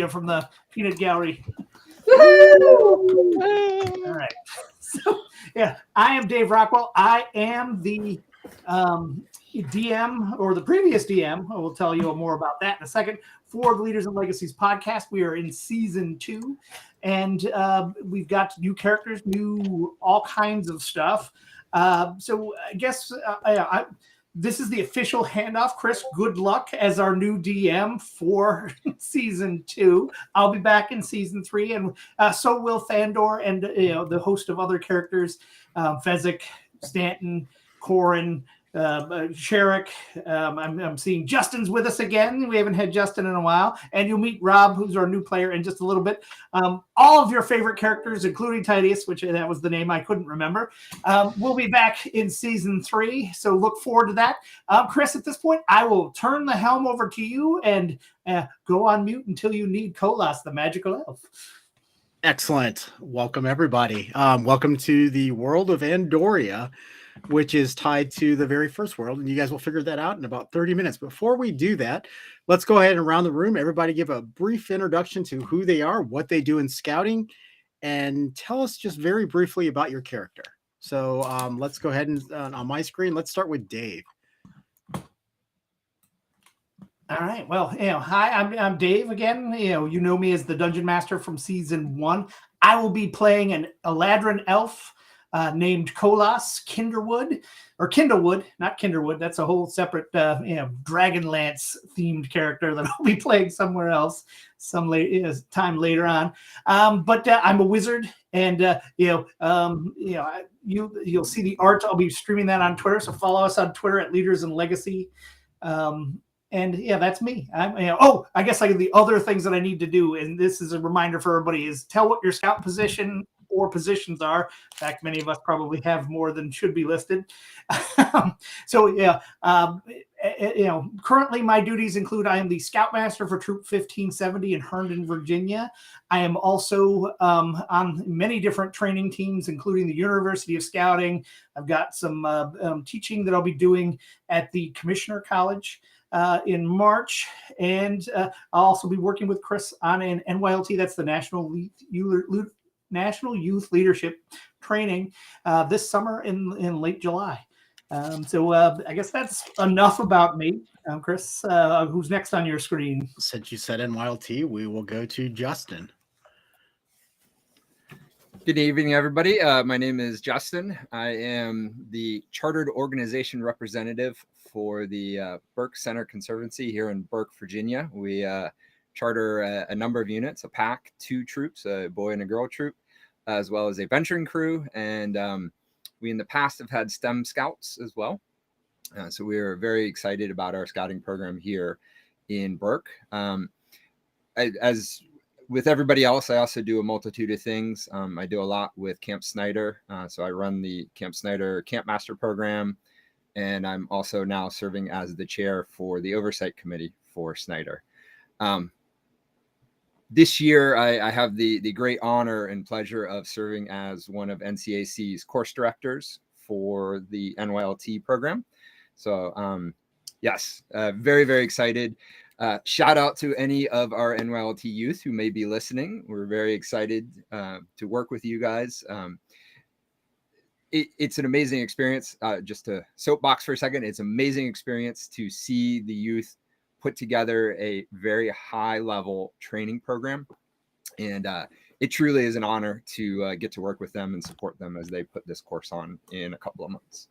from the peanut gallery. All right. So, yeah, I am Dave Rockwell. I am the DM, or the previous DM. I will tell you more about that in a second. For the Leaders N Legacies podcast, we are in season 2, and we've got new characters, new all kinds of stuff. So I guess this is the official handoff. Chris, good luck as our new DM for season 2. I'll be back in season 3, and so will Thandor and the host of other characters, Fezzik, Stanton, Corin, Sherrick. I'm seeing Justin's with us again. We haven't had Justin in a while. And you'll meet Rob, who's our new player, in just a little bit. All of your favorite characters, including Titius, which that was the name I couldn't remember, will be back in season 3. So look forward to that. Chris, at this point, I will turn the helm over to you and go on mute until you need Kolas, the magical elf. Excellent. Welcome, everybody. Welcome to the world of Andoria, which is tied to the very first world, and you guys will figure that out in about 30 minutes. Before we do that, let's go ahead and around the room. Everybody give a brief introduction to who they are, what they do in scouting, and tell us just very briefly about your character. So let's go ahead and on my screen, let's start with Dave. All right. Well, hi, I'm Dave again. You know me as the Dungeon Master from season 1. I will be playing an Eladrin elf named Kolas Kinderwood, or Kindlewood, not Kinderwood. That's a whole separate, Dragonlance themed character that I'll be playing somewhere else time later on. But I'm a wizard, and you'll see the art. I'll be streaming that on Twitter, so follow us on Twitter at Leaders N Legacy. And yeah, that's me. I guess like the other things that I need to do, and this is a reminder for everybody, is tell what your scout position or positions are. In fact, many of us probably have more than should be listed. So yeah, currently my duties include I am the Scoutmaster for Troop 1570 in Herndon, Virginia. I am also on many different training teams, including the University of Scouting. I've got some teaching that I'll be doing at the Commissioner College in March, and I'll also be working with Chris on an NYLT. That's the National Youth Leadership Training this summer in late July. So I guess that's enough about me. Chris, who's next on your screen? Since you said NYLT, we will go to Justin. Good evening, everybody. My name is Justin. I am the Chartered Organization Representative for the Burke Center Conservancy here in Burke, Virginia. We charter a number of units, a pack, 2 troops, a boy and a girl troop, as well as a venturing crew. And we in the past have had STEM scouts as well. So we are very excited about our scouting program here in Burke. As with everybody else, I also do a multitude of things. I do a lot with Camp Snyder. So I run the Camp Snyder Camp Master program. And I'm also now serving as the chair for the oversight committee for Snyder. This year, I have the great honor and pleasure of serving as one of NCAC's course directors for the NYLT program. So yes, very, very excited. Shout out to any of our NYLT youth who may be listening. We're very excited to work with you guys. It's an amazing experience. Just to soapbox for a second, it's an amazing experience to see the youth put together a very high level training program. And it truly is an honor to get to work with them and support them as they put this course on in a couple of months.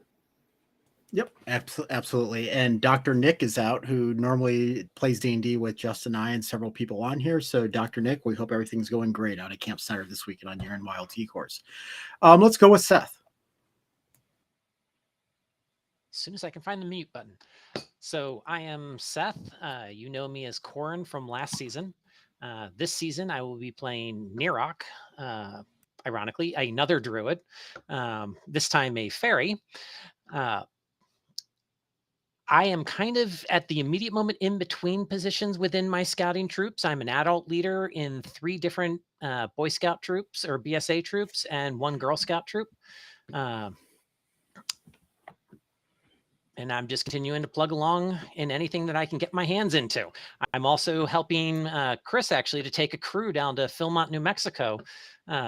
Yep, absolutely. And Dr. Nick is out, who normally plays D&D with Justin and I and several people on here. So Dr. Nick, we hope everything's going great out at Camp Center this weekend on your NYLT course. Let's go with Seth. As soon as I can find the mute button. So I am Seth. You know me as Corin from last season. This season, I will be playing Nirok, ironically, another druid, this time a fairy. I am kind of at the immediate moment in between positions within my scouting troops. I'm an adult leader in 3 different Boy Scout troops or BSA troops and 1 Girl Scout troop. and I'm just continuing to plug along in anything that I can get my hands into. I'm also helping Chris actually to take a crew down to Philmont, New Mexico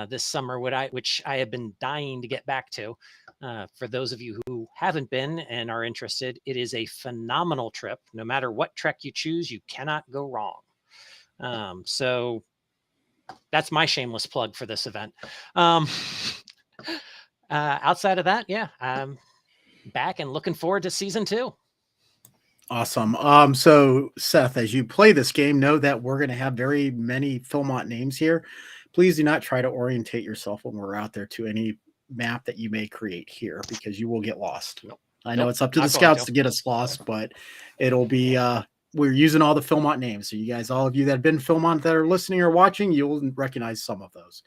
this summer, which I have been dying to get back to. For those of you who haven't been and are interested, it is a phenomenal trip. No matter what trek you choose, you cannot go wrong. So that's my shameless plug for this event. Outside of that, yeah, I'm back and looking forward to season 2. Awesome. So Seth, as you play this game, know that we're going to have very many Philmont names here. Please do not try to orientate yourself when we're out there to any map that you may create here, because you will get lost. I know it's up to the scouts to get us lost, but it'll be we're using all the Philmont names. So you guys, all of you that have been Philmont that are listening or watching, you'll recognize some of those.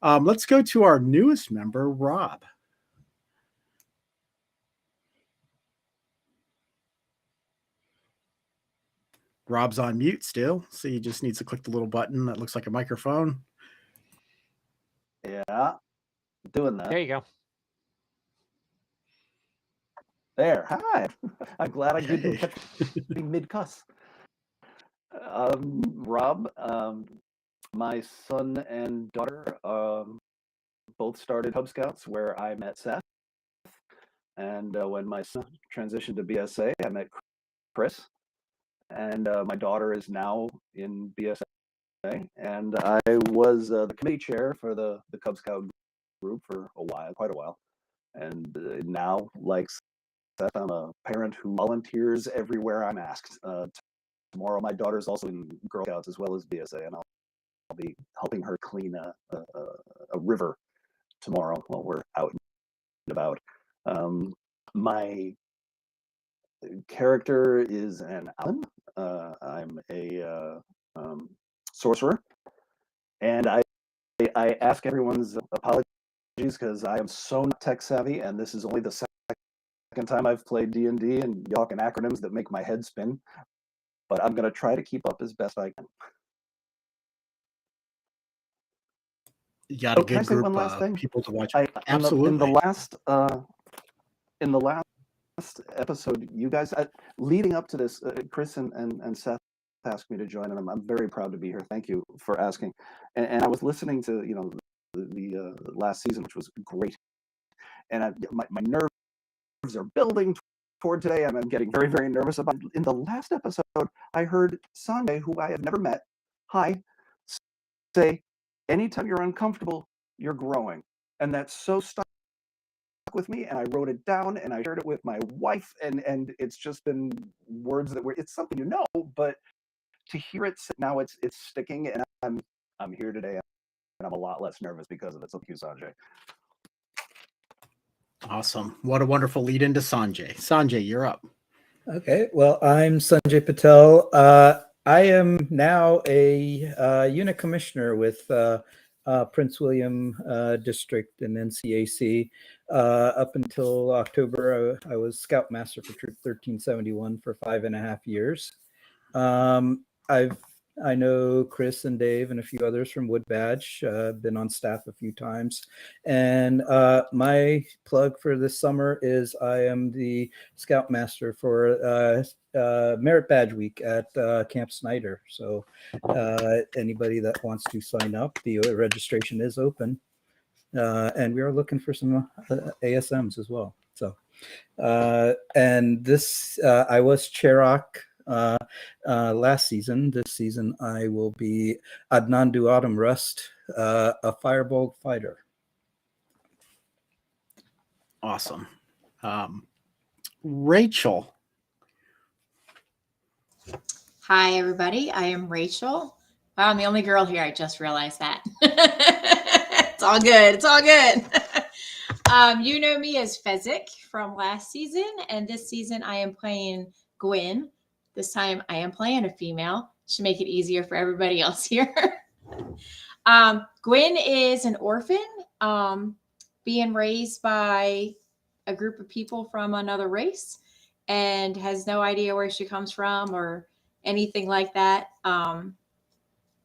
Let's go to our newest member, Rob. Rob's on mute still, so he just needs to click the little button that looks like a microphone. Yeah, doing that. There you go. There. Hi. I'm glad I didn't catch me mid-cuss. Rob, my son and daughter both started Cub Scouts where I met Seth. And when my son transitioned to BSA, I met Chris. And my daughter is now in BSA. And I was the committee chair for the Cub Scout group for quite a while. And now, like Seth, I'm a parent who volunteers everywhere I'm asked. Tomorrow, my daughter's also in Girl Scouts as well as BSA, and I'll be helping her clean a river tomorrow while we're out and about. My character is an Allen. I'm a sorcerer, and I ask everyone's apologies because I am so not tech savvy, and this is only the second time I've played D&D, and y'all can acronyms that make my head spin. But I'm going to try to keep up as best I can. You got a good group of people to watch. Absolutely. In the last episode, you guys, leading up to this, Chris and Seth asked me to join, and I'm very proud to be here. Thank you for asking. And I was listening to the last season, which was great, and my nerves are building toward today. I'm getting very, very nervous about it. In the last episode, I heard Sanjay, who I have never met, say, anytime you're uncomfortable, you're growing. And that's so stuck with me, and I wrote it down, and I shared it with my wife, and it's just been words that it's something but to hear it now, it's sticking, and I'm here today, and I'm a lot less nervous because of it. So thank you, Sanjay. Awesome. What a wonderful lead into Sanjay. Sanjay, you're up. Okay. Well, I'm Sanjay Patel. I am now a unit commissioner with Prince William District and NCAC. Up until October, I was Scoutmaster for Troop 1371 for 5.5 years. I know Chris and Dave and a few others from Wood Badge. Been on staff a few times. And my plug for this summer is I am the Scoutmaster for Merit Badge Week at Camp Snyder. So anybody that wants to sign up, the registration is open. And we are looking for some ASMs as well. So, and this, I was Cherok last season. This season, I will be Adnan Duatum Rust, a Firebolt fighter. Awesome. Rachel. Hi, everybody. I am Rachel. Wow, I'm the only girl here. I just realized that. It's all good. It's all good. You know me as Fezzik from last season, and this season I am playing Gwyn. This time I am playing a female. Should make it easier for everybody else here. Gwyn is an orphan, being raised by a group of people from another race, and has no idea where she comes from or anything like that.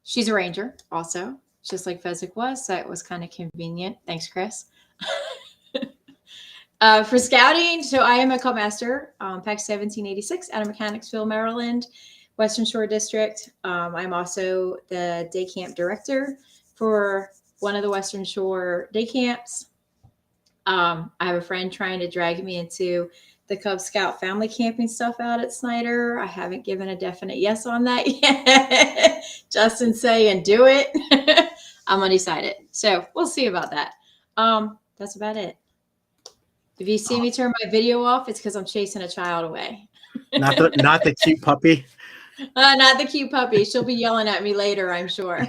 She's a ranger also, just like Fezzik was, so it was kind of convenient. Thanks, Chris. For scouting, so I am a Cub Master, PAC 1786 out of Mechanicsville, Maryland, Western Shore District. I'm also the day camp director for one of the Western Shore day camps. I have a friend trying to drag me into the Cub Scout family camping stuff out at Snyder. I haven't given a definite yes on that yet. Justin saying do it. I'm undecided. So we'll see about that. That's about it. If you see me turn my video off, it's because I'm chasing a child away. Not the cute puppy. Not the cute puppy. She'll be yelling at me later, I'm sure.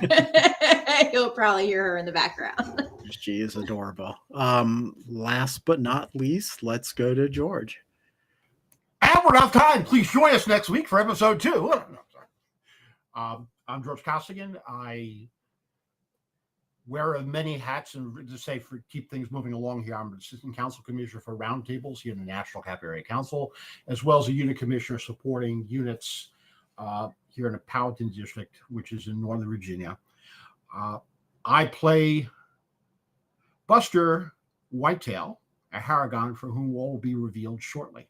You'll probably hear her in the background. She is adorable. Last but not least, let's go to George. And we're out of time. Please join us next week for episode 2. No, sorry. I'm George Costigan. I wear many hats, and to say for keep things moving along here, I'm Assistant Council Commissioner for Roundtables here in the National Cap Area Council, as well as a unit commissioner supporting units here in the Powhatan District, which is in Northern Virginia. I play Buster Whitetail, a Harrigan, for whom all will be revealed shortly.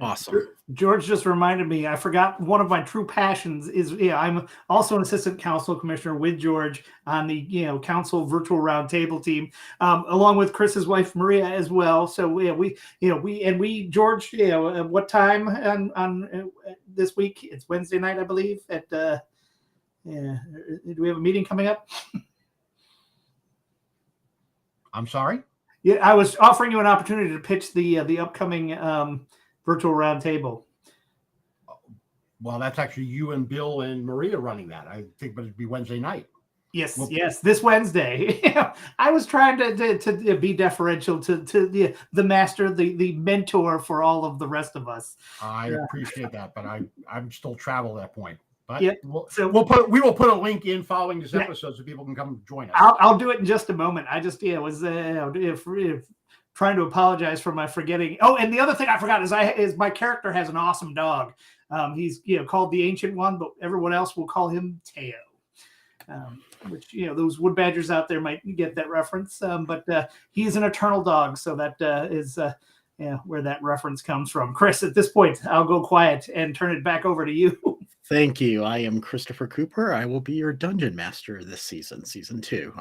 Awesome. George just reminded me, I forgot one of my true passions is, I'm also an assistant council commissioner with George on the, council virtual roundtable team, along with Chris's wife, Maria, as well. So we, George, what time on this week? It's Wednesday night, I believe, at, do we have a meeting coming up? I'm sorry? Yeah, I was offering you an opportunity to pitch the upcoming virtual roundtable. Well, that's actually you and Bill and Maria running that. I think, but it'd be Wednesday night. Yes, this Wednesday. I was trying to be deferential to the master, the mentor for all of the rest of us. I appreciate that, but I'm still travel at that point. But yeah, we will put a link in following this episode so people can come join us. I'll do it in just a moment. I just was trying to apologize for my forgetting. Oh, and the other thing I forgot is my character has an awesome dog. He's called the Ancient One, but everyone else will call him Teo. Which those wood badgers out there might get that reference. But he's an eternal dog, so that is where that reference comes from. Chris, at this point, I'll go quiet and turn it back over to you. Thank you. I am Christopher Cooper. I will be your dungeon master this season, season 2.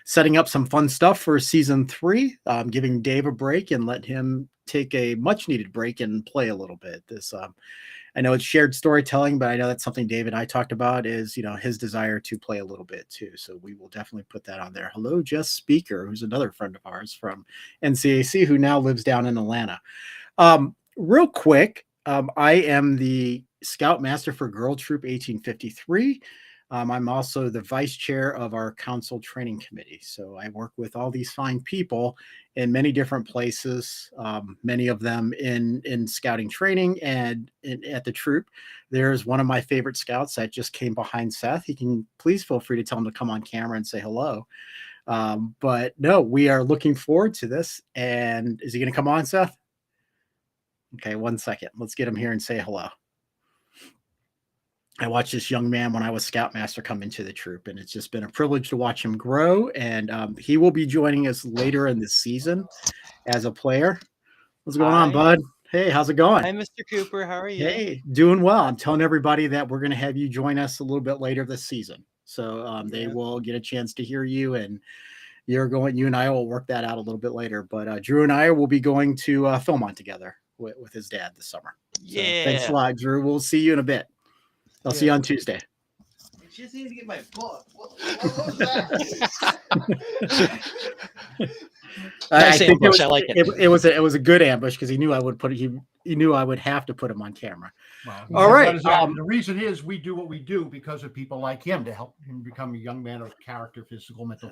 Setting up some fun stuff for season 3, giving Dave a break and let him take a much needed break and play a little bit. I know it's shared storytelling, but I know that's something Dave and I talked about is, his desire to play a little bit too. So we will definitely put that on there. Hello, Jess Speaker, who's another friend of ours from NCAC who now lives down in Atlanta. Real quick, I am the Scout Master for Girl Troop 1853. I'm also the vice chair of our council training committee. So I work with all these fine people in many different places, many of them in scouting training and at the troop. There's one of my favorite scouts that just came behind Seth. He can please feel free to tell him to come on camera and say hello. But no, we are looking forward to this. And is he going to come on, Seth? Okay, 1 second. Let's get him here and say hello. I watched this young man when I was Scoutmaster come into the troop, and it's just been a privilege to watch him grow. And he will be joining us later in the season as a player. What's going on, bud? Hey, how's it going? Hi, Mr. Cooper. How are you? Hey, doing well. I'm telling everybody that we're going to have you join us a little bit later this season. So they will get a chance to hear you, and you and I will work that out a little bit later. But Drew and I will be going to Philmont together with his dad this summer. So thanks a lot, Drew. We'll see you in a bit. I'll see you on Tuesday. I just need to get my book. What was that? I think ambush. I like it. It was a good ambush because he knew I would put it. He knew I would have to put him on camera. Well, all right. The reason is we do what we do because of people like him to help him become a young man of character, physical, mental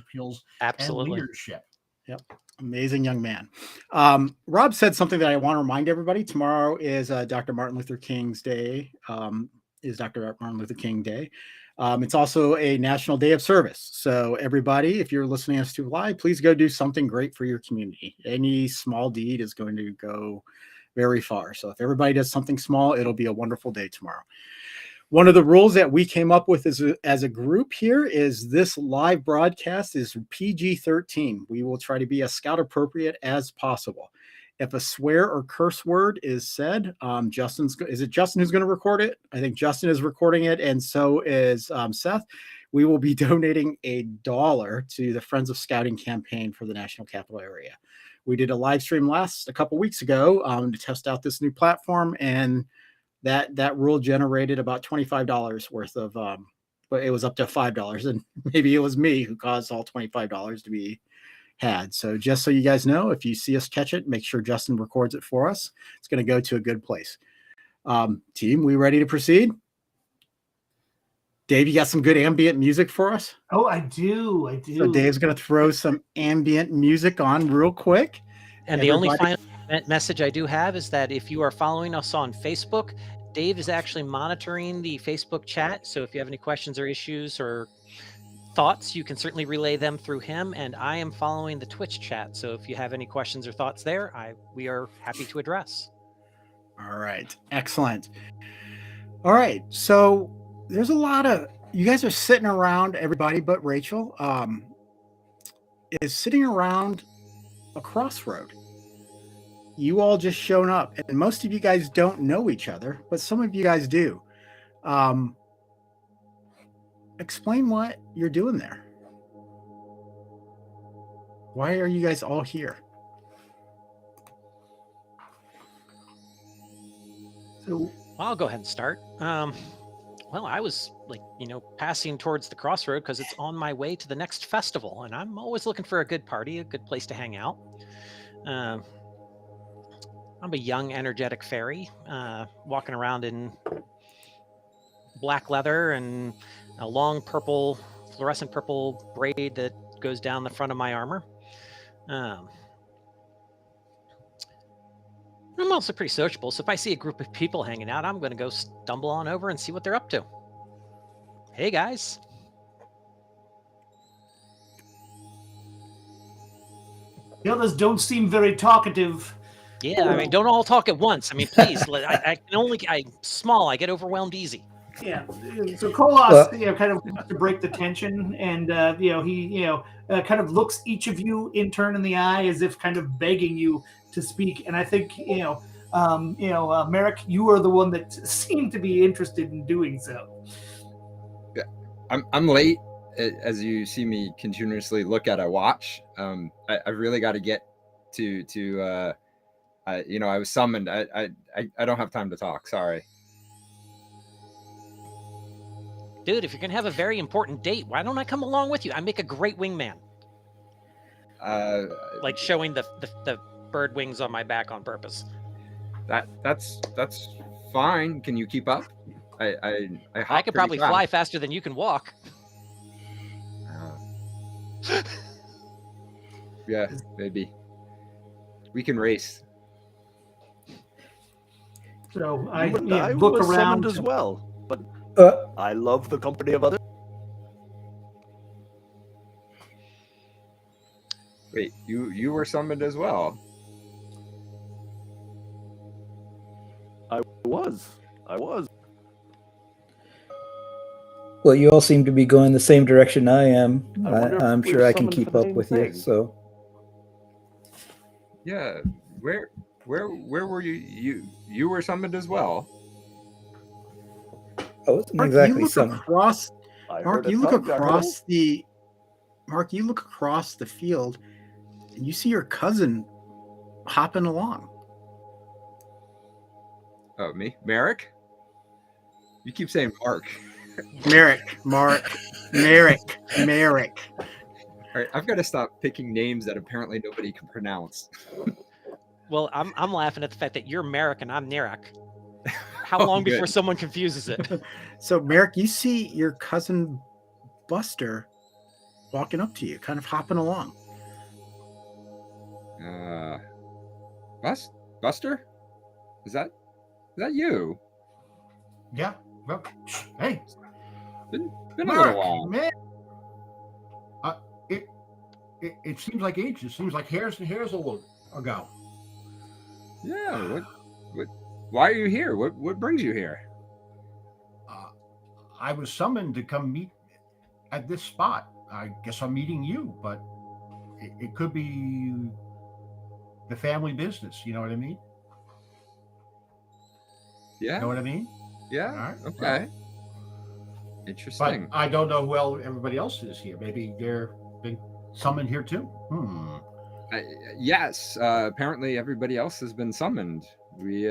skills, and leadership. Yep. Amazing young man. Rob said something that I want to remind everybody. Tomorrow is Dr. Martin Luther King's Day. Is Dr. Martin Luther King Day. It's also a National Day of Service. So everybody, if you're listening to us to live, please go do something great for your community. Any small deed is going to go very far. So if everybody does something small, it'll be a wonderful day tomorrow. One of the rules that we came up with as a group here is this live broadcast is PG-13. We will try to be as scout appropriate as possible. If a swear or curse word is said, is it Justin who's going to record it? I think Justin is recording it, and so is Seth. We will be donating $1 to the Friends of Scouting campaign for the National Capital Area. We did a live stream a couple weeks ago to test out this new platform, and that rule generated about $25 worth of, but it was up to $5, and maybe it was me who caused all $25 to be had. So just so you guys know, if you see us catch it, make sure Justin records it for us. It's going to go to a good place. Team, we ready to proceed? Dave, you got some good ambient music for us? Oh, I do. So Dave's going to throw some ambient music on real quick. And the only final message I do have is that if you are following us on Facebook, Dave is actually monitoring the Facebook chat. So if you have any questions or issues or thoughts, you can certainly relay them through him. And I am following the Twitch chat. So if you have any questions or thoughts there, we are happy to address. All right. Excellent. All right. So there's a lot of, you guys are sitting around, everybody but Rachel is sitting around a crossroad. You all just shown up, and most of you guys don't know each other, but some of you guys do. Explain what you're doing there. Why are you guys all here? So I'll go ahead and start. Well, I was passing towards the crossroad because it's on my way to the next festival, and I'm always looking for a good party, a good place to hang out. I'm a young, energetic fairy, walking around in black leather and a long fluorescent purple braid that goes down the front of my armor. I'm also pretty sociable, so if I see a group of people hanging out, I'm going to go stumble on over and see what they're up to. Hey, guys. The others don't seem very talkative. Yeah, I mean, don't all talk at once. I mean, please. I'm small. I get overwhelmed easy. Yeah. So Kolos, kind of to break the tension, and he kind of looks each of you in turn in the eye as if kind of begging you to speak. And I think Merrick, you are the one that seemed to be interested in doing so. Yeah, I'm late. As you see me continuously look at a watch, I really got to get to. I was summoned. I don't have time to talk. Sorry. Dude, if you're going to have a very important date, why don't I come along with you? I make a great wingman. Like showing the bird wings on my back on purpose. That's fine. Can you keep up? I could probably fly faster than you can walk. Yeah, maybe. We can race. So I I look was around summoned as well, but I love the company of others. Wait, you were summoned as well? I was. Well, you all seem to be going the same direction I am. I wonder if I'm we sure were I can summoned keep for the up same with thing. you. So Yeah. Where were you? You were summoned as well. I wasn't Mark, exactly you look summoned. across. I Mark, heard a you look tongue, I heard across the. Mark, you look across the field, and you see your cousin hopping along. Oh, me, Merrick. You keep saying Mark. Merrick. All right, I've got to stop picking names that apparently nobody can pronounce. Well, I'm laughing at the fact that you're Merrick and I'm Nerak. How long good. before someone confuses it? So, Merrick, you see your cousin Buster walking up to you, kind of hopping along. Buster? Is that you? Yeah. Well, hey, Been a Mark, little while. man. It seems like ages. It seems like hairs ago. Yeah. What? Why are you here? What brings you here? I was summoned to come meet at this spot. I guess I'm meeting you, but it could be the family business. You know what I mean? Yeah. Know what I mean? Yeah. All right. Okay. But Interesting. I don't know who everybody else is here. Maybe they're been summoned here too. Yes. Apparently, everybody else has been summoned. We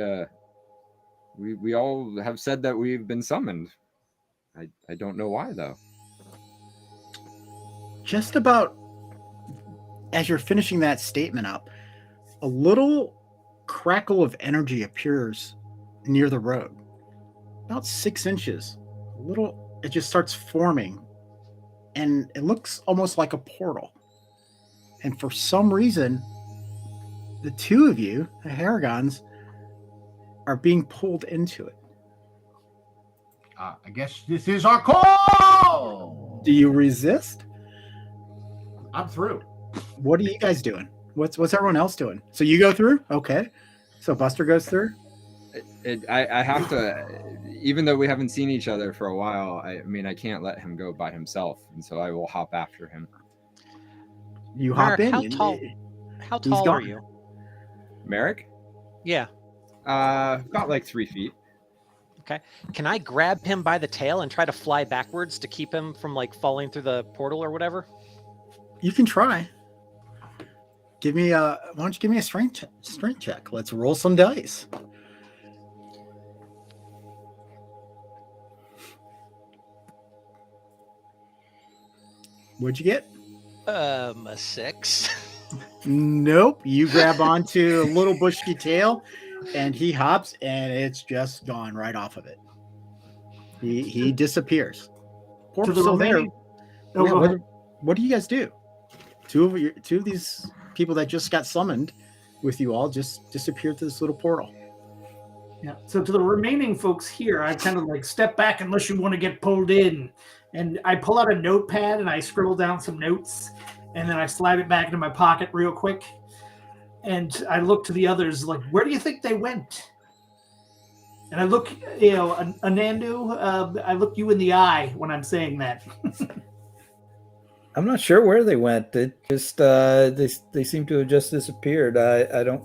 all have said that we've been summoned. I don't know why though. Just about as you're finishing that statement up, a little crackle of energy appears near the road, about 6 inches. It just starts forming, and it looks almost like a portal. And for some reason, the two of you, the Haragons, are being pulled into it. I guess this is our call. Do you resist? I'm through. What are you guys doing? What's everyone else doing? So you go through? Okay. So Buster goes through? I have to, even though we haven't seen each other for a while, I mean, I can't let him go by himself. And so I will hop after him. You hop in. How tall are you? Merrick? Yeah. About like 3 feet. Okay. Can I grab him by the tail and try to fly backwards to keep him from like falling through the portal or whatever? You can try. Why don't you give me a strength check? Let's roll some dice. What'd you get? A 6. Nope. You grab onto a little bushy tail, and he hops, and it's just gone right off of it. He disappears. Portal's still there. Yeah, what do you guys do? Two of these people that just got summoned with you all just disappeared to this little portal. Yeah. So to the remaining folks here, I kind of like step back unless you want to get pulled in. And I pull out a notepad and I scribble down some notes, and then I slide it back into my pocket real quick. And I look to the others like, where do you think they went? And I look, Anandu, I look you in the eye when I'm saying that. I'm not sure where they went. It just they seem to have just disappeared. I don't.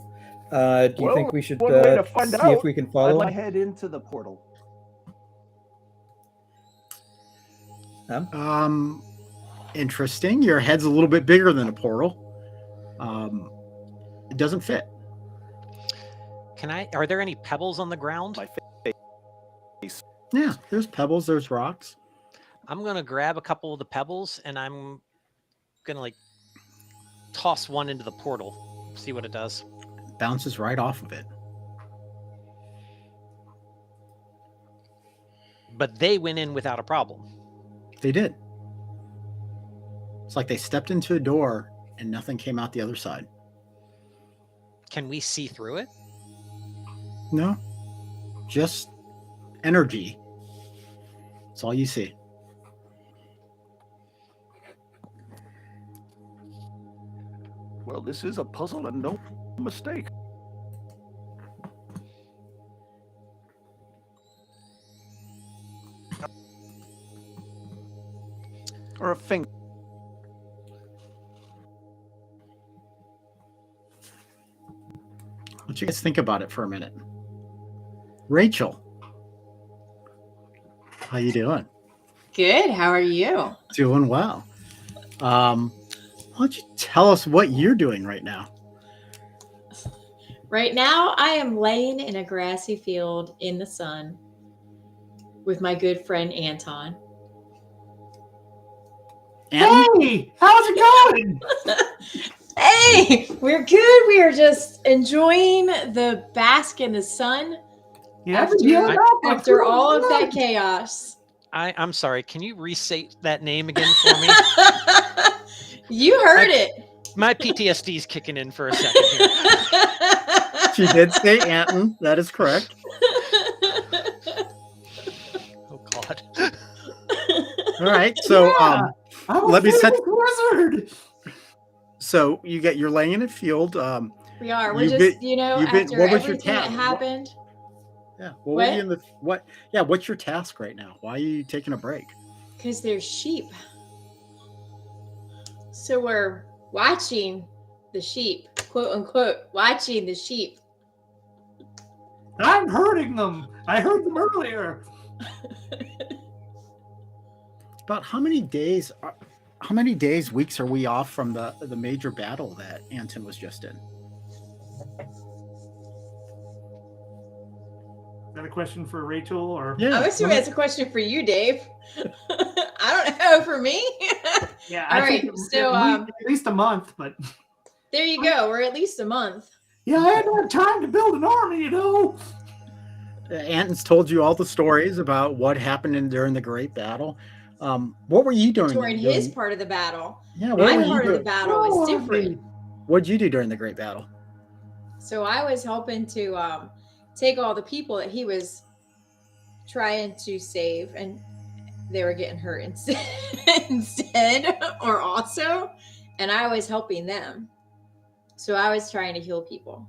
Do you think we should one way to find see out, if we can follow? I'd head into the portal. Interesting. Your head's a little bit bigger than a portal. It doesn't fit. Are there any pebbles on the ground? My face. Yeah, there's pebbles, there's rocks. I'm going to grab a couple of the pebbles and I'm going to like toss one into the portal, see what it does. It bounces right off of it. But they went in without a problem. They did. It's like they stepped into a door and nothing came out the other side. Can we see through it? No, just energy. That's all you see. Well, this is a puzzle and no mistake. Or a finger. Let you guys think about it for a minute. Rachel, how you doing? Good. How are you? Doing well. Why don't you tell us what you're doing right now? Right now, I am laying in a grassy field in the sun with my good friend Anton. Hey, how's it going? Hey, we're good. We are just enjoying the bask in the sun after all of that chaos. I'm sorry. Can you restate that name again for me? You heard it. My PTSD is kicking in for a second here. She did say Anton. That is correct. Oh God. All right. So let me set. Wizard. So you're laying in a field. We are. We're just, after what was your everything that task? happened. Yeah. Well, what are you in the what? Yeah. What's your task right now? Why are you taking a break? Because they're sheep. So we're watching the sheep, quote unquote, watching the sheep. I'm herding them. I heard them earlier. About how many days, weeks are we off from the major battle that Anton was just in? Is that a question for Rachel or? Yeah. I'm assuming that's a question for you, Dave. I don't know. For me? Yeah. All I right. think So at least a month, but. there you go. We're at least a month. Yeah, I had to have time to build an army, you know. Anton's told you all the stories about what happened during the Great Battle. What were you doing During his part of the battle. Yeah, what were My you part of the doing? battle is different. What'd you do during the Great Battle? So I was helping to take all the people that he was trying to save, and they were getting hurt instead or also, and I was helping them. So I was trying to heal people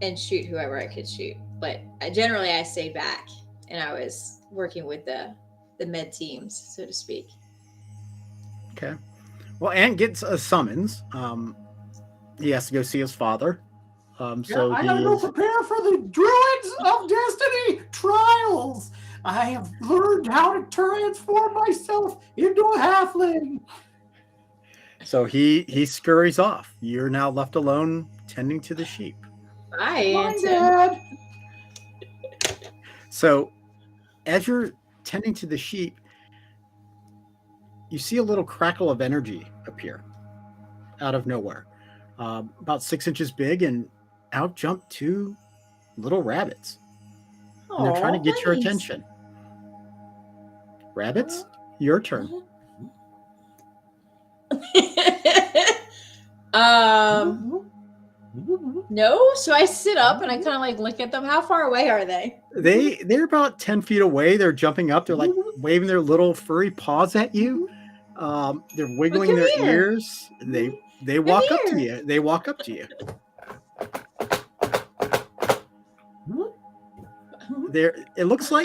and shoot whoever I could shoot. But generally I stayed back and I was working with the med teams, so to speak. Okay. Well, Ant gets a summons. He has to go see his father. So I gotta go prepare for the Druids of Destiny trials. I have learned how to transform myself into a halfling. So he scurries off. You're now left alone tending to the sheep. Bye, Anton. Dad. So as you're tending to the sheep, you see a little crackle of energy appear out of nowhere, about 6 inches big, and out jump 2 little rabbits. And they're trying to get your attention. Rabbits, your turn. No, so I sit up and I kind of like look at them. How far away are they? They're about 10 feet away. They're jumping up. They're like waving their little furry paws at you. They're wiggling their ears. They walk up to you. They walk up to you. It looks like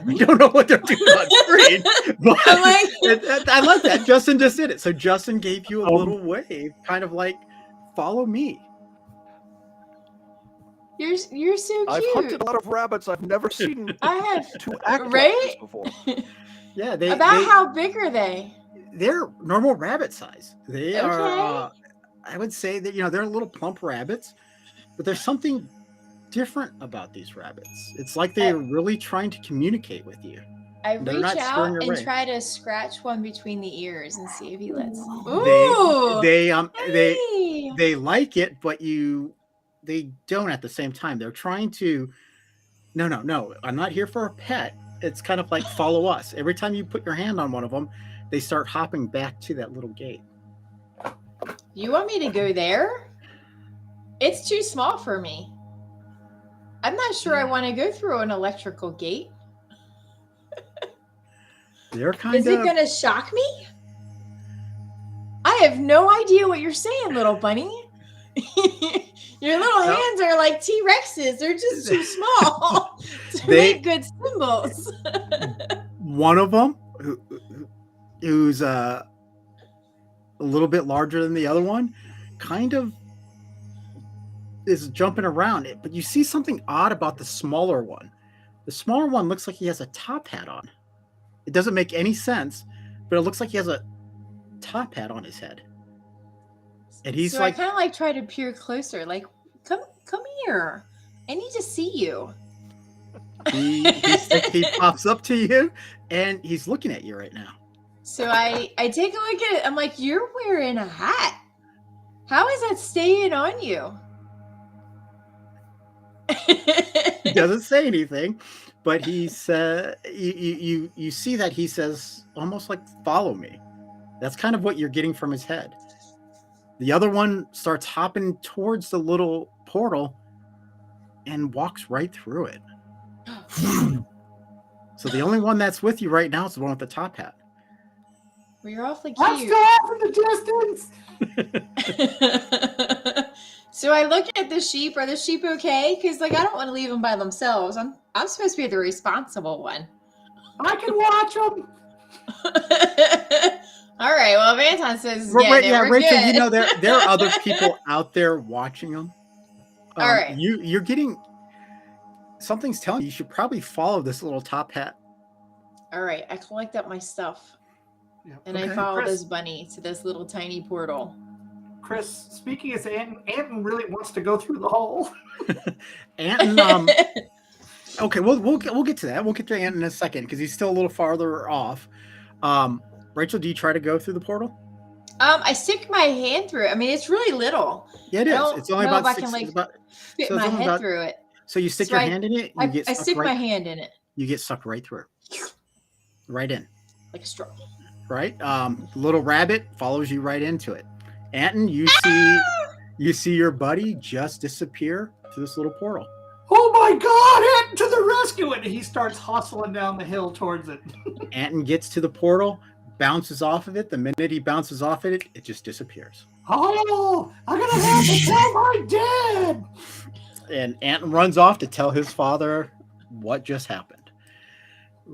we don't know what they're doing on screen, but I like that. Justin just did it. So Justin gave you a little wave, kind of like, follow me. You're so cute. I've hunted a lot of rabbits. I've never seen I have 2 act like right this before. Yeah, how big are they? They're normal rabbit size. They are. I would say that they're little plump rabbits, but there's something different about these rabbits. It's like they're really trying to communicate with you. I reach out and try to scratch one between the ears and see if he lets. Ooh, they like it, but they don't at the same time. They're trying to. No. I'm not here for a pet. It's kind of like follow us. Every time you put your hand on one of them, they start hopping back to that little gate. You want me to go there? It's too small for me. I'm not sure I want to go through an electrical gate. They're kind Is it going to shock me? I have no idea what you're saying, little bunny. Your little hands are like T-Rexes. They're just too small to make good symbols. One of them, who's a little bit larger than the other one, kind of is jumping around it, but you see something odd about the smaller one. The smaller one looks like he has a top hat on. It doesn't make any sense, but it looks like he has a top hat on his head. And he's I kind of like try to peer closer, like, come here. I need to see you. He pops up to you and he's looking at you right now. So I take a look at it. I'm like, you're wearing a hat. How is that staying on you? He doesn't say anything, but he said, you see that he says almost like, follow me. That's kind of what you're getting from his head. The other one starts hopping towards the little portal and walks right through it. So the only one that's with you right now is the one with the top hat. Well, you're awfully cute. I'm still off in the distance. So I look at the sheep. Are the sheep okay? Because like I don't want to leave them by themselves. I'm supposed to be the responsible one. I can watch them. All right. Well, if Anton says it's Right, getting it, yeah, we're Rachel, good. you know there are other people out there watching them. All right. You're getting something's telling you should probably follow this little top hat. All right. I collect up my stuff Yeah. and I Okay. follow Chris. this bunny to this little tiny portal. Chris, speaking as Anton really wants to go through the hole. Anton, okay, we'll get to that. We'll get to Anton in a second because he's still a little farther off. Rachel, do you try to go through the portal? I stick my hand through it. I mean, it's really little. Yeah, it I is. don't It's only know about if I can, like, it's about, fit so it's my only head about- through it. so you stick So your hand in it, you get I sucked stick right, my hand in it you get sucked right through. Right in. like a straw. Right? The little rabbit follows you right into it. Anton, you see your buddy just disappear through this little portal. Oh my God, Anton to the rescue! And he starts hustling down the hill towards it. Anton gets to the portal, bounces off of it. The minute he bounces off it, it just disappears. Oh, I'm gonna have to tell my dad. And Anton runs off to tell his father what just happened.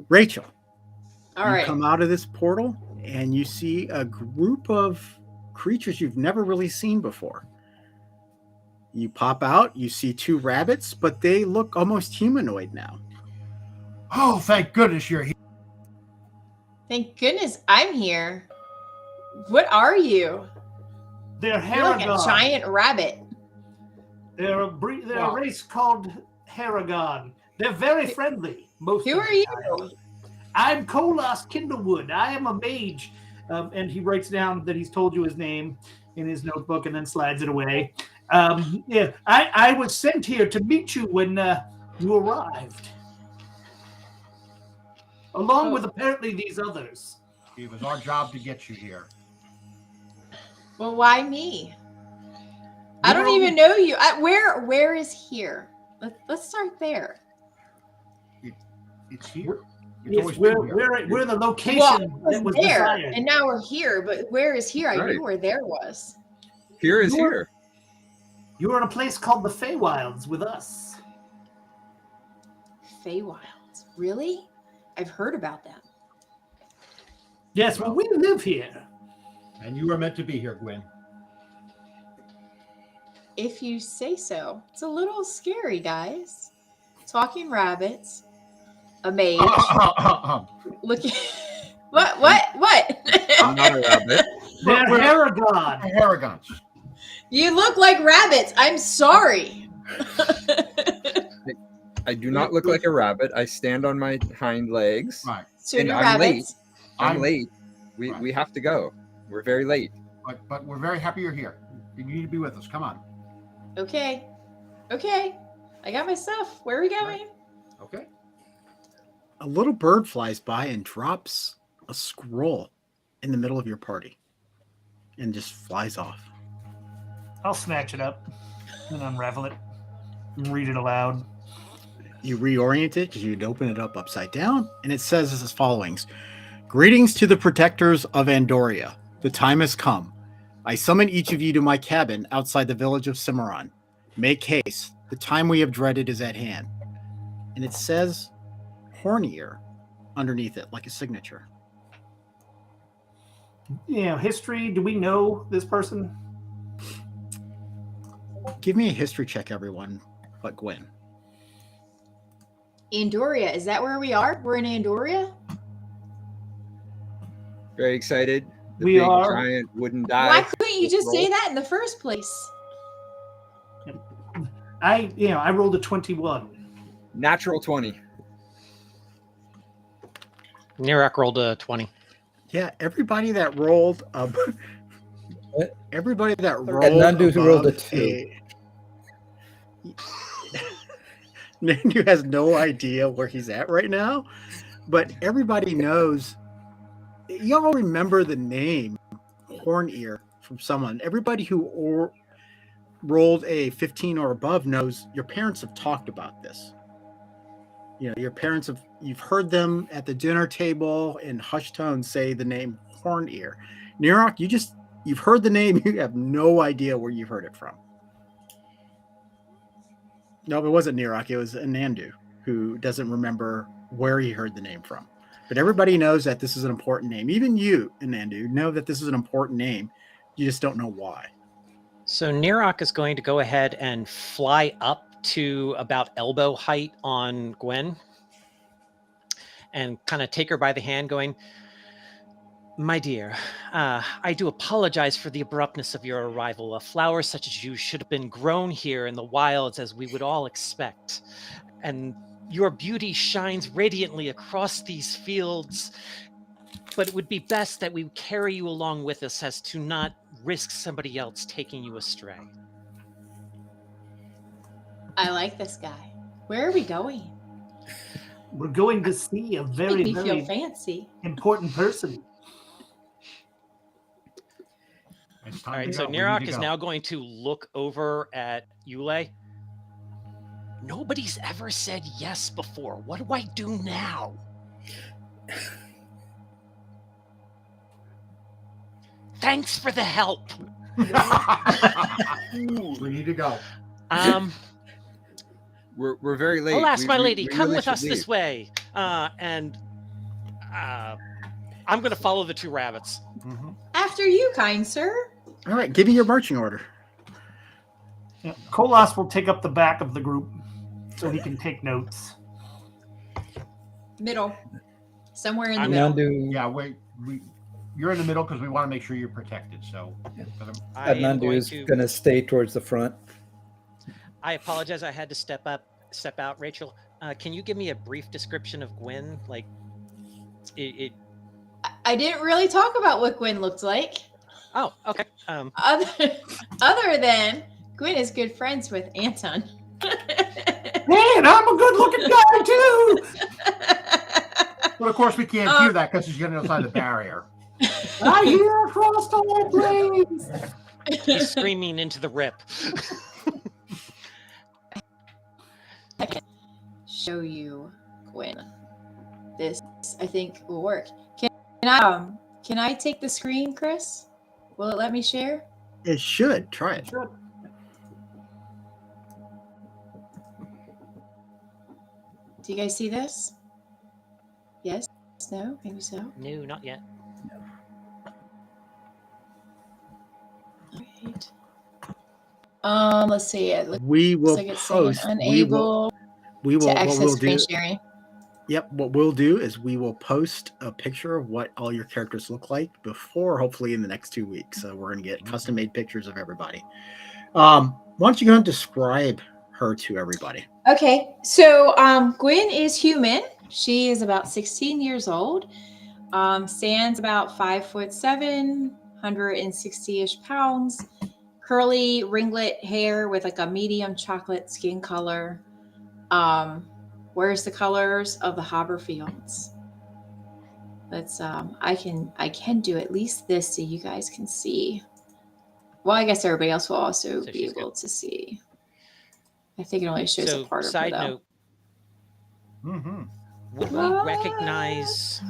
Rachel, All you right. come out of this portal and you see a group of creatures you've never really seen before. You pop out, you see two rabbits, but they look almost humanoid now. Oh, thank goodness you're here. Thank goodness I'm here. What are you? They're You're like a Haragon. giant rabbit. They're a race called Haragon. They're very friendly. Most Who of are the you? time. I'm Kolas Kindlewood. I am a mage. And he writes down that he's told you his name in his notebook and then slides it away. Yeah, I was sent here to meet you when you arrived, along with apparently these others. It was our job to get you here. Well, why me? I don't even know you. Where is here? Let's start there. It's here. It's Yes, always been here. we're the location Well, that was there, desired. and now we're here. But where is here? I Right. knew where there was. Here is You're- here. You were in a place called the Fey Wilds with us. Feywilds. Really? I've heard about them. Yes, well, we live here. And you were meant to be here, Gwen. If you say so. It's a little scary, guys. Talking rabbits. A mage. Looking. What? I'm not a rabbit. They're Haragon. Harrogans. You look like rabbits. I'm sorry. I do not look like a rabbit. I stand on my hind legs. Right. So And you're I'm rabbits. I'm late. Right. We have to go. We're very late. But we're very happy you're here. You need to be with us. Come on. Okay. I got my stuff. Where are we going? Okay. A little bird flies by and drops a scroll in the middle of your party and just flies off. I'll snatch it up and unravel it and read it aloud. You reorient it because you'd open it up upside down, and it says as followings: Greetings to the protectors of Andoria. The time has come. I summon each of you to my cabin outside the village of Cimarron. Make haste. The time we have dreaded is at hand. And it says Hornier underneath it, like a signature. History. Do we know this person? Give me a history check, everyone, but Gwen. Andoria. Is that where we are? We're in Andoria? Very excited. The We big are. giant wooden Why die. couldn't you just say that in the first place? I rolled a 21. Natural 20. Nirok rolled a 20. Yeah, everybody that rolled What? everybody that rolled And Nandu who rolled a above 2. Nandu has no idea where he's at right now, but everybody knows. Y'all remember the name Horn Ear from someone. Everybody who rolled a 15 or above knows your parents have talked about this. Your parents you've heard them at the dinner table in hushed tones say the name Horn Ear. Nirok, you've heard the name, you have no idea where you've heard it from. No, it wasn't Nirok. It was Anandu, who doesn't remember where he heard the name from. But everybody knows that this is an important name. Even you, Anandu, know that this is an important name. You just don't know why. So Nirok is going to go ahead and fly up to about elbow height on Gwen and kind of take her by the hand, going, "My dear, I do apologize for the abruptness of your arrival. A flower such as you should have been grown here in the wilds as we would all expect. And your beauty shines radiantly across these fields. But it would be best that we carry you along with us as to not risk somebody else taking you astray." I like this guy. Where are we going? We're going to see a very, Make me feel very fancy. important person. It's All time right, to so go. We need Nirok to is go. now going to look over at Yule. Nobody's ever said yes before. What do I do now? Thanks for the help. We need to go. We're very late. Alas, We- my we- lady, we come really with should us this leave. way. And I'm going to follow the two rabbits. Mhm. After you, kind sir. All right, give me your marching order. Yeah, Kolas will take up the back of the group so he can take notes. Middle. Somewhere in the I'm middle. Adnandu, Yeah, you're in the middle because we want to make sure you're protected. So, I am Adnandu going is to. going to stay towards the front. I apologize. I had to step out. Rachel, can you give me a brief description of Gwen? Like, it. I didn't really talk about what Gwen looked like. Oh, okay. Other than Gwen is good friends with Anton. Man, I'm a good-looking guy too. but of course we can't hear that because he's getting outside the barrier. I hear across all plains. He's screaming into the rip. I can show you Gwen. This I think will work. Can I take the screen, Chris? Will it let me share? It should. Try it. Sure. Do you guys see this? Yes? No? Maybe so. No, not yet. Alright. Let's see. It looks We will like it's saying post. unable We will. to What access we'll screen do. sharing. Yep. What we'll do is we will post a picture of what all your characters look like before, hopefully, in the next 2 weeks. So we're going to get custom-made pictures of everybody. Why don't you go and describe her to everybody? Okay, so Gwen is human. She is about 16 years old. Stands about 5'7", 160-ish pounds. Curly ringlet hair with like a medium chocolate skin color. Wears the colors of the Haberfields. Let's I can do at least this so you guys can see. Well, I guess everybody else will also So be she's able to see. I think it only shows So, a part of her side though. note, Mm-hmm. would we recognize?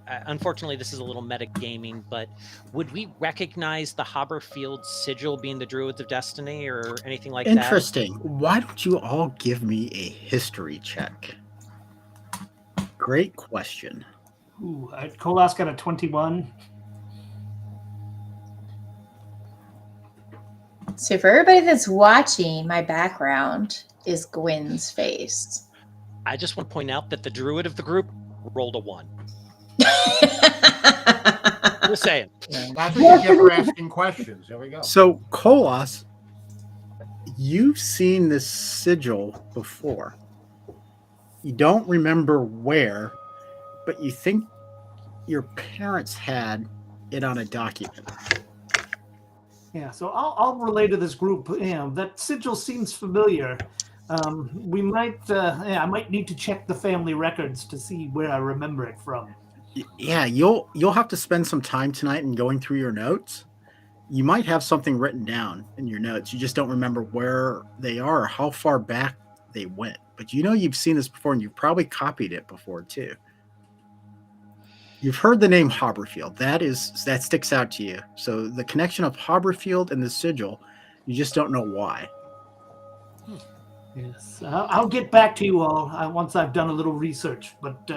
Unfortunately, this is a little metagaming, but would we recognize the Haberfield sigil being the Druids of Destiny or anything like that? Interesting. Why don't you all give me a history check? Great question. Ooh, Kolas got a 21. So for everybody that's watching, my background is Gwen's face. I just want to point out that the Druid of the group rolled a 1. Just saying. That's what you get for asking questions. There we go. So, Kolas, you've seen this sigil before. You don't remember where, but you think your parents had it on a document. Yeah, so I'll relay to this group. That sigil seems familiar. We might, I might need to check the family records to see where I remember it from. Yeah, you'll have to spend some time tonight in going through your notes. You might have something written down in your notes. You just don't remember where they are or how far back they went. But you know you've seen this before, and you've probably copied it before too. You've heard the name Haberfield. That sticks out to you. So the connection of Haberfield and the sigil, you just don't know why. Yes, I'll get back to you all once I've done a little research, but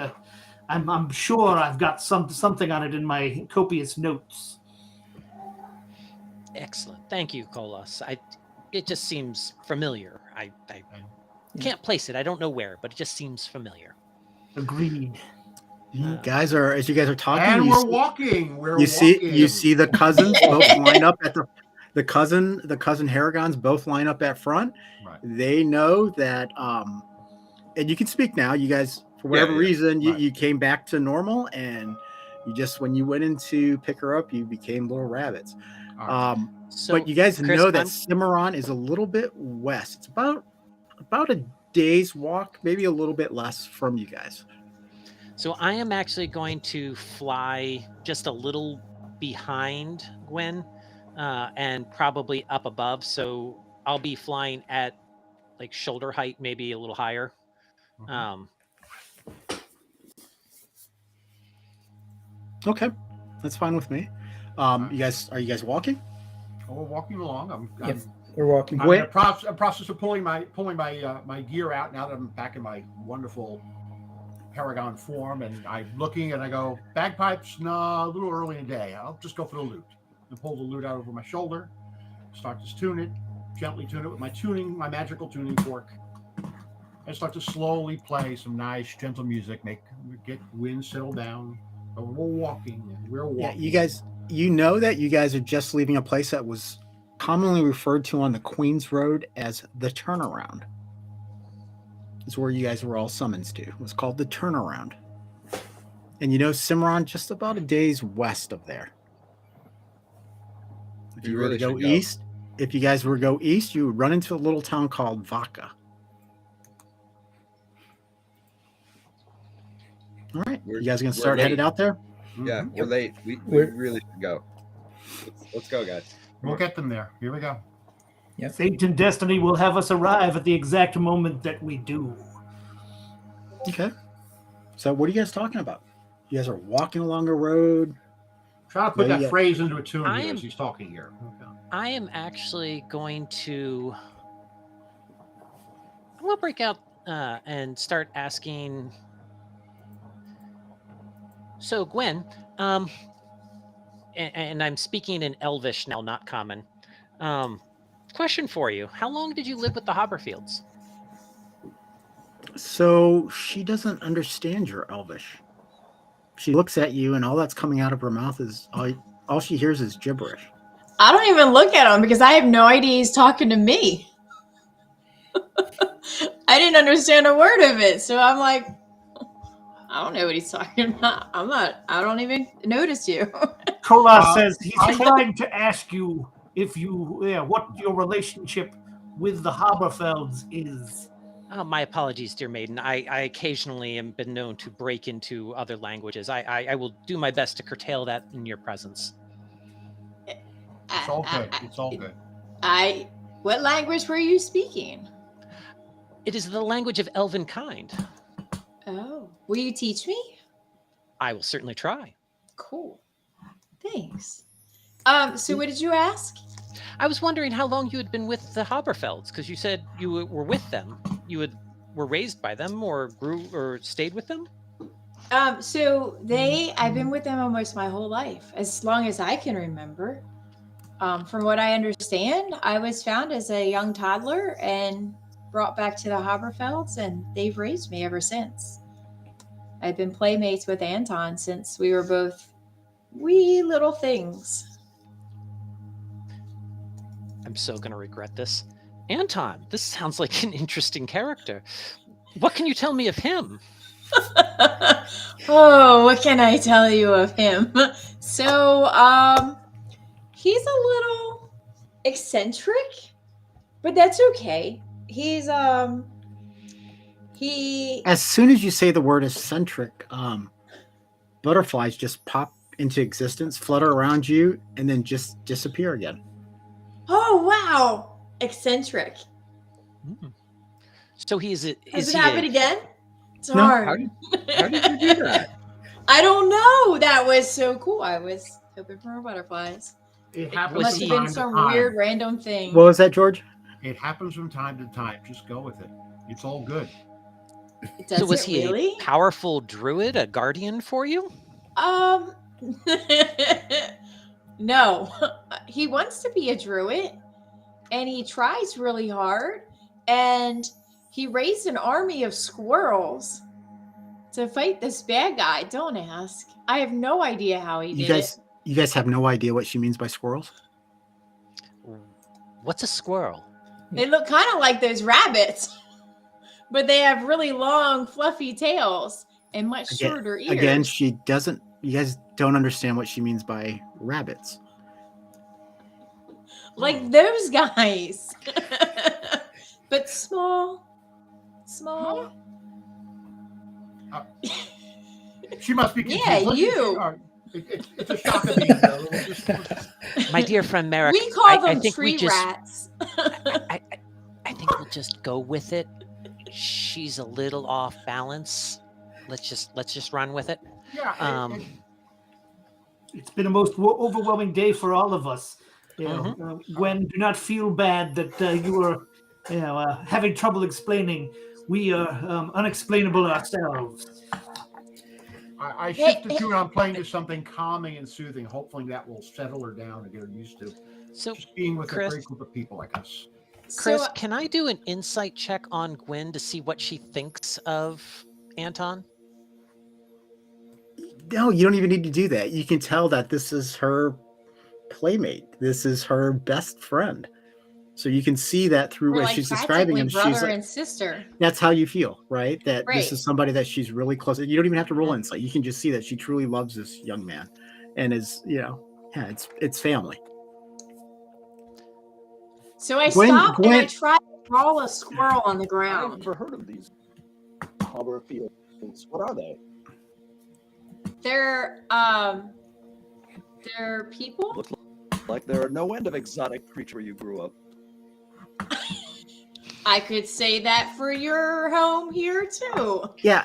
I'm sure I've got something on it in my copious notes. Excellent. Thank you, Kolos. It just seems familiar. I Yeah. can't place it. I don't know where, but it just seems familiar. Agreed. You guys are, as you guys are talking, And you we're see, walking. We're you walking. see the cousins both line up at the cousin Haragons both line up at front. Right. They know that and you can speak now. You guys, for whatever yeah. reason, Right. you came back to normal, and you just, when you went in to pick her up, you became little rabbits. All right. So, But you guys Chris, know that I'm- Cimarron is a little bit west. It's about a day's walk, maybe a little bit less from you guys. So I am actually going to fly just a little behind Gwen, and probably up above. So I'll be flying at like shoulder height, maybe a little higher. Mhm. Okay, that's fine with me. You guys, are you guys walking? Oh, we're walking along. Yep. We're walking. I'm in the process of pulling my my gear out now that I'm back in my wonderful Paragon form, and I'm looking and I go, bagpipes, no, a little early in the day. I'll just go for the lute. And pull the lute out over my shoulder, start to tune it, gently tune it with my magical tuning fork, and start to slowly play some nice, gentle music, get wind settle down. But we're walking, and we're walking. Yeah, you guys, you know that you guys are just leaving a place that was commonly referred to on the Queen's Road as the Turnaround. It's where you guys were all summoned to. It was called the Turnaround. And you know Cimarron just about a day's west of there. If you were to go east, if you guys were to go east, you would run into a little town called Vaca. All right, you guys gonna start headed out there? Yeah, we're late. We really should go. Let's go, guys. We'll get them there. Here we go. Yep. Fate and destiny will have us arrive at the exact moment that we do. Okay. So what are you guys talking about? You guys are walking along a road. Try to put that phrase into a tune as he's talking here. Okay. I am actually going to. I'm going to break out and start asking. So, Gwen, and I'm speaking in Elvish now, not Common. Question for you: how long did you live with the Hobberfields? So she doesn't understand your Elvish. She looks at you, and all that's coming out of her mouth is all she hears is gibberish. I don't even look at him because I have no idea he's talking to me. I didn't understand a word of it, so I'm like, I don't know what he's talking about. I don't even notice you. Kolas says he's trying to ask you what your relationship with the Haberfelds is. My apologies, dear maiden. I occasionally am been known to break into other languages. I will do my best to curtail that in your presence. It's all good. It's all good. What language were you speaking? It is the language of elven kind. Oh, will you teach me? I will certainly try. Cool. Thanks. So what did you ask? I was wondering how long you had been with the Haberfelds, because you said you were with them. You were raised by them, or grew or stayed with them. So I've been with them almost my whole life, as long as I can remember. From what I understand, I was found as a young toddler and brought back to the Haberfelds, and they've raised me ever since. I've been playmates with Anton since we were both wee little things. I'm so going to regret this. Anton, this sounds like an interesting character. What can you tell me of him? Oh, what can I tell you of him? So, he's a little eccentric, but that's okay. He's As soon as you say the word eccentric, butterflies just pop into existence, flutter around you, and then just disappear again. Oh, wow. Eccentric. So Does it happen again? It's hard. How did you do that? I don't know. That was so cool. I was hoping for butterflies. It It happens must from have been time to some time. weird random thing. What was that, George? It happens from time to time. Just go with it. It's all good. Does So was it he really? a powerful druid, a guardian for you? Um, no. He wants to be a druid, and he tries really hard, and he raised an army of squirrels to fight this bad guy. Don't ask. I have no idea how he You did it. guys have no idea what she means by squirrels? What's a squirrel? They look kind of like those rabbits, but they have really long, fluffy tails and much shorter ears. Again, she doesn't. You guys don't understand what she means by rabbits. Like those guys, but small. She must be confused. Yeah, Look, you. It's a shock of being there. We'll just- My dear friend Merrick, We call them I think tree we just, rats. I think we'll just go with it. She's a little off balance. Let's just run with it. Yeah. It's been a most overwhelming day for all of us. You know, Gwen, do not feel bad that you are, having trouble explaining. We are unexplainable ourselves. I shift the tune. I'm playing to something calming and soothing, hopefully that will settle her down and get her used to So, just being with Chris- a great group of people like us. Chris, So, can I do an insight check on Gwen to see what she thinks of Anton? No, you don't even need to do that. You can tell that this is her playmate. This is her best friend. So you can see that through we're what like she's describing him. practically She's brother like, and sister. that's how you feel, right? That Right. this is somebody that she's really close. You don't even have to roll insight. You can just see that she truly loves this young man, and is it's family. So I Gwen- stopped and I Gwen- tried to draw a squirrel on the I've ground. never heard of these harbor fields. What are they? They're people. Looks like there are no end of exotic creature where you grew up. I could say that for your home here too. Yeah,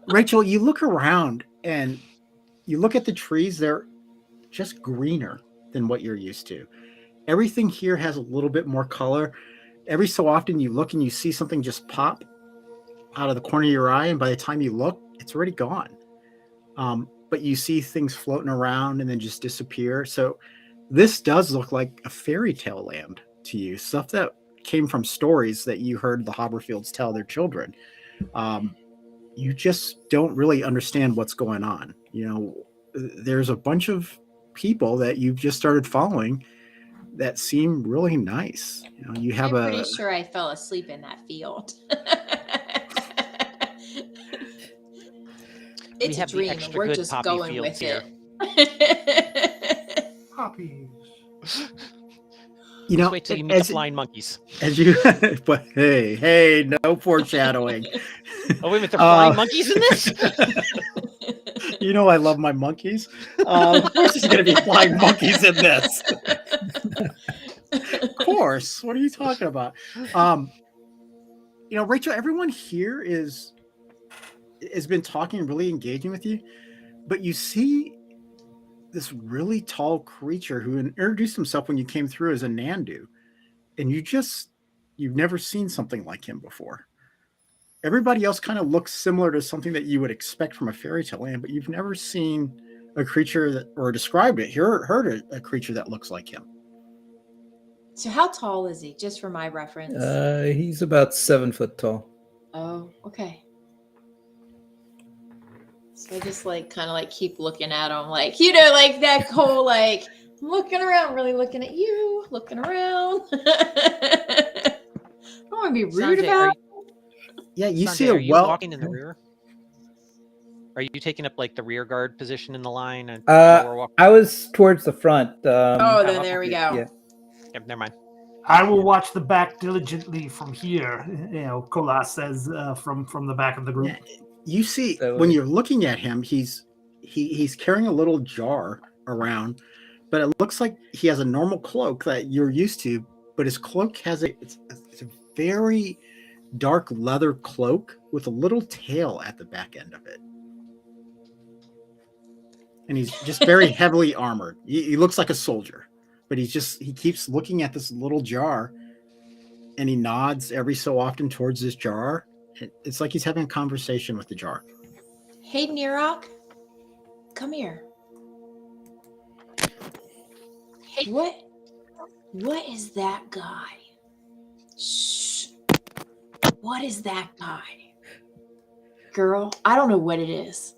Rachel, you look around and you look at the trees. They're just greener than what you're used to. Everything here has a little bit more color. Every so often you look and you see something just pop out of the corner of your eye, and by the time you look, it's already gone. But you see things floating around and then just disappear. So this does look like a fairy tale land to you, stuff that came from stories that you heard the Haberfields tell their children. You just don't really understand what's going on. There's a bunch of people that you've just started following that seem really nice. You have I'm pretty sure I fell asleep in that field. It's have a the dream. extra We're good just poppy going fields with here. it. Puppies. Just wait till you meet the flying monkeys. But hey, no foreshadowing. Oh, wait a minute, there are flying monkeys in this? I love my monkeys. Of course there's going to be flying monkeys in this. Of course. What are you talking about? Rachel, everyone here has been talking and really engaging with you, but you see this really tall creature who introduced himself when you came through as a Nandu, and you've never seen something like him before. Everybody else kind of looks similar to something that you would expect from a fairy tale land, but you've never seen a creature or described it, heard a creature that looks like him. So how tall is he? Just for my reference. He's about 7 foot tall. Oh, okay. So I just kind of keep looking at him, like that whole looking around, really looking at you, looking around. I don't want to be rude Sanjay, about. Yeah, you Sanjay, see are a you walking in the rear? Are you taking up the rear guard position in the line? And while we're walking? I was towards the front. Oh, then there we go. Yeah. Yep, never mind. I will watch the back diligently from here. Kolas says from the back of the group. Yeah, you see So, when you're looking at him, he's carrying a little jar around, but it looks like he has a normal cloak that you're used to, but his cloak has it's a very dark leather cloak with a little tail at the back end of it. And he's just very heavily armored. He looks like a soldier, but he keeps looking at this little jar and he nods every so often towards this jar. It's like he's having a conversation with the jar. Hey, Nirok, come here. Hey, what is that guy? Shh. What is that guy? Girl, I don't know what it is.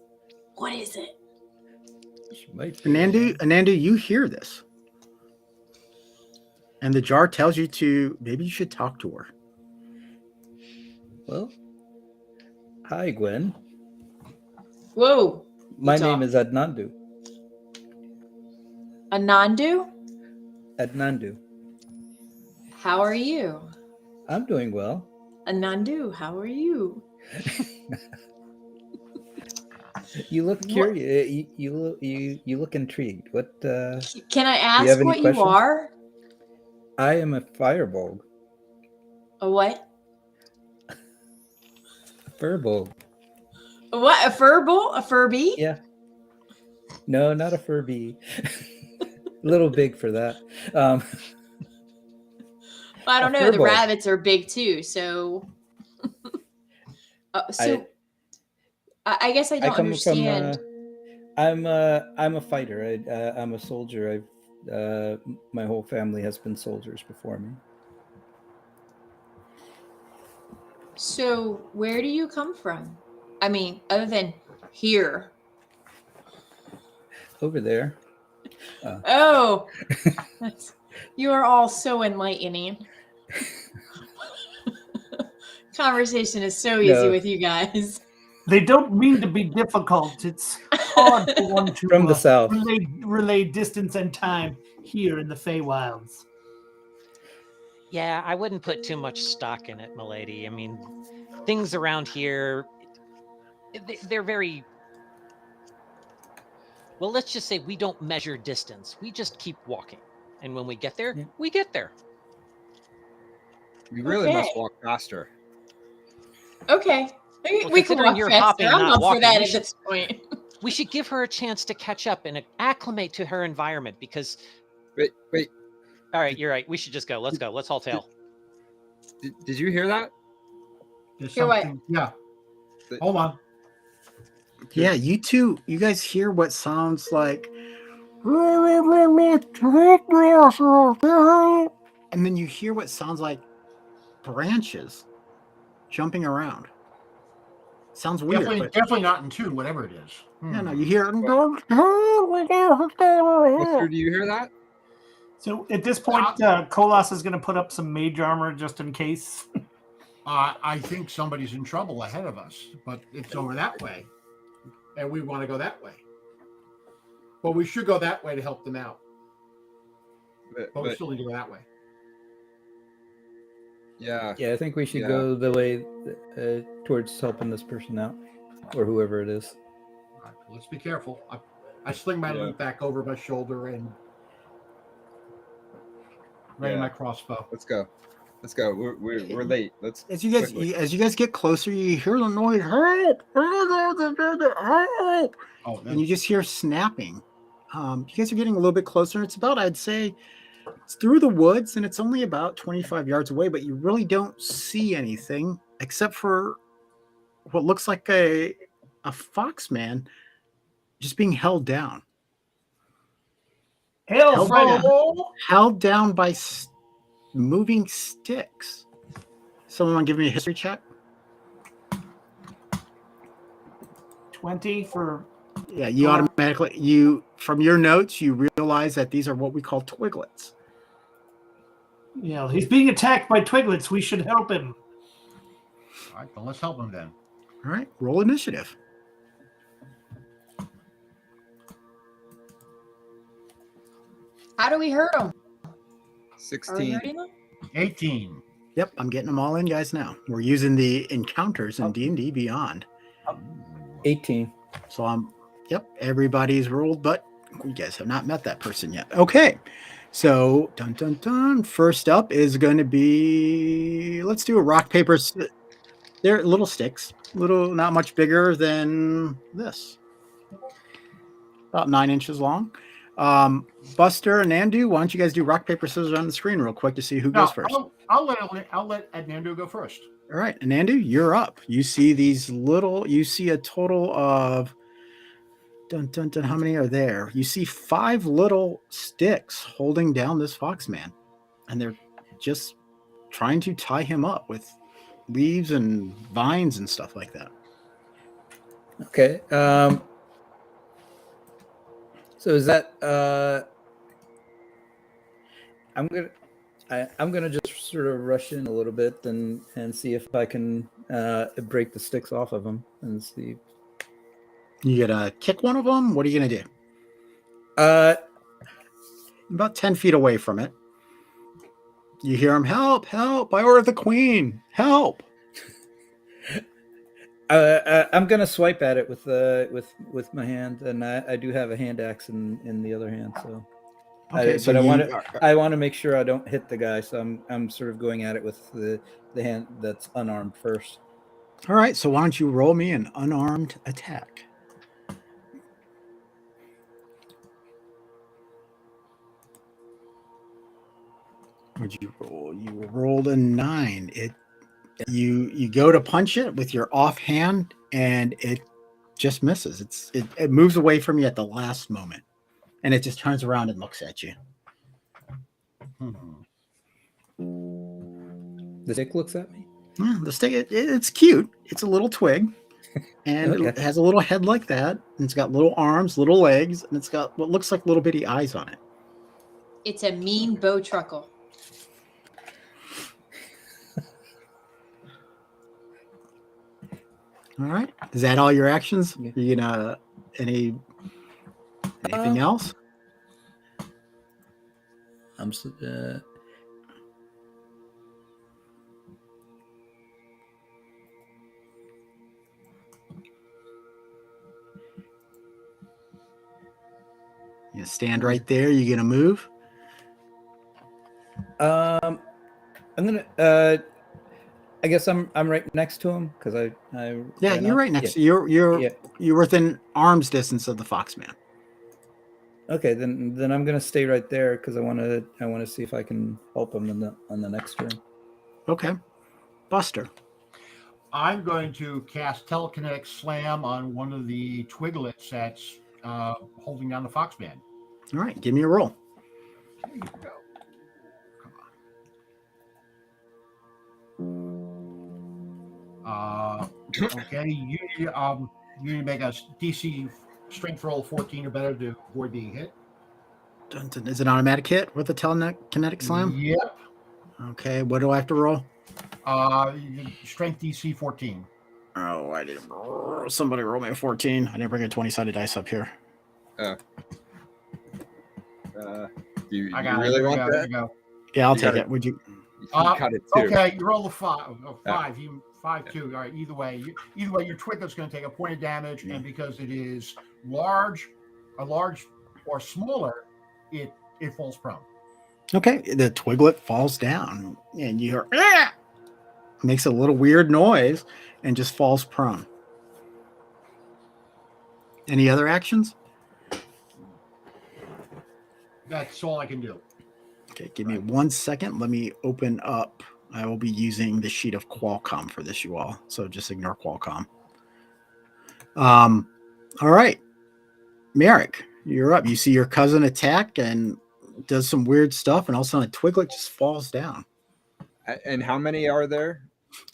What is it? She might be, yeah. Anandu, you hear this. And the jar tells you to, maybe you should talk to her. Well, hi, Gwen. Whoa. My talk. name is Adnandu. Anandu? Adnandu. How are you? I'm doing well. Anandu, how are you? You look curious. You look intrigued. What? Can I have ask any what you questions? are? I am a fireball. A what? Furball. A what? A furball? A Furby? Yeah. No, not a Furby. A little big for that. Well, I don't A know. The furball. rabbits are big too, so. I guess I I don't come understand. from. I'm a fighter. I'm a soldier. My whole family has been soldiers before me. So, where do you come from? I mean, other than here. Over there. Oh, you are all so enlightening. Conversation is so easy No. with you guys. They don't mean to be difficult. It's hard for one to From the south. relay distance and time here in the Feywilds. Yeah, I wouldn't put too much stock in it, milady. I mean, things around here, they're very... Well, let's just say we don't measure distance. We just keep walking. And when we get there, Yeah. we get there. You really must Okay. walk faster. Okay. Well, We can considering walk you're faster. hopping, I'm not up for walking, that we at should- this point. We should give her a chance to catch up and acclimate to her environment because... Wait. All right, you're right. We should just go. Let's go. Let's haul tail. Did you hear that? There's Hear what? something. Yeah. Hold on. Yeah, you guys hear what sounds like. And then you hear what sounds like branches jumping around. Sounds weird, but Definitely not in tune, whatever it is. yeah, no, you hear. Mister, do you hear that? So at this point, Kolas is going to put up some mage armor just in case. I think somebody's in trouble ahead of us, but it's over that way, and we want to go that way. Well, we should go that way to help them out, but we still need to go that way. Yeah. Yeah, I think we should go the way towards helping this person out, or whoever it is. All right, let's be careful. I sling my loot back over my shoulder and ready my crossbow. Let's go. We're late. Let's. As you guys get closer, you hear the noise. Help! Oh, And you just hear snapping. You guys are getting a little bit closer. It's about, I'd say, it's through the woods, and it's only about 25 yards away, but you really don't see anything except for what looks like a fox man just being held down. Held down by moving sticks. Someone give me a history check. 20 for... Yeah, you automatically, from your notes, you realize that these are what we call twiglets. Yeah, he's being attacked by twiglets. We should help him. All right, then let's help him then. All right, roll initiative. How do we hurt him? Are we 16. hurting him? 18. Yep, I'm getting them all in, guys, now. We're using the encounters in D&D Beyond. 18. So everybody's rolled, but you guys have not met that person yet. Okay, so first up is going to be, let's do a rock, paper, they're little sticks, not much bigger than this, about 9 inches long. Buster and Andu, why don't you guys do rock, paper, scissors on the screen real quick to see who goes first? I'll let Ednando go first. All right, Anandu, you're up. You see a total of how many are there? You see 5 little sticks holding down this foxman, and they're just trying to tie him up with leaves and vines and stuff like that. Okay. So is that I'm gonna just sort of rush in a little bit and see if I can break the sticks off of them and see. You gotta kick one of them. What are you gonna do? About 10 feet away from it. You hear him, help, help, by order of the queen, help. I'm gonna swipe at it with my hand, and I do have a hand axe in the other hand. So, okay, but I want to make sure I don't hit the guy. So I'm sort of going at it with the hand that's unarmed first. All right, so why don't you roll me an unarmed attack? What'd you roll? You rolled a 9. You go to punch it with your offhand, and it just misses. It moves away from you at the last moment, and it just turns around and looks at you. The stick looks at me. The stick, it's cute. It's a little twig, and Okay. it has a little head like that, and it's got little arms, little legs, and it's got what looks like little bitty eyes on it. It's a mean bow truckle. All right. Is that all your actions? Yeah. You gonna anything else? You stand right there. You gonna move? I'm gonna. I guess I'm right next to him because I. Yeah, you're right next. You're within arm's distance of the foxman. Okay, then I'm gonna stay right there because I want to see if I can help him on the next turn. Okay, Buster. I'm going to cast telekinetic slam on one of the twiglets that's holding down the foxman. All right, give me a roll. Here you go. Come on. Okay, you need to make a DC strength roll 14 or better to avoid being hit. Is it an automatic hit with a telekinetic slam? Yep. Okay, what do I have to roll? Strength DC 14. Oh, I didn't. Somebody roll me a 14. I didn't bring a 20-sided dice up here. Do you I got really it. want There that? you go. Yeah, I'll You take got it. Would you? You cut it too. Okay, you roll a 5. 5. You 5-2. All right. Either way, your twiglet's going to take a point of damage, and because it is large or smaller, it falls prone. Okay, the twiglet falls down, and you hear makes a little weird noise, and just falls prone. Any other actions? That's all I can do. Okay, give me 1 second. Let me open up. I will be using the sheet of Qualcomm for this, you all. So just ignore Qualcomm. All right, Merrick, you're up. You see your cousin attack and does some weird stuff, and all of a sudden a twiglet just falls down. And how many are there?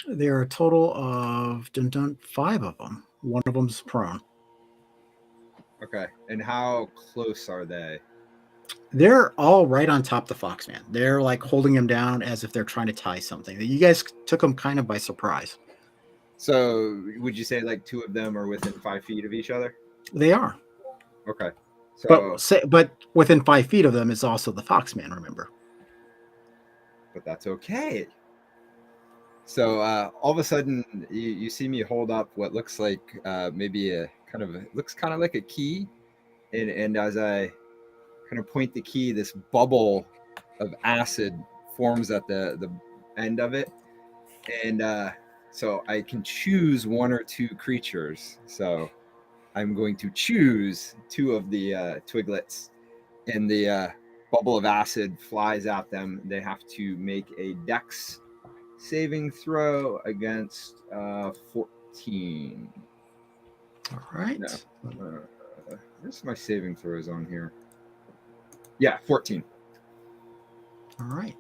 There are a total of 5 of them. One of them's prone. Okay. And how close are they? They're all right on top of the foxman. They're like holding him down as if they're trying to tie something. You guys took him kind of by surprise. So would you say like 2 of them are within 5 feet of each other? They are. Okay. So, but within 5 feet of them is also the foxman, remember? but that's okay. So all of a sudden you see me hold up what looks like maybe looks kind of like a key. And as I kind of point the key, this bubble of acid forms at the end of it. And so I can choose 1 or 2 creatures. So I'm going to choose 2 of the twiglets and the bubble of acid flies at them. They have to make a dex saving throw against 14. All right. No, where's my saving throws on here? Yeah, 14. All right.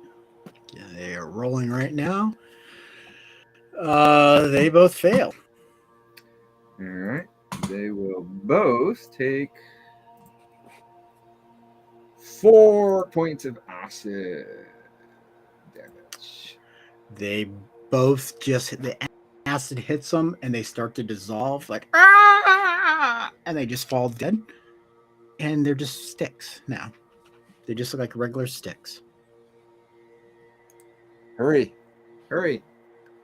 Yeah, they are rolling right now. They both fail. All right. They will both take 4 points of acid damage. They both just the acid hits them and they start to dissolve like ah, and they just fall dead. And they're just sticks now. They just look like regular sticks. Hurry.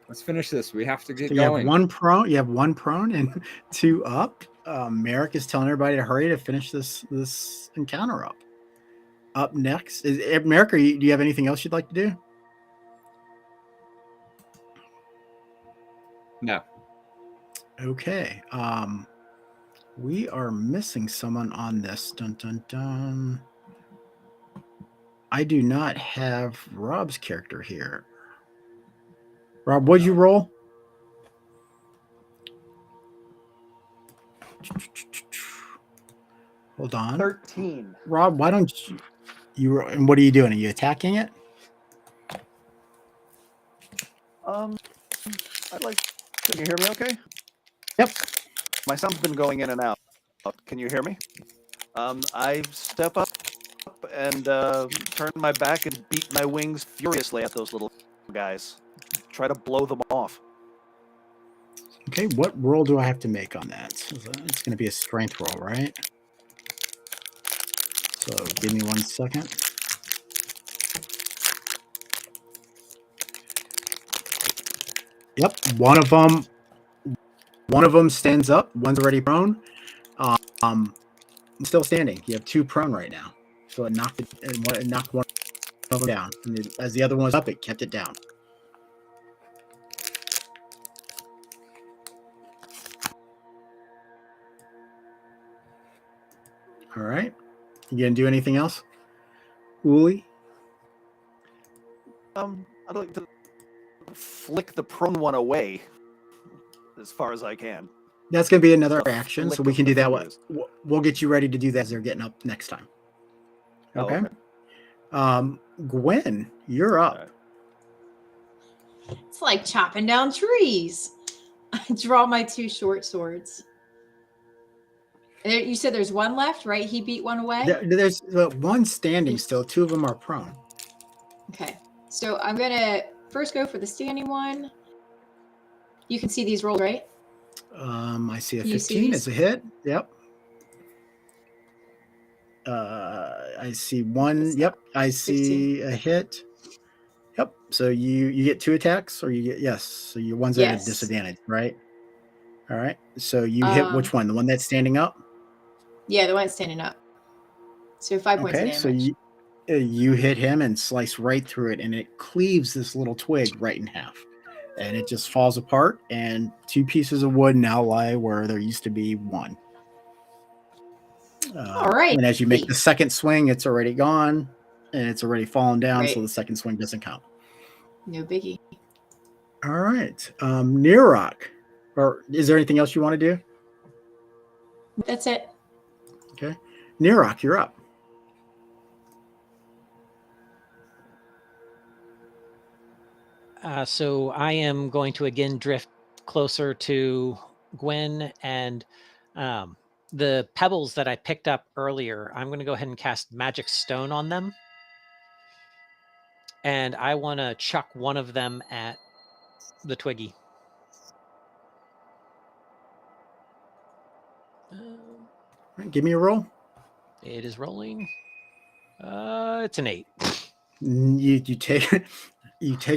Let's finish this. We have to get So you going. have one prone. You have one prone and 2 up. Merrick is telling everybody to hurry to finish this encounter up. Up next is Merrick. Do you have anything else you'd like to do? No. Okay. We are missing someone on this. Dun dun dun. I do not have Rob's character here. Rob, what'd you roll? Hold on. 13. Rob, why don't you and what are you doing? Are you attacking it? I'd like. Can you hear me? Okay. Yep. My sound's been going in and out. Can you hear me? I step up and turn my back and beat my wings furiously at those little guys. Try to blow them off. Okay, what roll do I have to make on that? So it's going to be a strength roll, right? So give me 1 second. Yep, one of them stands up. One's already prone. Still standing. You have 2 prone right now. So it knocked one of them down. And as the other one was up, it kept it down. All right. You gonna do anything else, Uli? I'd like to flick the prone one away as far as I can. That's gonna be another A action, flick so we of can the do that. fingers. We'll get you ready to do that as they're getting up next time. Oh, Okay. Gwen, you're up. All right. It's like chopping down trees. I draw my 2 short swords. You said there's one left, right? He beat one away? There's one standing still. 2 of them are prone. Okay. So I'm going to first go for the standing one. You can see these rolls, right? I see a Can you see 15 these? as a hit. Yep. I see one. This Yep. I see a hit. Yep. So you get 2 attacks, or you get yes. So your one's at a Yes. disadvantage, right? All right. So you hit which one? The one that's standing up? Yeah, the one standing up. So 5 points of Okay. damage. So you hit him and slice right through it, and it cleaves this little twig right in half, and it just falls apart. And 2 pieces of wood now lie where there used to be 1. All right. And as you make the second swing, it's already gone, and it's already fallen down, Right. so the second swing doesn't count. No biggie. All right. Nearrock. Or is there anything else you want to do? That's it. Okay. Nearrock, you're up. So I am going to again drift closer to Gwen, and the pebbles that I picked up earlier, I'm going to go ahead and cast Magic Stone on them. And I want to chuck one of them at the Twiggy. Give me a roll. It is rolling. It's an 8. You take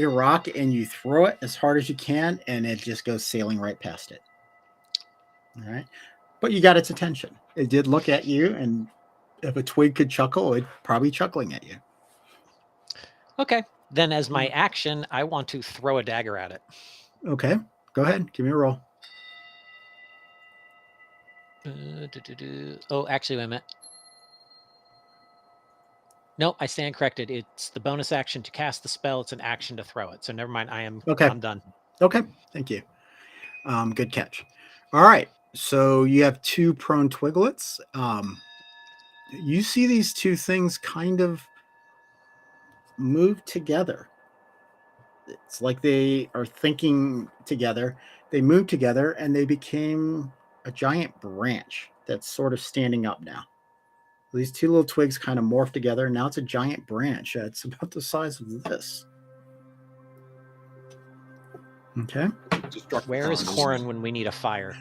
a rock and you throw it as hard as you can, and it just goes sailing right past it. All right. But you got its attention. It did look at you, and if a twig could chuckle, it'd probably chuckling at you. Okay. Then as my action, I want to throw a dagger at it. Okay. Go ahead. Give me a roll. Oh, actually, wait a minute. Nope, I stand corrected. It's the bonus action to cast the spell. It's an action to throw it. So never mind. Okay. I'm done. Okay, thank you. Good catch. All right, so you have 2 prone twiglets. You see these 2 things kind of move together. It's like they are thinking together. They move together and they became a giant branch that's sort of standing up now. These 2 little twigs kind of morph together. Now it's a giant branch. It's about the size of this. Okay. Where is Corin when we need a fire?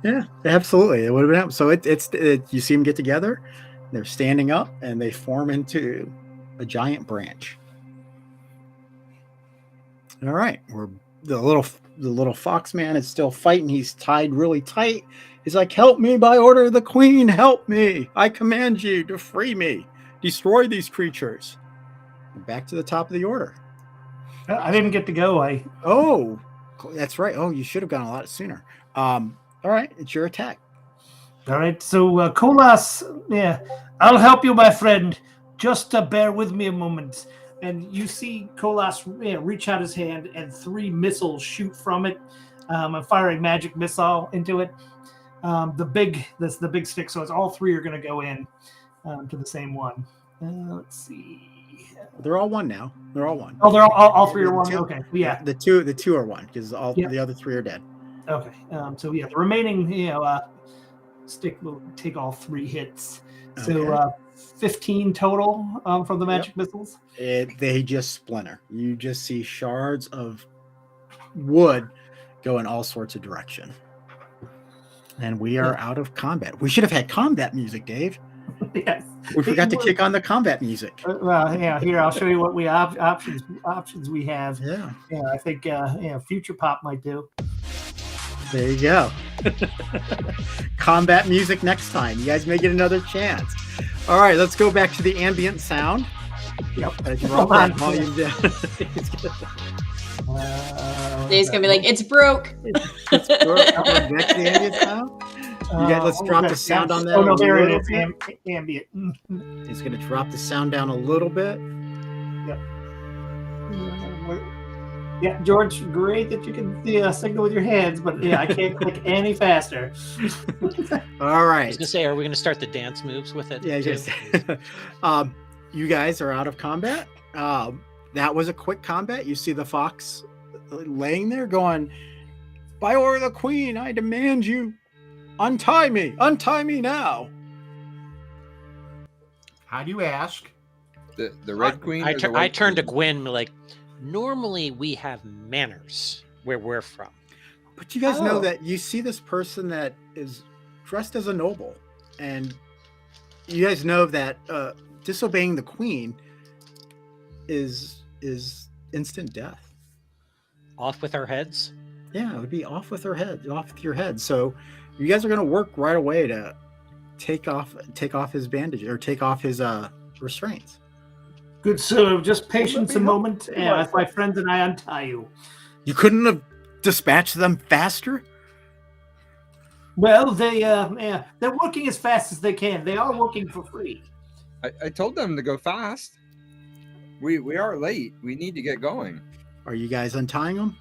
Yeah, absolutely. It would have been. So you see them get together. They're standing up and they form into a giant branch. All right, the little fox man is still fighting. He's tied really tight. He's like, "Help me by order of the queen! Help me! I command you to free me. Destroy these creatures." And back to the top of the order. I didn't get to go. Oh, that's right. Oh, you should have gone a lot sooner. All right, it's your attack. All right, so Kolas, yeah, I'll help you, my friend. Just bear with me a moment. And you see Kolas reach out his hand, and 3 missiles shoot from it. I'm firing magic missile into it. That's the big stick. So it's all 3 are going to go in to the same one. Let's see. They're all one now. They're all one. Oh, they're all 3 are one. 2? Okay, yeah. The two are one because the other 3 are dead. Okay, so yeah, the remaining stick will take all 3 hits. So 15 total from the magic missiles. They just splinter. You just see shards of wood go in all sorts of direction. And we are out of combat. We should have had combat music, Dave. Yes. We forgot to kick on the combat music. Well, yeah. Here, I'll show you what options we have. Yeah. Yeah, I think Future Pop might do. There you go. Combat music next time. You guys may get another chance. All right, let's go back to the ambient sound. Yep. Drop that volume down. Dave's gonna be like, "It's broke." It's broke. Next to the ambient sound. You guys, let's drop the sound on that. Oh no, there it is. Ambient. He's going to drop the sound down a little bit. Yep. Yeah, George, great that you can signal with your hands, but yeah, I can't click any faster. All right. I was gonna say, are we gonna start the dance moves with it? Yeah, just you guys are out of combat. That was a quick combat. You see the fox laying there going, "By order of the queen, I demand you untie me now." How do you ask? The Red Queen? I turned to Gwen like, normally we have manners where we're from. But you guys know that you see this person that is dressed as a noble, and you guys know that disobeying the queen is instant death. Off with our heads? Yeah, it would be off with your head. So you guys are going to work right away to take off his bandage or take off his restraints. Good, so just patience a moment, as my friends and I untie you. You couldn't have dispatched them faster? Well, they're working as fast as they can. They are working for free. I told them to go fast. We are late. We need to get going. Are you guys untying them?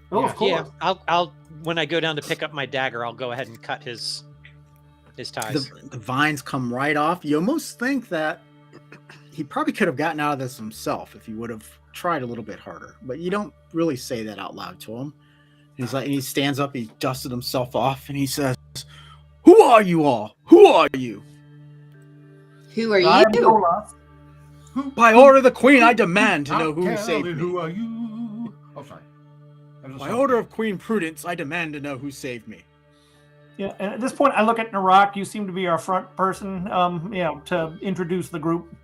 Oh, of course. Yeah, I'll when I go down to pick up my dagger, I'll go ahead and cut his ties. The vines come right off. You almost think that he probably could have gotten out of this himself if he would have tried a little bit harder, but you don't really say that out loud to him. And he stands up, he dusted himself off, and he says, "Who are you all? Who are you?" Who are you? I'm Olaf. By order of the queen, I demand to know who saved me. Who are you? Oh, sorry. By order of Queen Prudence, I demand to know who saved me. Yeah, and at this point, I look at Narak. You seem to be our front person, to introduce the group.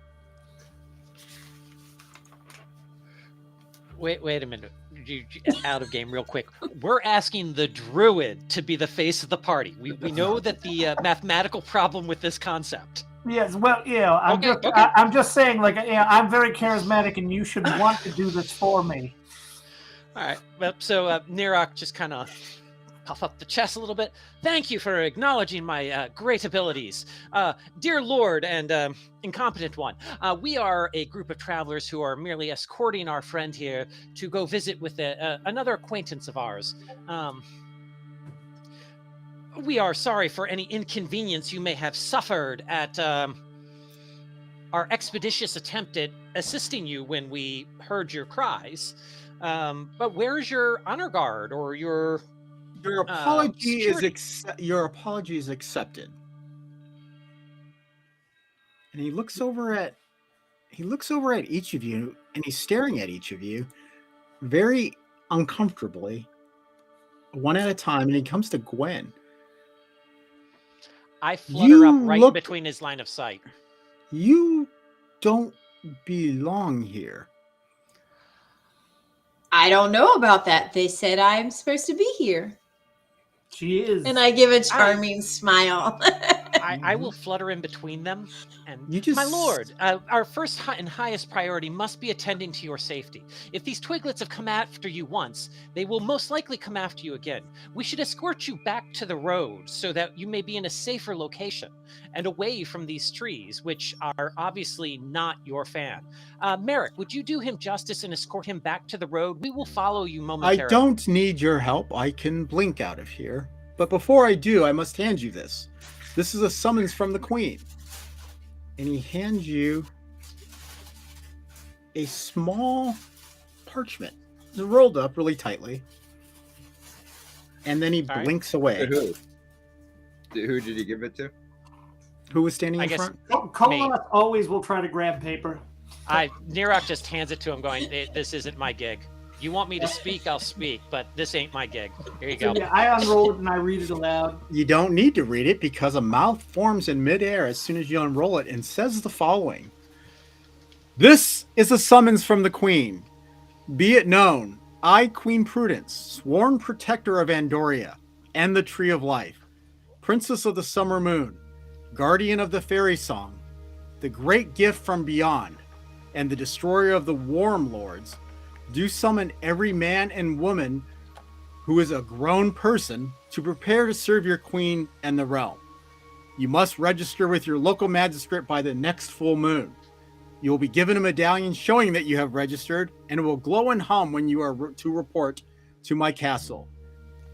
Wait a minute. You out of game real quick. We're asking the druid to be the face of the party. We know that the mathematical problem with this concept. Yes, well, I'm just saying, like, I'm very charismatic, and you should want to do this for me. All right. Well, so Nirok just kind of puff up the chest a little bit. Thank you for acknowledging my great abilities. Dear Lord and incompetent one, we are a group of travelers who are merely escorting our friend here to go visit with another acquaintance of ours. We are sorry for any inconvenience you may have suffered at our expeditious attempt at assisting you when we heard your cries. But where's your honor guard or your apology is security? your apology is accepted. And he looks over at each of you, and he's staring at each of you very uncomfortably, one at a time, and he comes to Gwen. I flutter up You right look- between his line of sight. You don't belong here. I don't know about that. They said I'm supposed to be here. She is. And I give a charming smile. I will flutter in between them. And You just- my lord, our first and highest priority must be attending to your safety. If these twiglets have come after you once, they will most likely come after you again. We should escort you back to the road so that you may be in a safer location and away from these trees, which are obviously not your fan. Merrick, would you do him justice and escort him back to the road? We will follow you I momentarily. don't need your help. I can blink out of here. But before I do, I must hand you this. This is a summons from the Queen. And he hands you a small parchment. It's rolled up really tightly. And then he All right. blinks away. To who? Who did he give it to? Who was standing I in guess- front? Kolas always will try to grab paper. Nirok just hands it to him going, this isn't my gig. You want me to speak, I'll speak, but this ain't my gig. Here you go. So, yeah, I unroll it and I read it aloud. You don't need to read it because a mouth forms in midair as soon as you unroll it and says the following. This is a summons from the Queen. Be it known, I, Queen Prudence, sworn protector of Andoria and the Tree of Life, Princess of the Summer Moon, Guardian of the Fairy Song, the Great Gift from Beyond, and the Destroyer of the Warm Lords, do summon every man and woman who is a grown person to prepare to serve your queen and the realm. You must register with your local magistrate by the next full moon. You will be given a medallion showing that you have registered, and it will glow and hum when you are to report to my castle.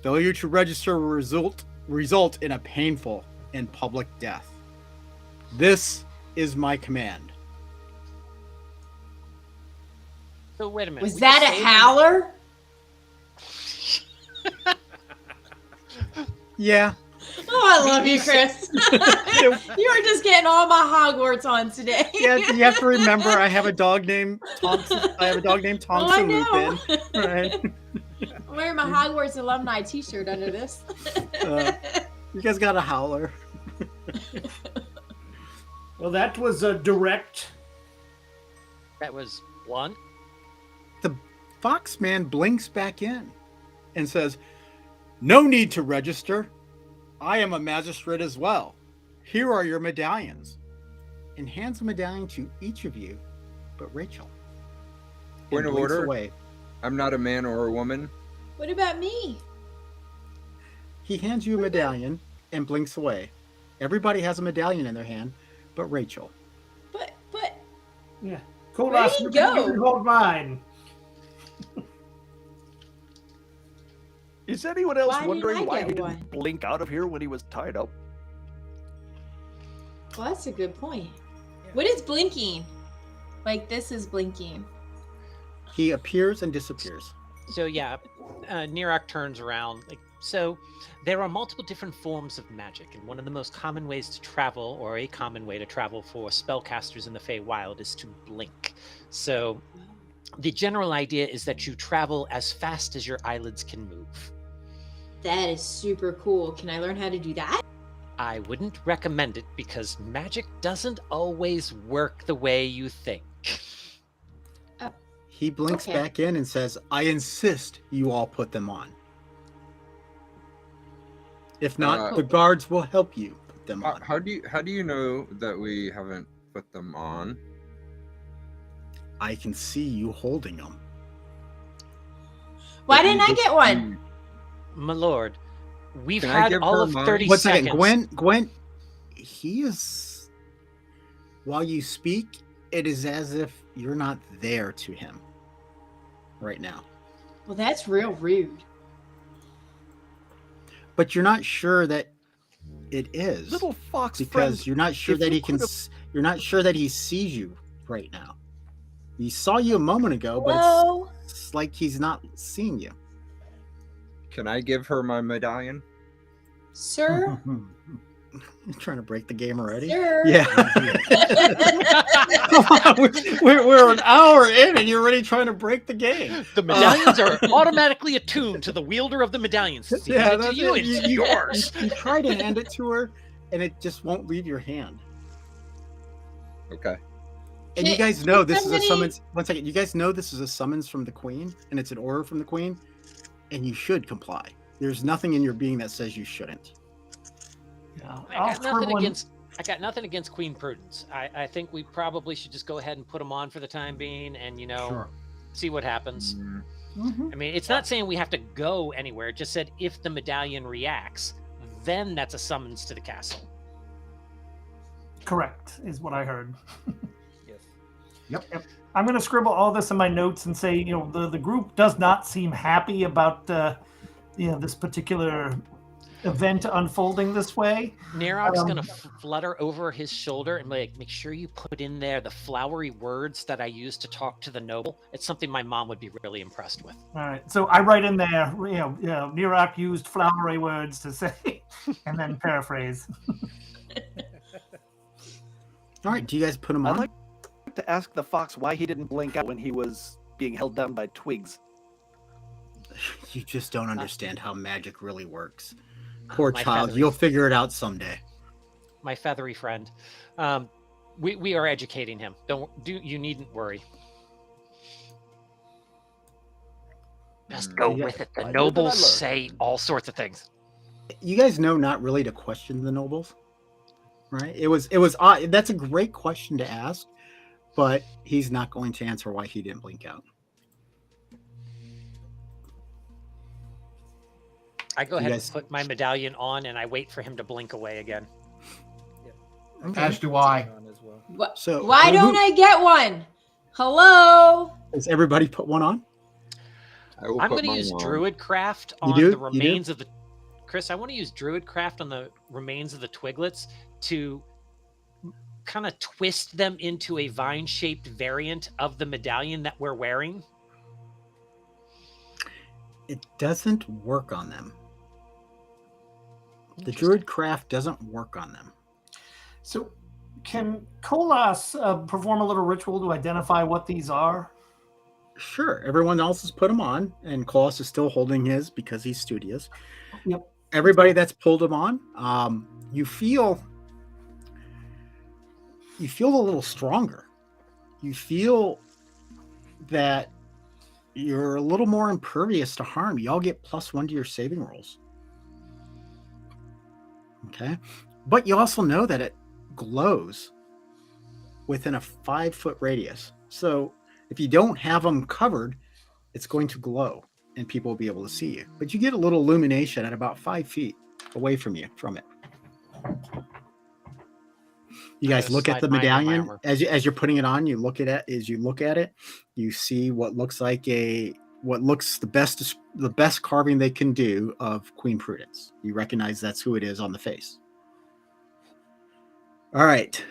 Failure to register will result in a painful and public death. This is my command. So wait a minute. Was we that just a saved howler? Yeah. Oh, I love you, Chris. You were just getting all my Hogwarts on today. Yeah, you have to remember I have a dog named Thompson. Oh, I know. Lupin. Right. I'm wearing my Hogwarts alumni t-shirt under this. You guys got a howler. Well, that was a direct. That was one. The Foxman blinks back in and says, "No need to register. I am a magistrate as well. Here are your medallions." And hands a medallion to each of you but Rachel. And Point of blinks order. away. I'm not a man or a woman. What about me? He hands you a medallion and blinks away. Everybody has a medallion in their hand but Rachel. But Yeah. Where'd Kolas, he you go? can hold mine. Is anyone else Why didn't I wondering why get he didn't one? blink out of here when he was tied up? well, that's a good point. What is blinking? Like this is blinking. He appears and disappears. So yeah, Nirok turns around. So there are multiple different forms of magic, and one of the most common ways to travel, or a common way to travel for spellcasters in the Fey Wild, is to blink. So the general idea is that you travel as fast as your eyelids can move. That is super cool. Can I learn how to do that? I wouldn't recommend it because magic doesn't always work the way you think. He blinks Okay. back in and says, "I insist you all put them on. If not, the guards will help you put them on." How do you know that we haven't put them on? I can see you holding them. Why didn't I get one? My lord, We've Can I had give all her of mine? 30 1 seconds. second, Gwen. He is. While you speak, it is as if you're not there to him right now. Well, that's real rude. But you're not sure that it is. Little fox because friend, you're not sure if that you he can. could've- You're not sure that he sees you right now. He saw you a moment ago, but Hello? it's like he's not seeing you. Can I give her my medallion? Sir? You're trying to break the game already? Sir? Yeah. Come on, we're an hour in and you're already trying to break the game. The medallions are automatically attuned to the wielder of the medallions. Since he Yeah, handed it to that's you, it. it's yours. You try to hand it to her and it just won't leave your hand. Okay. And you Can- guys know can this is a somebody- summons. 1 second. You guys know this is a summons from the queen and it's an order from the queen, and you should comply. There's nothing in your being that says you shouldn't. Yeah. I got nothing against Queen Prudence. I think we probably should just go ahead and put them on for the time being, and Sure. see what happens. Mhm. I mean, it's not saying we have to go anywhere. It just said if the medallion reacts, then that's a summons to the castle. Correct, is what I heard. Yes. I'm going to scribble all this in my notes and say, the group does not seem happy about, this particular event unfolding this way. Nerok's gonna flutter over his shoulder and make sure you put in there the flowery words that I use to talk to the noble. It's something my mom would be really impressed with. All right, so I write in there, Nerok used flowery words to say, and then paraphrase. All right, do you guys put them I'd on? like to ask the fox why he didn't blink out when he was being held down by twigs. You just don't understand how magic really works. Poor My child, feathery- you'll figure it out someday. My feathery friend. We are educating him. You needn't worry. Just go Yeah. with it. The I live and I nobles learn. say all sorts of things. You guys know not really to question the nobles, right? It was odd. That's a great question to ask, but he's not going to answer why he didn't blink out. I go You ahead guys- and put my medallion on, and I wait for him to blink away again. As do I. On as well. So Why who- don't I get one? Hello? Does everybody put one on? I will I'm put going to mine use on. Druidcraft You on do? the You do? remains of the. Chris, I want to use Druidcraft on the remains of the twiglets to kind of twist them into a vine-shaped variant of the medallion that we're wearing. It doesn't work on them. The Interesting. druid craft doesn't work on them. So, can Kolas perform a little ritual to identify what these are? Sure, everyone else has put them on, and Klaus is still holding his because he's studious. Yep. Everybody that's pulled them on, you feel a little stronger. You feel that you're a little more impervious to harm. Y'all get +1 to your saving rolls. Okay, but you also know that it glows within a 5-foot radius. So if you don't have them covered, it's going to glow and people will be able to see you. But you get a little illumination at about 5 feet away from it. You guys look at the slide mine in my medallion armor. as you're putting it on. You look at it. As you look at it, you see what looks the best carving they can do of Queen Prudence. You recognize that's who it is on the face. All right,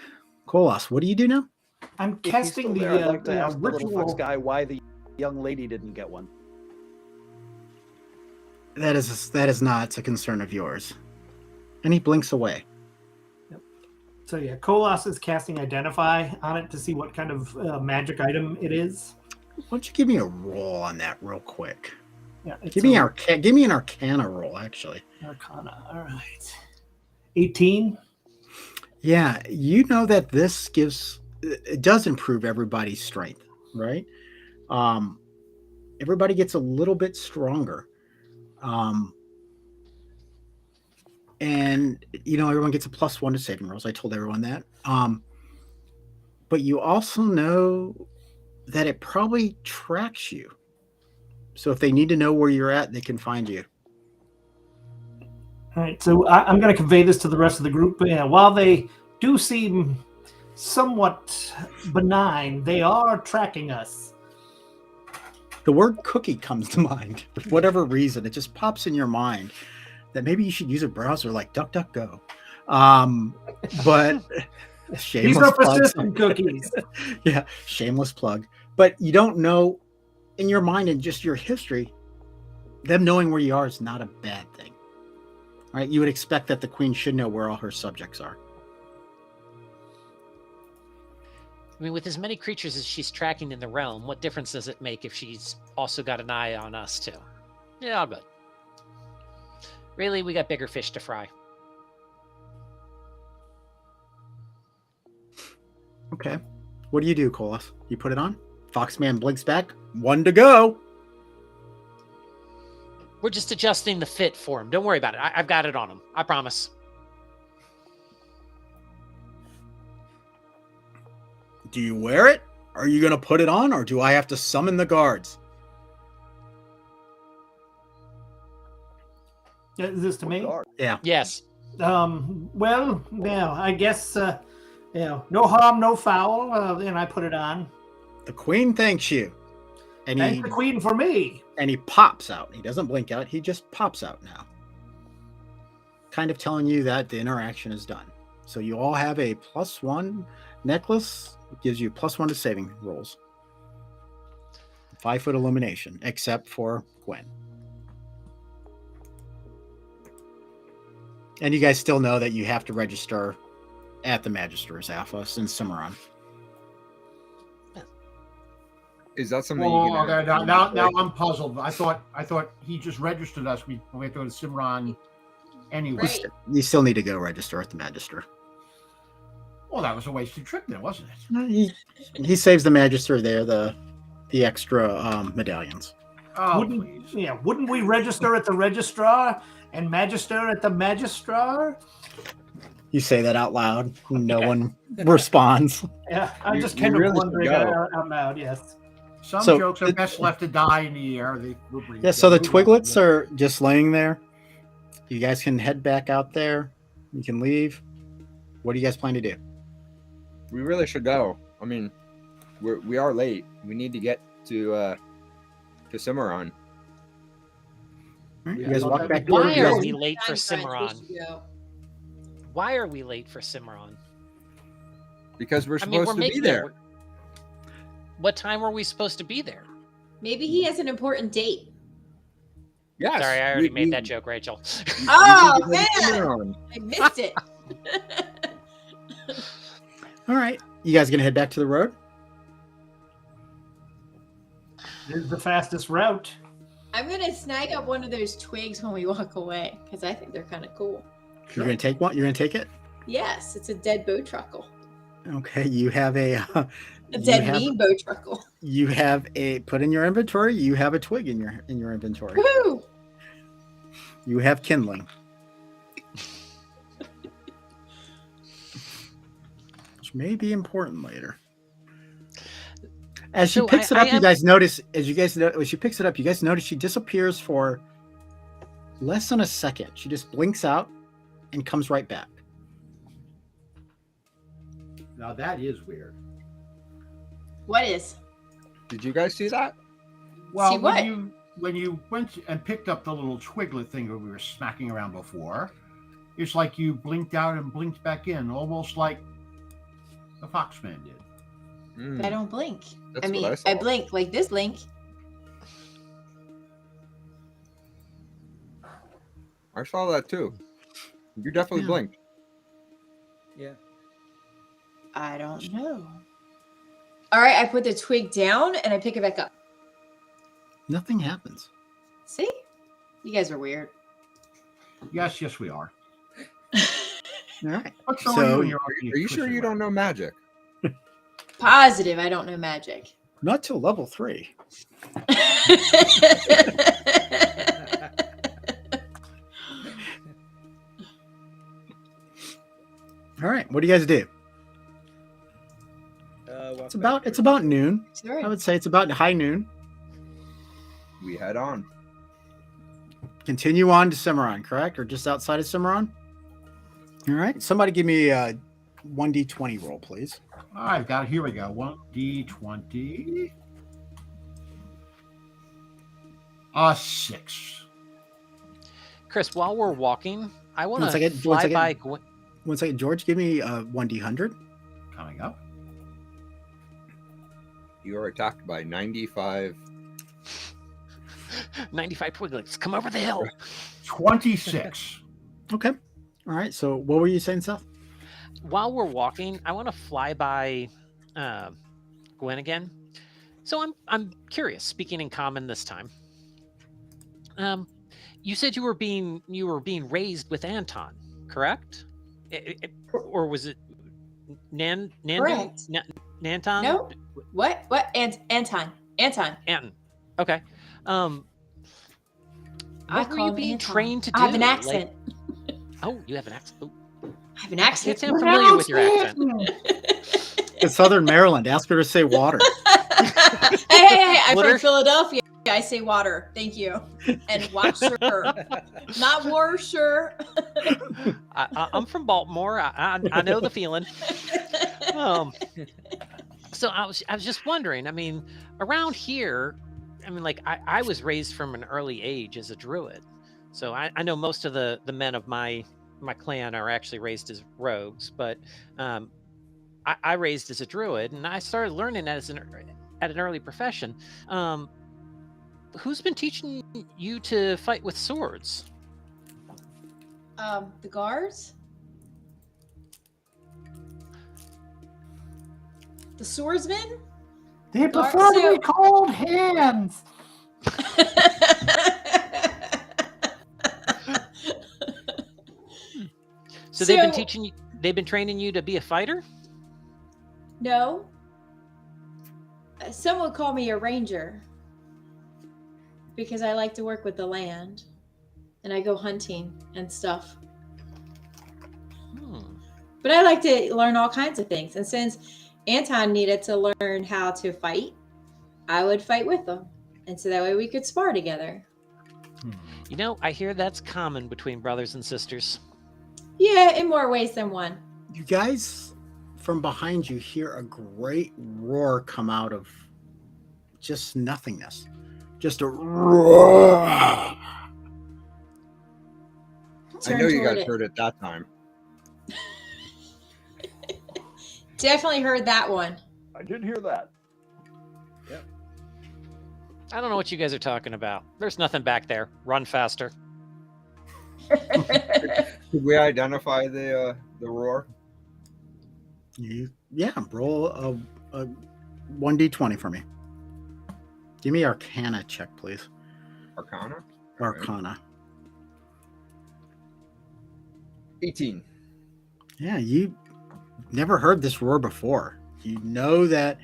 Kolas, what do you do now? I'm If he's casting still the there, I'd like to ask the little fox ritual. guy why the young lady didn't get one. That is not a concern of yours. And he blinks away. So yeah, Kolas is casting Identify on it to see what kind of magic item it is. Why don't you give me a roll on that real quick? Yeah, it's Give me a an Arcana roll, actually. Arcana. All right, 18. Yeah, you know that this does improve everybody's strength, right? Everybody gets a little bit stronger. And everyone gets a +1 to saving rolls. I told everyone that. But you also know that it probably tracks you. So if they need to know where you're at, they can find you. All right, so I'm going to convey this to the rest of the group. While they do seem somewhat benign, they are tracking us. The word cookie comes to mind for whatever reason. It just pops in your mind that maybe you should use a browser like DuckDuckGo. But These shameless are plug. persistent cookies. Yeah, shameless plug. But you don't know in your mind and just your history, them knowing where you are is not a bad thing. Right? You would expect that the queen should know where all her subjects are. I mean, with as many creatures as she's tracking in the realm, what difference does it make if she's also got an eye on us too? Yeah, all good. Really, we got bigger fish to fry. Okay. What do you do, Colas? You put it on? Foxman blinks back. 1 to go. We're just adjusting the fit for him. Don't worry about it. I've got it on him. I promise. Do you wear it? Are you going to put it on, or do I have to summon the guards? Is this to me? Guard. Yeah. Yes. Well, yeah, I guess, no harm, no foul, and I put it on. The queen thanks you. And Thank the queen for me. And he pops out. He doesn't blink out. He just pops out now. Kind of telling you that the interaction is done. So you all have a +1 necklace. It gives you +1 to saving rolls. 5-foot illumination, except for Gwen. And you guys still know that you have to register at the Magister's Alphas in Cimarron. Is that something Oh, you can okay, now I'm puzzled. I thought he just registered us. We have to go to Cimarron anyway. Right. You still need to go register at the Magister. Well, that was a wasted trip then, wasn't it? He saves the Magister there, the extra medallions. Oh, Wouldn't please. wouldn't we register at the registrar and magister at the magistrar? You say that out loud. No Okay. one responds. Yeah, I'm You- just you kind of really should wondering go. out loud. Yes. Some So jokes are the- best left to die in the air. Yeah, so the Twiglets are just laying there. You guys can head back out there. You can leave. What do you guys plan to do? We really should go. I mean, we are late. We need to get to Cimarron. You Yeah, guys I walk thought back that'd door. be Why You are guys- we late for Time crunch, we Cimarron? should go. Why are we late for Cimarron? Because we're I mean, supposed we're to be making there. it. What time were we supposed to be there? Maybe he has an important date. Yes. Sorry, I already made that joke, Rachel. Oh, we need to go to man. Cimarron. I missed it. All right. You guys gonna head back to the road? This is the fastest route. I'm going to snag up one of those twigs when we walk away because I think they're kind of cool. You're gonna take one. You're gonna take it. Yes, it's a dead bow truckle. Okay. You have a. A you dead have- mean bow truckle. You have a put in your inventory. You have a twig in your inventory. Woo! You have kindling. Which may be important later. As she So picks it I up, you am- guys notice. As she picks it up, you guys notice she disappears for less than a second. She just blinks out and comes right back. Now that is weird. What is? Did you guys see that? Well, See what? when you went and picked up the little twiglet thing that we were smacking around before, it's like you blinked out and blinked back in, almost like the Foxman did. Hmm, I don't blink. that's I mean, what I saw. I blink like this blink. I saw that too. You definitely Yeah. blinked. Yeah. I don't know. All right, I put the twig down and I pick it back up. Nothing happens. See? You guys are weird. Yes, we are. All right. But so, So- are you, and your Are you sure you don't know magic? Positive, I don't know magic. Not till level 3. All right. What do you guys do? It's about noon. Sorry. I would say it's about high noon. We head on. continue on to Cimarron, correct? Or just outside of Cimarron? All right. Somebody give me a 1d20 roll, please. I've got it. Here we go. 1d20. 6. Chris, while we're walking, I want One to second, fly one by. second. 1 second, George. Give me a 1d100. Coming up. You are attacked by 95. 95 Twiglets. Come over the hill. 26. Okay. All right. So what were you saying, Seth? While we're walking, I want to fly by Gwen again. So I'm curious, speaking in common this time. You said you were being raised with Anton, correct? Or was it Nandu? Correct. Nanton? No. What? Anton. Anton. Okay. I What were call you him being Anton. trained to do? I have an accent. Oh, you have an accent. Oh, I have an I accent. can't say I'm familiar with your accent. It's Southern Maryland. Ask her to say water. Hey, I'm Water? from Philadelphia. I say water. Thank you. And washer. Not washer. I'm from Baltimore. I know the feeling. So I was just wondering. I mean, around here, I mean, like I was raised from an early age as a druid, so I know most of the men of my clan are actually raised as rogues, but I raised as a druid, and I started learning at an early profession. Who's been teaching you to fight with swords? The guards? The swordsman? They prefer to be called hands. So they've been teaching you. They've been training you to be a fighter. No. Some would call me a ranger because I like to work with the land and I go hunting and stuff. But I like to learn all kinds of things. And since Anton needed to learn how to fight, I would fight with him. And so that way we could spar together. You know, I hear that's common between brothers and sisters. Yeah, in more ways than one. You guys, from behind you, hear a great roar come out of just nothingness. Just a roar. I know you guys heard it that time. Definitely heard that one. I did hear that. I don't know what you guys are talking about. There's nothing back there. Run faster. Could we identify the roar? Yeah, roll a 1d20 for me. Give me Arcana check, please. Arcana? Arcana. 18. Yeah, you never heard this roar before. You know that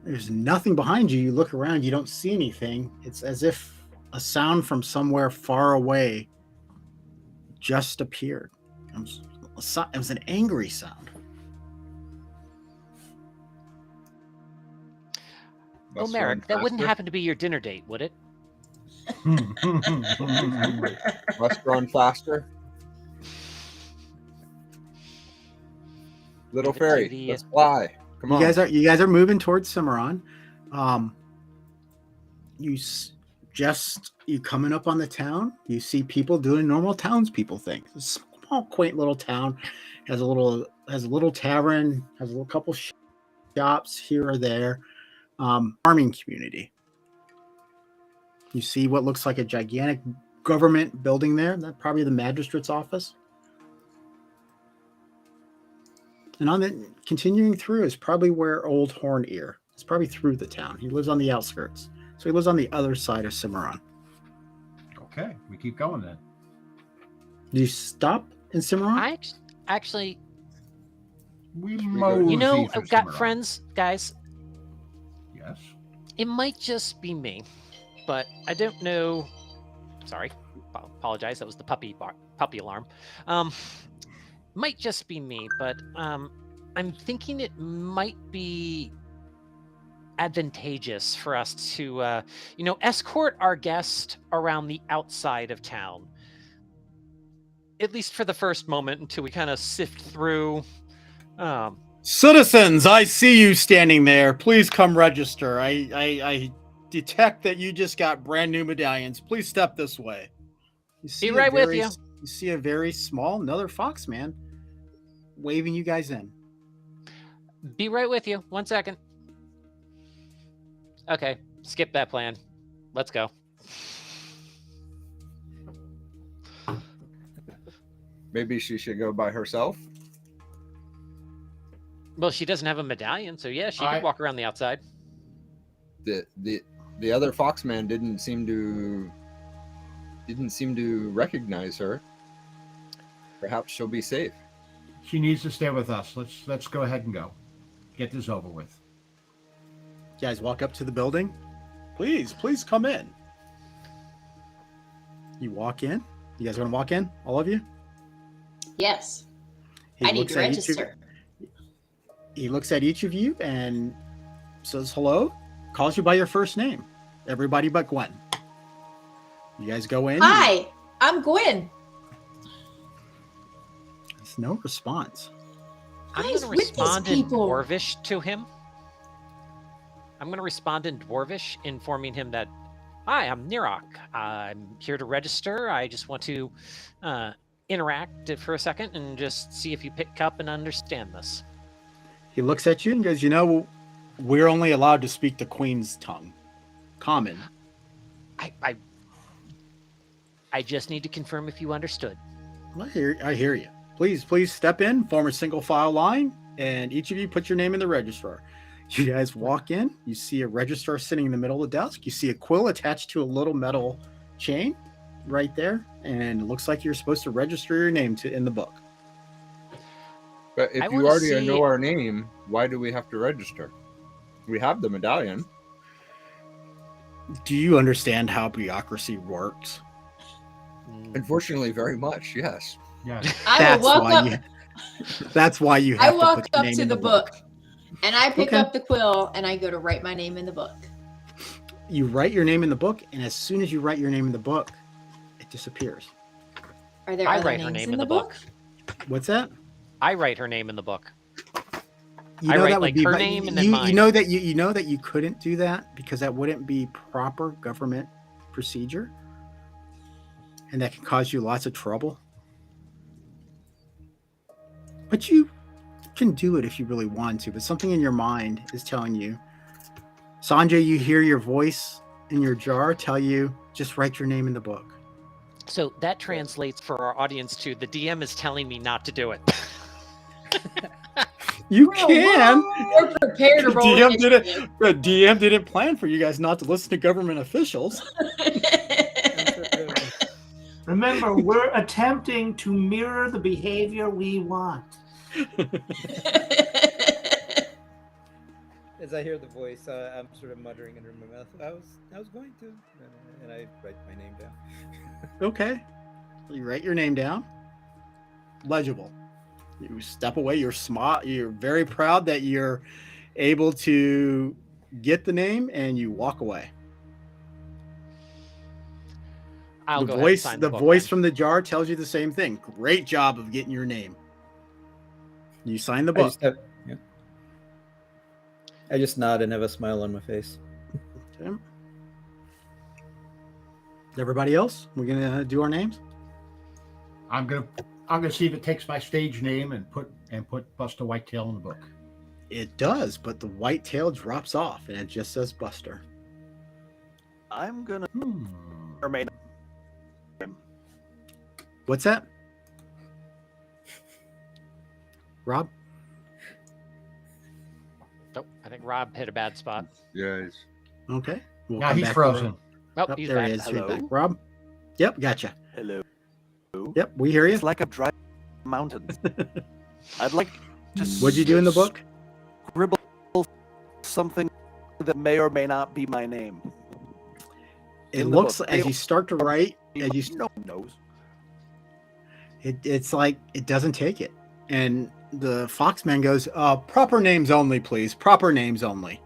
there's nothing behind you. You look around, you don't see anything. It's as if a sound from somewhere far away just appeared. It was an angry sound. Oh, Merrick, that wouldn't happen to be your dinner date, would it? Must run faster. Little fairy, let's fly. Come on. You guys are moving towards Cimarron. You coming up on the town. You see people doing normal townspeople things. It's a small, quaint little town. Has a little tavern. Has a couple shops here or there. Farming community. You see what looks like a gigantic government building there. That's probably the magistrate's office. And on the continuing through is probably where Old Horn Ear. It's probably through the town. He lives on the outskirts. So he lives on the other side of Cimarron. Okay, we keep going then. Do you stop in Cimarron? I actually, mosey you know, through I've got Cimarron. friends, guys. Yes. It might just be me, but I don't know. Sorry, apologize. That was the puppy alarm. Might just be me, but I'm thinking it might be advantageous for us to, escort our guest around the outside of town. At least for the first moment, until we kind of sift through. Citizens, I see you standing there. Please come register. I detect that you just got brand new medallions. Please step this way. Be right with you. You see a very small, another fox man waving you guys in. Be right with you. 1 second. Okay, skip that plan. Let's go. Maybe she should go by herself. Well, she doesn't have a medallion, so yeah, she can walk around the outside. The other foxman didn't seem to recognize her. Perhaps she'll be safe. She needs to stay with us. Let's go ahead and go. Get this over with. You guys walk up to the building. Please come in. You walk in. You guys want to walk in? All of you? Yes. He I need looks to at register. He looks at each of you and says hello, calls you by your first name. Everybody but Gwen. You guys go in. Hi, I'm Gwen. There's no response. I'm Guys, going to with these respond in people. Dwarvish to him. I'm going to respond in Dwarvish, informing him that, hi, I'm Nirok. I'm here to register. I just want to interact for a second and just see if you pick up and understand this. He looks at you and goes, we're only allowed to speak the Queen's tongue. Common. I just need to confirm if you understood. I hear you. Please step in, form a single file line, and each of you put your name in the registrar. You guys walk in. You see a registrar sitting in the middle of the desk. You see a quill attached to a little metal chain right there, and it looks like you're supposed to register your name in the book. But if you already know our name, why do we have to register? We have the medallion. Do you understand how bureaucracy works? Unfortunately, very much, yes. Yeah. That's why you I have to walk put your up name to in the book, and I pick Okay. up the quill, and I go to write my name in the book. You write your name in the book, and as soon as you write your name in the book, it disappears. Are there I other write her names name in the book? What's that? I write her name in the book. You I know write, that would like, be her but name and then you mine. know that you know that you couldn't do that because that wouldn't be proper government procedure, and that can cause you lots of trouble. But you can do it if you really want to. But something in your mind is telling you, Sanjay, you hear your voice in your jar tell you just write your name in the book. So that translates for our audience to the DM is telling me not to do it. You can. We're prepared to roll The DM didn't plan for you guys not to listen to government officials. Remember, we're attempting to mirror the behavior we want. As I hear the voice, I'm sort of muttering under my mouth. I was going to, and I write my name down. Okay. You write your name down. Legible. You step away. You're smart. You're very proud that you're able to get the name, and you walk away. I'll The go ahead and voice, sign the book voice then. from the jar tells you the same thing. Great job of getting your name. You sign the book. I just nod and have a smile on my face. Okay. Everybody else, we're gonna do our names. I'm gonna see if it takes my stage name and put Buster Whitetail in the book. It does, but the white tail drops off, and it just says Buster. I'm gonna remain. What's that? Rob? Nope, I think Rob hit a bad spot. Yes. Okay. We'll Now come he's back frozen. Oh, Oh, he's there back. he is. He's Hello? back. Rob? Yep, gotcha. Hello. Yep, we hear you. It's like a dry mountain. I'd like to. What'd you do in the book? Scribble something that may or may not be my name. It in the looks book. as you start to write, No one knows. it's like it doesn't take it. And the Foxman goes, proper names only, please. Proper names only.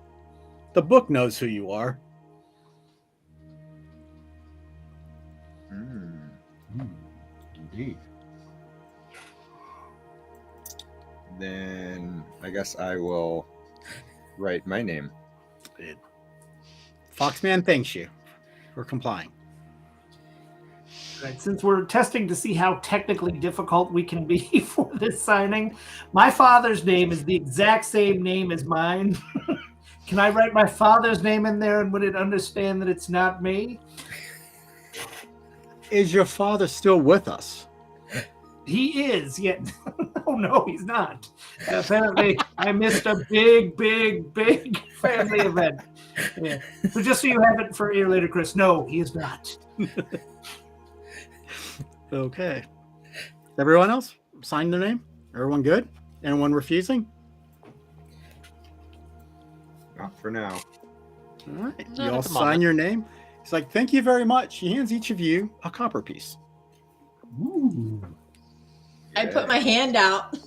The book knows who you are. Indeed. Then I guess I will write my name. Foxman thanks you for complying. Right, since we're testing to see how technically difficult we can be for this signing, my father's name is the exact same name as mine. Can I write my father's name in there and would it understand that it's not me? Is your father still with us? He is, yet oh no, he's not. Apparently, I missed a big family event. Yeah. So just so you have it for ear later, Chris, no, he is not. Okay. Everyone else sign their name? Everyone good? Anyone refusing? Not for now. All right. Not You at all the sign moment. your name. He's like, thank you very much. He hands each of you a copper piece. Ooh. I put my hand out.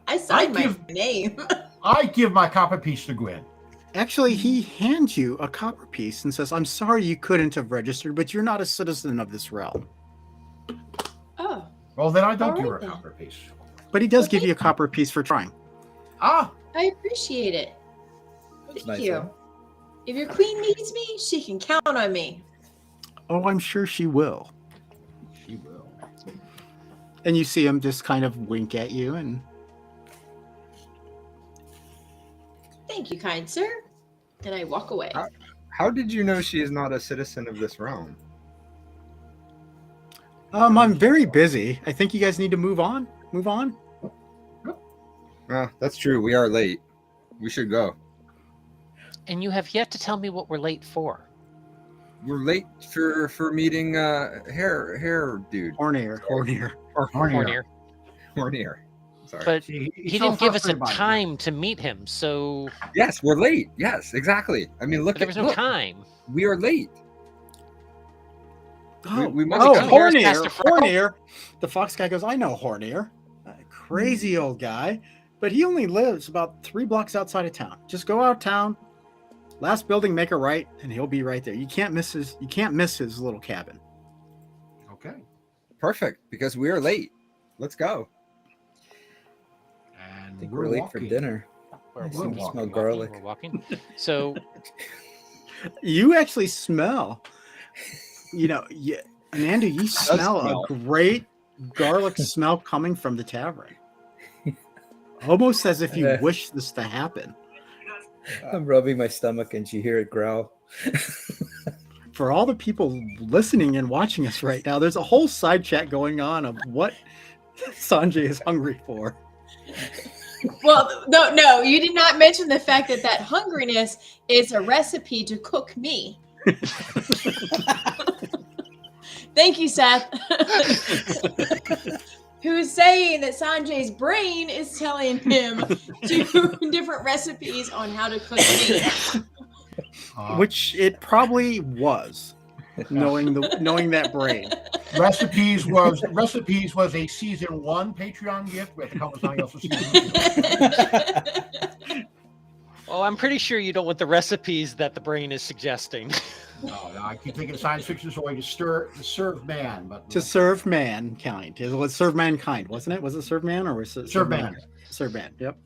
I signed my give- name. I give my copper piece to Gwen. Actually, he hands you a copper piece and says, I'm sorry you couldn't have registered, but you're not a citizen of this realm. Oh, Well, then I don't All give right her a then. copper piece. But he does Well, give you a thank you. copper piece for trying. Ah, I appreciate it. That's Thank nice you. of him. If your queen needs me, she can count on me. Oh, I'm sure she will. she will. And you see him just kind of wink at you and Thank you, kind sir. And I walk away. How did you know she is not a citizen of this realm? I'm very busy. I think you guys need to move on. Move on. That's true. We are late. We should go. And you have yet to tell me what we're late for. We're late for meeting hair dude. Hornier. Hornier. Hornier. Sorry. But See, he so didn't give us a frustrated by it. time to meet him, so Yes, we're late. Yes, exactly. I mean, look there was no look, time. we are late. Oh, we must oh go. Hornier. Master Freckle. Hornier. The fox guy goes, I know Hornier. Crazy old guy. But he only lives about 3 blocks outside of town. Just go out of town. Last building, make a right, and he'll be right there. You can't miss his little cabin. Okay. Perfect, because we are late. Let's go. And I think we're we're late for walking. dinner. We're I We're seem to walking, smell we're garlic. We're walking. So You actually smell, Amanda, you smell smell. a great garlic smell coming from the tavern. Almost as if you wish this to happen. I'm rubbing my stomach and you hear it growl. For all the people listening and watching us right now, there's a whole side chat going on of what Sanjay is hungry for. Well, no, you did not mention the fact that hungriness is a recipe to cook me. Thank you, Seth. Who's saying that Sanjay's brain is telling him 2 different recipes on how to cook meat. Which it probably was, knowing that brain. Recipes was a season 1 Patreon gift. We have to come with something else for season 2. well, I'm pretty sure you don't want the recipes that the brain is suggesting. No, I keep thinking of science fiction story to serve man, but To serve mankind. It was serve mankind, wasn't it? Was it serve man or was it serve man. Serve man. Yep.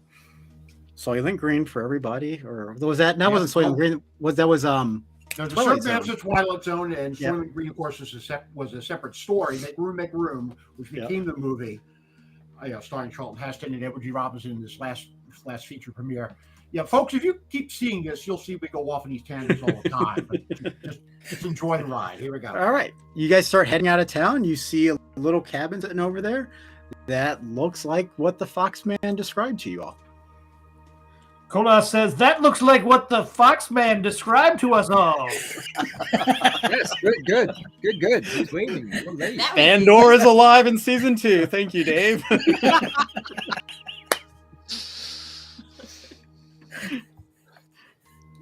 Soylent Green for everybody, or was that? That Yeah. wasn't Soylent Green. That was No, the Twilight serve man's Zone. a Twilight Zone, and Yep. Soylent Green, of course, was a separate story. Make Room, which Yep. became the movie. Starring Charlton Heston and Edward G. Robinson in this last feature premiere. Yeah, folks, if you keep seeing this, you'll see we go off in these tangents all the time. But just enjoy the ride. Here we go. all right. You guys start heading out of town. You see a little cabin sitting over there. That looks like what the Foxman described to you all. Kola says, that looks like what the Foxman described to us all. Yes, good. He's waiting. We're late. That was Andor is alive in season 2. Thank you, Dave.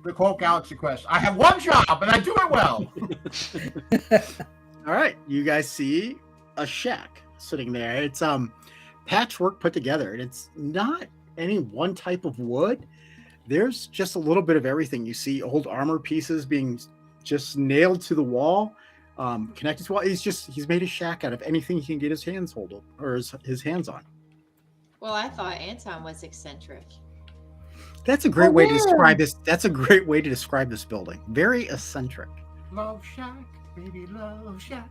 The quote Galaxy Quest. I have one job, and I do it well. All right, you guys see a shack sitting there. It's patchwork put together, and it's not any one type of wood. there's just a little bit of everything. You see old armor pieces being just nailed to the wall, connected to the wall. He's made a shack out of anything he can get his hands hold of, or his hands on. Well, I thought Anton was eccentric. That's a great way to describe this. That's a great way to describe this building. Very eccentric. Love shack, baby, love shack.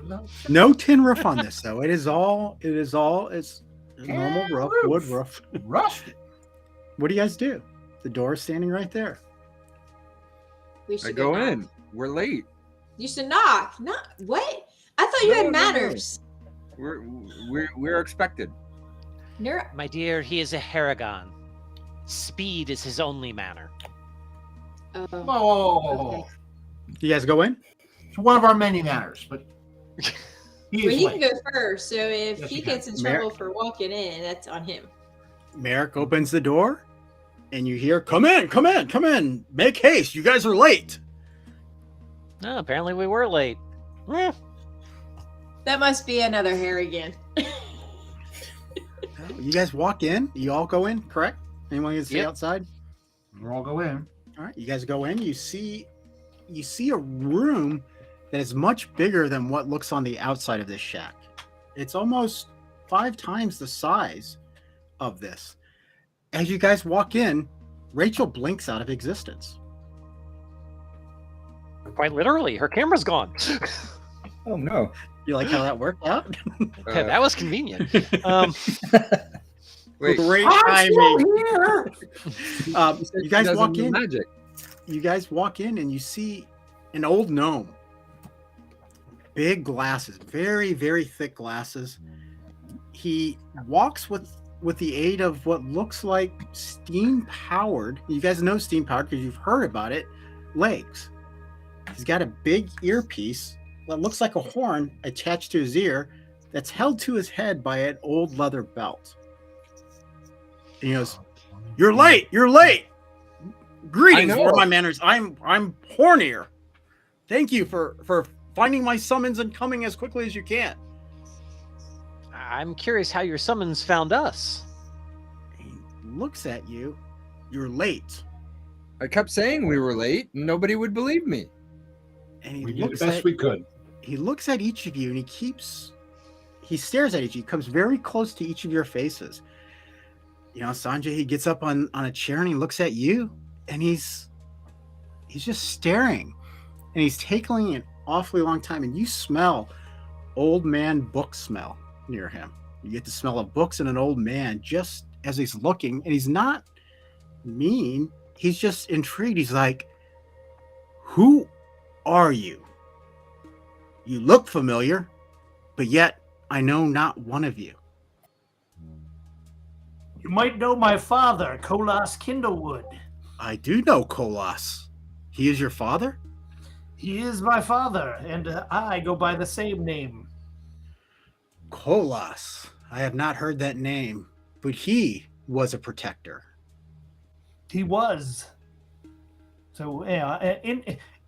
Love shack. No tin roof on this though. It's a normal roof, wood roof. Rusted. What do you guys do? The door is standing right there. We should I go knock. in. We're late. You should knock. Not what? I thought you No, had no, no. manners. We're expected. You're My dear, he is a Haragon. Speed is his only manner. Oh, Okay. You guys go in? it's one of our many manners, but he Well, is he late. can go first. So if Yes, he he can. gets in trouble for walking in, that's on him. Merrick opens the door, and you hear, "Come in, come in, come in! Make haste! You guys are late." No, apparently we were late. Eh, That must be another Harrigan. You guys walk in. You all go in, correct? Anyone can stay Yep. outside? We'll all go in. All right, you guys go in. You see a room that is much bigger than what looks on the outside of this shack. It's almost 5 times the size of this. As you guys walk in, Rachel blinks out of existence. quite literally, her camera's gone. Oh no. You like how that worked out? That was convenient. Wait, Great I'm still timing. here. You guys doesn't walk do in. Magic. You guys walk in and you see an old gnome. Big glasses, very, very thick glasses. He walks with the aid of what looks like steam powered. You guys know steam powered because you've heard about it. Legs. He's got a big earpiece that looks like a horn attached to his ear that's held to his head by an old leather belt. And he goes, "You're late. You're late. Greetings, I know. for my manners. I'm Hornier. Thank you for finding my summons and coming as quickly as you can." I'm curious how your summons found us. He looks at you. "You're late." I kept saying we were late, and nobody would believe me. And he We did the looks best at we could. he looks at each of you and he stares at each of you. He comes very close to each of your faces. You know, Sanjay, he gets up on a chair and he looks at you and he's just staring. And he's taking an awfully long time. And you smell old man book smell near him. You get the smell of books and an old man just as he's looking. And he's not mean. He's just intrigued. He's like, "Who are you? You look familiar, but yet I know not one of you." You might know my father, Colas Kindlewood. "I do know Colas. He is your father?" He is my father, and I go by the same name. "Colas. I have not heard that name, but he was a protector." He was. So, yeah,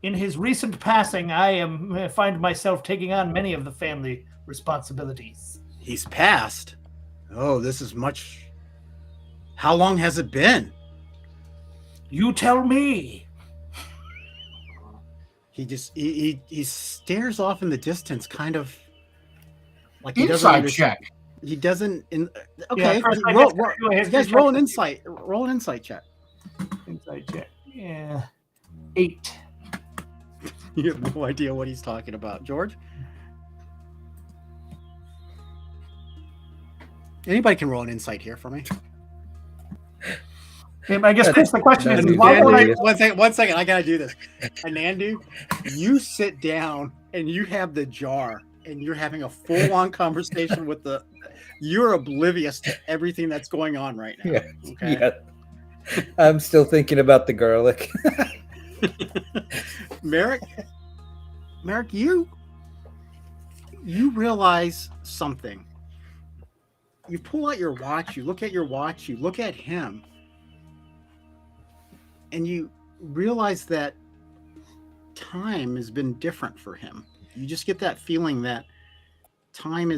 in his recent passing, I find myself taking on many of the family responsibilities. "He's passed? Oh, this is much. How long has it been?" You tell me. He just he stares off in the distance, kind of like he doesn't Inside understand. check. He doesn't. Yeah, Okay, first I roll, guess I do a you history guys check. roll an insight. Roll an insight check. Inside check. Yeah. 8. You have no idea what he's talking about, George. Anybody can roll an insight here for me. I guess Chris, the question is, Anandu, why would I? Anandu. One second. I gotta do this. Anandu, you sit down and you have the jar, and you're having a full-on conversation with the. You're oblivious to everything that's going on right now. Yeah. Okay. Yeah. I'm still thinking about the garlic. Merrick, you realize something. You pull out your watch, you look at your watch, you look at him, and you realize that time has been different for him. You just get that feeling that time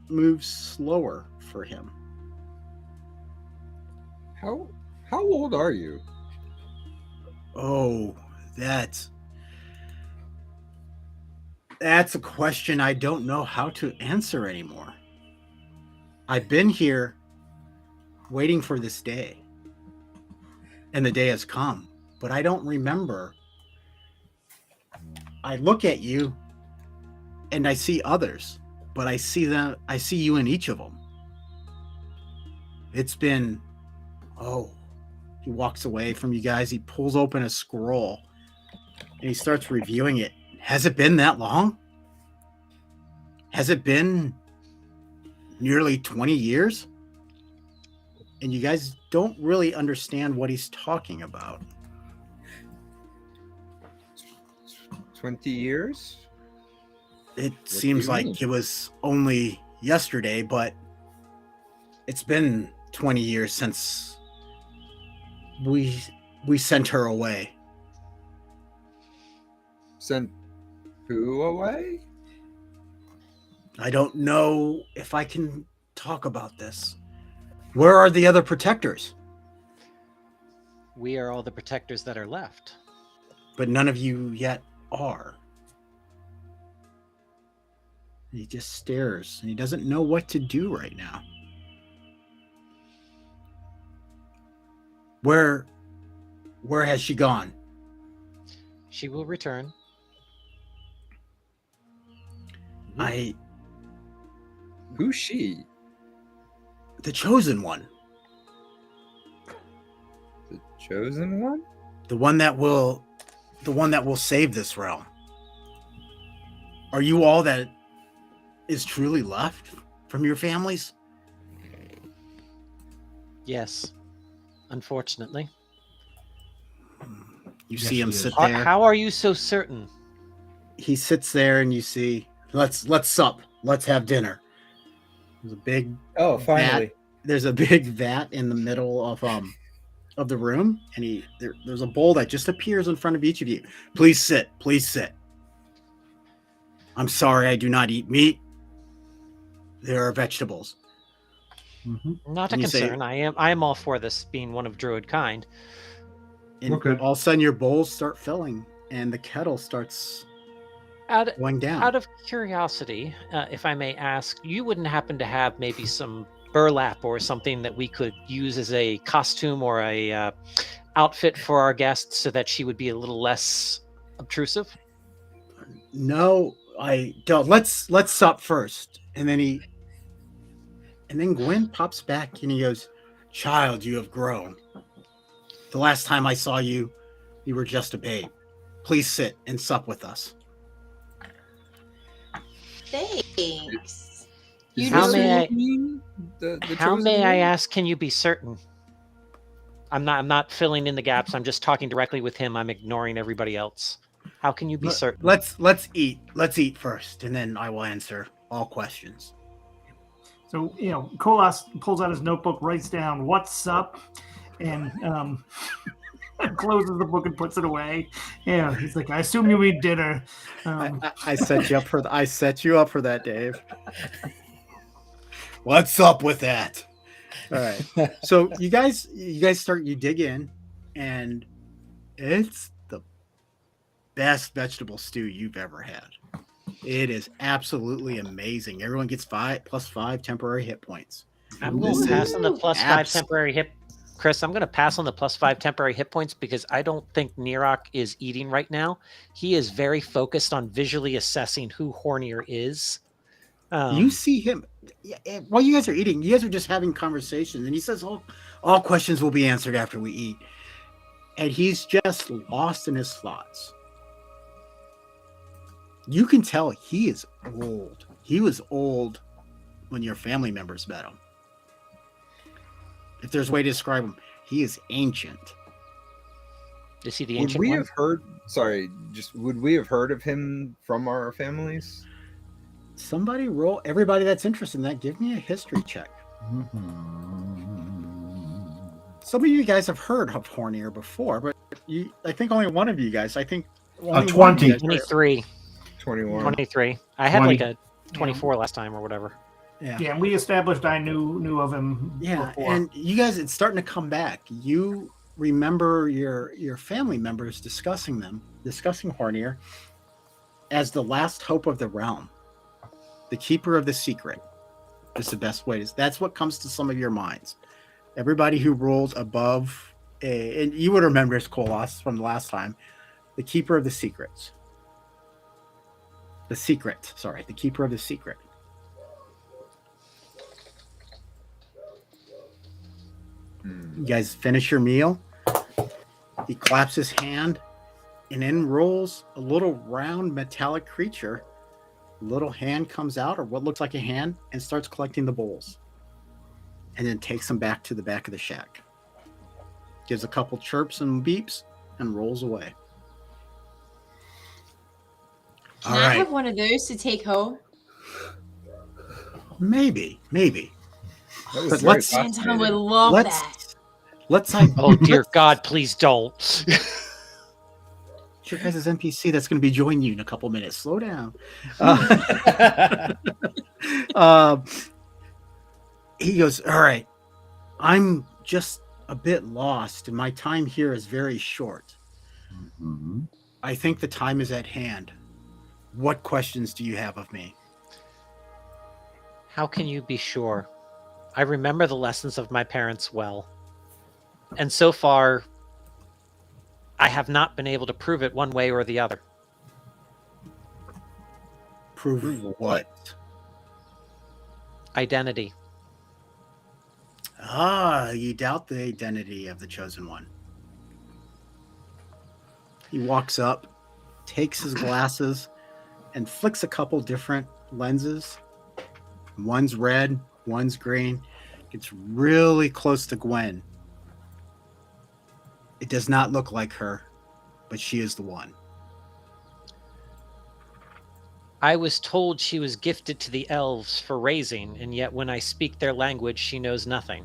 moves slower for him. How old are you? Oh, that's a question I don't know how to answer anymore. I've been here waiting for this day, and the day has come, but I don't remember. I look at you and I see others, but I see you in each of them. It's been, he walks away from you guys. He pulls open a scroll and he starts reviewing it. Has it been that long? Has it been nearly 20 years? And you guys don't really understand what he's talking about. 20 years? It do seems you mean? like it was only yesterday, but it's been 20 years since we sent her away. Sent who away? I don't know if I can talk about this. Where are the other protectors? We are all the protectors that are left. But none of you yet are. He just stares and he doesn't know what to do right now. Where has she gone? She will return. Who's she? The chosen one. The chosen one? The one that will save this realm. Are you all that is truly left from your families? Yes, unfortunately. You Yes, see him he sit is. there. How are you so certain? He sits there and you see, let's sup. Let's have dinner. There's a big Oh, finally. there's a big vat in the middle of the room, and there's a bowl that just appears in front of each of you. Please sit. I'm sorry, I do not eat meat. There are vegetables. Not a And you say- concern. I am all for this being one of druid kind. And Okay. all of a sudden your bowls start filling and the kettle starts going down. Out of curiosity, if I may ask, you wouldn't happen to have maybe some burlap or something that we could use as a costume or a outfit for our guests so that she would be a little less obtrusive? No, I don't. Let's sup first. And then Gwen pops back and he goes, "Child, you have grown. The last time I saw you, you were just a babe. Please sit and sup with us." Thanks. Is How this may who I- you mean? The How chosen may I one? ask, can you be certain? I'm not filling in the gaps. I'm just talking directly with him. I'm ignoring everybody else. How can you be certain? Let's eat. Let's eat first, and then I will answer all questions. So, Kolas pulls out his notebook, writes down what's up, and closes the book and puts it away. Yeah, he's like, I assume you eat dinner. I set you up for that, Dave. What's up with that? All right. So you guys dig in, and it's the best vegetable stew you've ever had. It is absolutely amazing. Everyone gets +5 temporary hit points. I'm going to pass on the +5 temporary hit. Chris, I'm going to pass on the +5 temporary hit points because I don't think Nirok is eating right now. He is very focused on visually assessing who Hornier is. You see him while you guys are eating. You guys are just having conversations, and he says, "All questions will be answered after we eat." And he's just lost in his thoughts. You can tell he is old. He was old when your family members met him. If there's a way to describe him, he is ancient. Is he the Would ancient we one? have heard? Sorry, would we have heard of him from our families? Somebody roll. Everybody that's interested in that, give me a history check. Some of you guys have heard of Hornier before, but I think only one of you guys. I think only 20. one of you guys- 23. 21. 23. I had 20. like a 24 last time or whatever. Yeah. Yeah, and we established I knew of him before. And you guys, it's starting to come back. You remember your family members discussing Hornier as the last hope of the realm, the keeper of the secret. Is the best way to. That's what comes to some of your minds. Everybody who rolled above, and you would remember this, Kolos, from the last time, the keeper of the secrets. The keeper of the secret. You guys finish your meal. He claps his hand, and in rolls a little round metallic creature. A little hand comes out, or what looks like a hand, and starts collecting the bowls. And then takes them back to the back of the shack. Gives a couple chirps and beeps, and rolls away. Can I have one of those to take home? Maybe. That was But very let's- Anton would fascinating. love that. Let's Oh dear God, please don't. your guys' NPC that's going to be joining you in a couple minutes. Slow down. He goes, all right, I'm just a bit lost, and my time here is very short. Mhm. I think the time is at hand. What questions do you have of me? How can you be sure? I remember the lessons of my parents well. And so far, I have not been able to prove it one way or the other. Prove what? Identity. You doubt the identity of the chosen one. He walks up, takes his glasses, and flicks a couple different lenses. One's red, one's green. Gets really close to Gwen. It does not look like her, but she is the one. I was told she was gifted to the elves for raising, and yet when I speak their language, she knows nothing.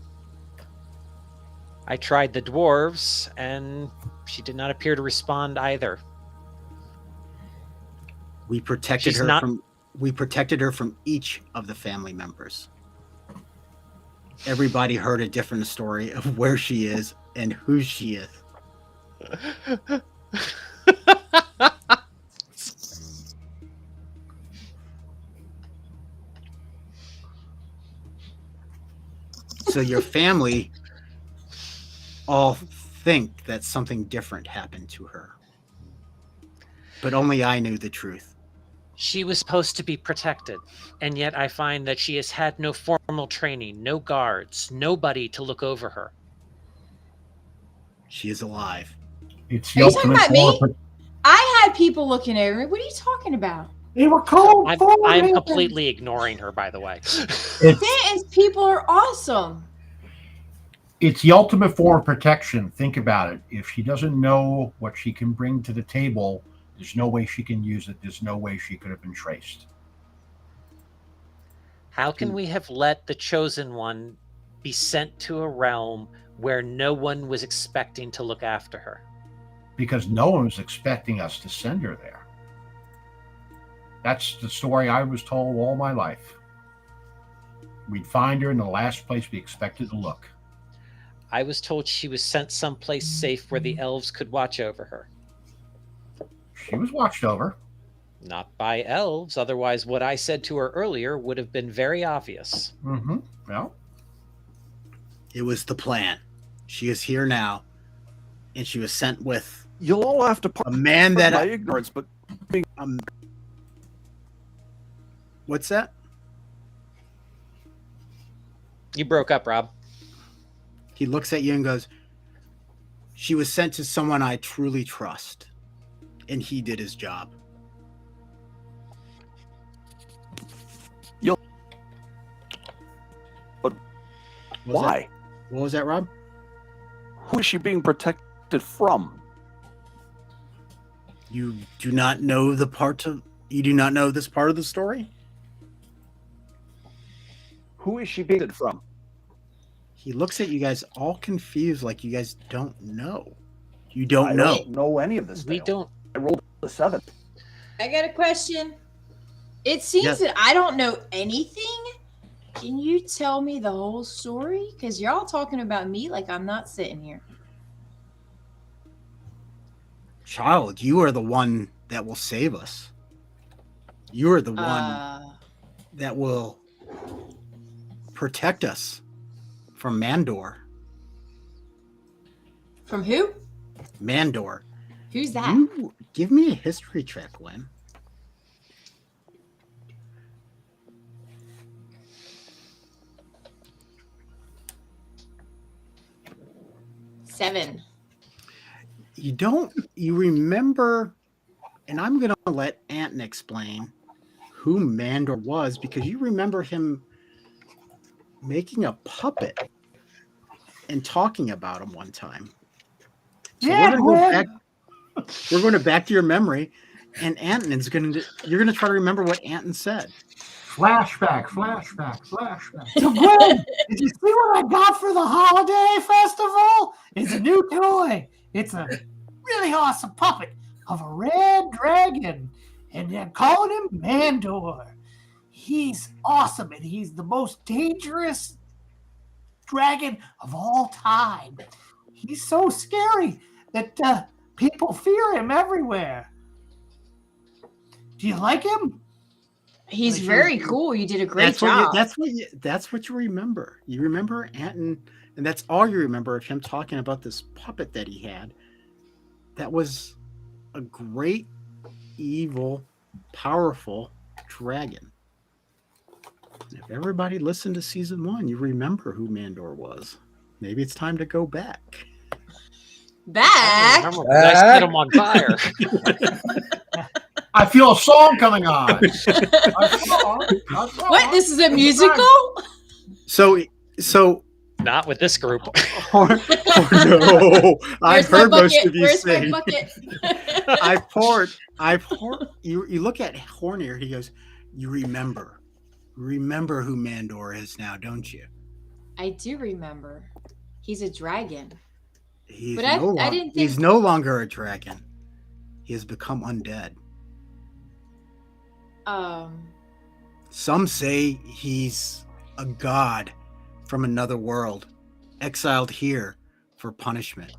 I tried the dwarves, and she did not appear to respond either. We protected She's her not- from each of the family members. Everybody heard a different story of where she is and who she is. So your family all think that something different happened to her. But only I knew the truth. She was supposed to be protected, and yet I find that she has had no formal training, no guards, nobody to look over her. She is alive. It's Are you talking about me? form of- I had people looking over me. What are you talking about? They were cold. I'm completely ignoring her, by the way. Stanton's people are awesome. It's the ultimate form of protection. Think about it. If she doesn't know what she can bring to the table, there's no way she can use it. There's no way she could have been traced. How can we have let the chosen one be sent to a realm where no one was expecting to look after her? Because no one was expecting us to send her there. That's the story I was told all my life. We'd find her in the last place we expected to look. I was told she was sent someplace safe where the elves could watch over her. She was watched over. Not by elves, otherwise what I said to her earlier would have been very obvious. Mm-hmm. Well, It was the plan. She is here now, and she was sent with You'll all have to a man that my ignorance, but what's that? You broke up, Rob. He looks at you and goes, she was sent to someone I truly trust, and he did his job. But What was why? that? What was that, Rob? Who is she being protected from? You do not know this part of the story? Who is she being protected from? He looks at you guys all confused, like you guys don't know. You I don't know. don't know any of this. We Dale. don't. I rolled a 7. I got a question. It seems Yes. that I don't know anything, Can you tell me the whole story? Because you're all talking about me like I'm not sitting here. Child, you are the one that will save us. You are the one that will protect us from Mandor. From who? Mandor. Who's that? You give me a history check, Lynn. Seven. You remember, and I'm going to let Anton explain who Mandor was, because you remember him making a puppet and talking about him one time. So Yeah, we're going to back to your memory, and Anton's you're going to try to remember what Anton said. Flashback. So Gwen, did you see what I got for the holiday festival? It's a new toy. It's a really awesome puppet of a red dragon, and I'm calling him Mandor. He's awesome, and he's the most dangerous dragon of all time. He's so scary that people fear him everywhere. Do you like him? He's very cool. You did a great job. That's what you remember. You remember Anton, and that's all you remember of him talking about this puppet that he had. That was a great, evil, powerful dragon. And if everybody listened to season 1, you remember who Mandor was. Maybe it's time to go back. Back? I set him on fire. I feel a song coming on. What? This is a musical? So Not with this group. Oh, no. I've heard most of you Where's sing. my bucket? I poured. You look at Hornier, he goes, you remember who Mandor is now, don't you? I do remember. He's a dragon. He's But I didn't think... He's no longer a dragon. He has become undead. Some say he's a god from another world, exiled here for punishment.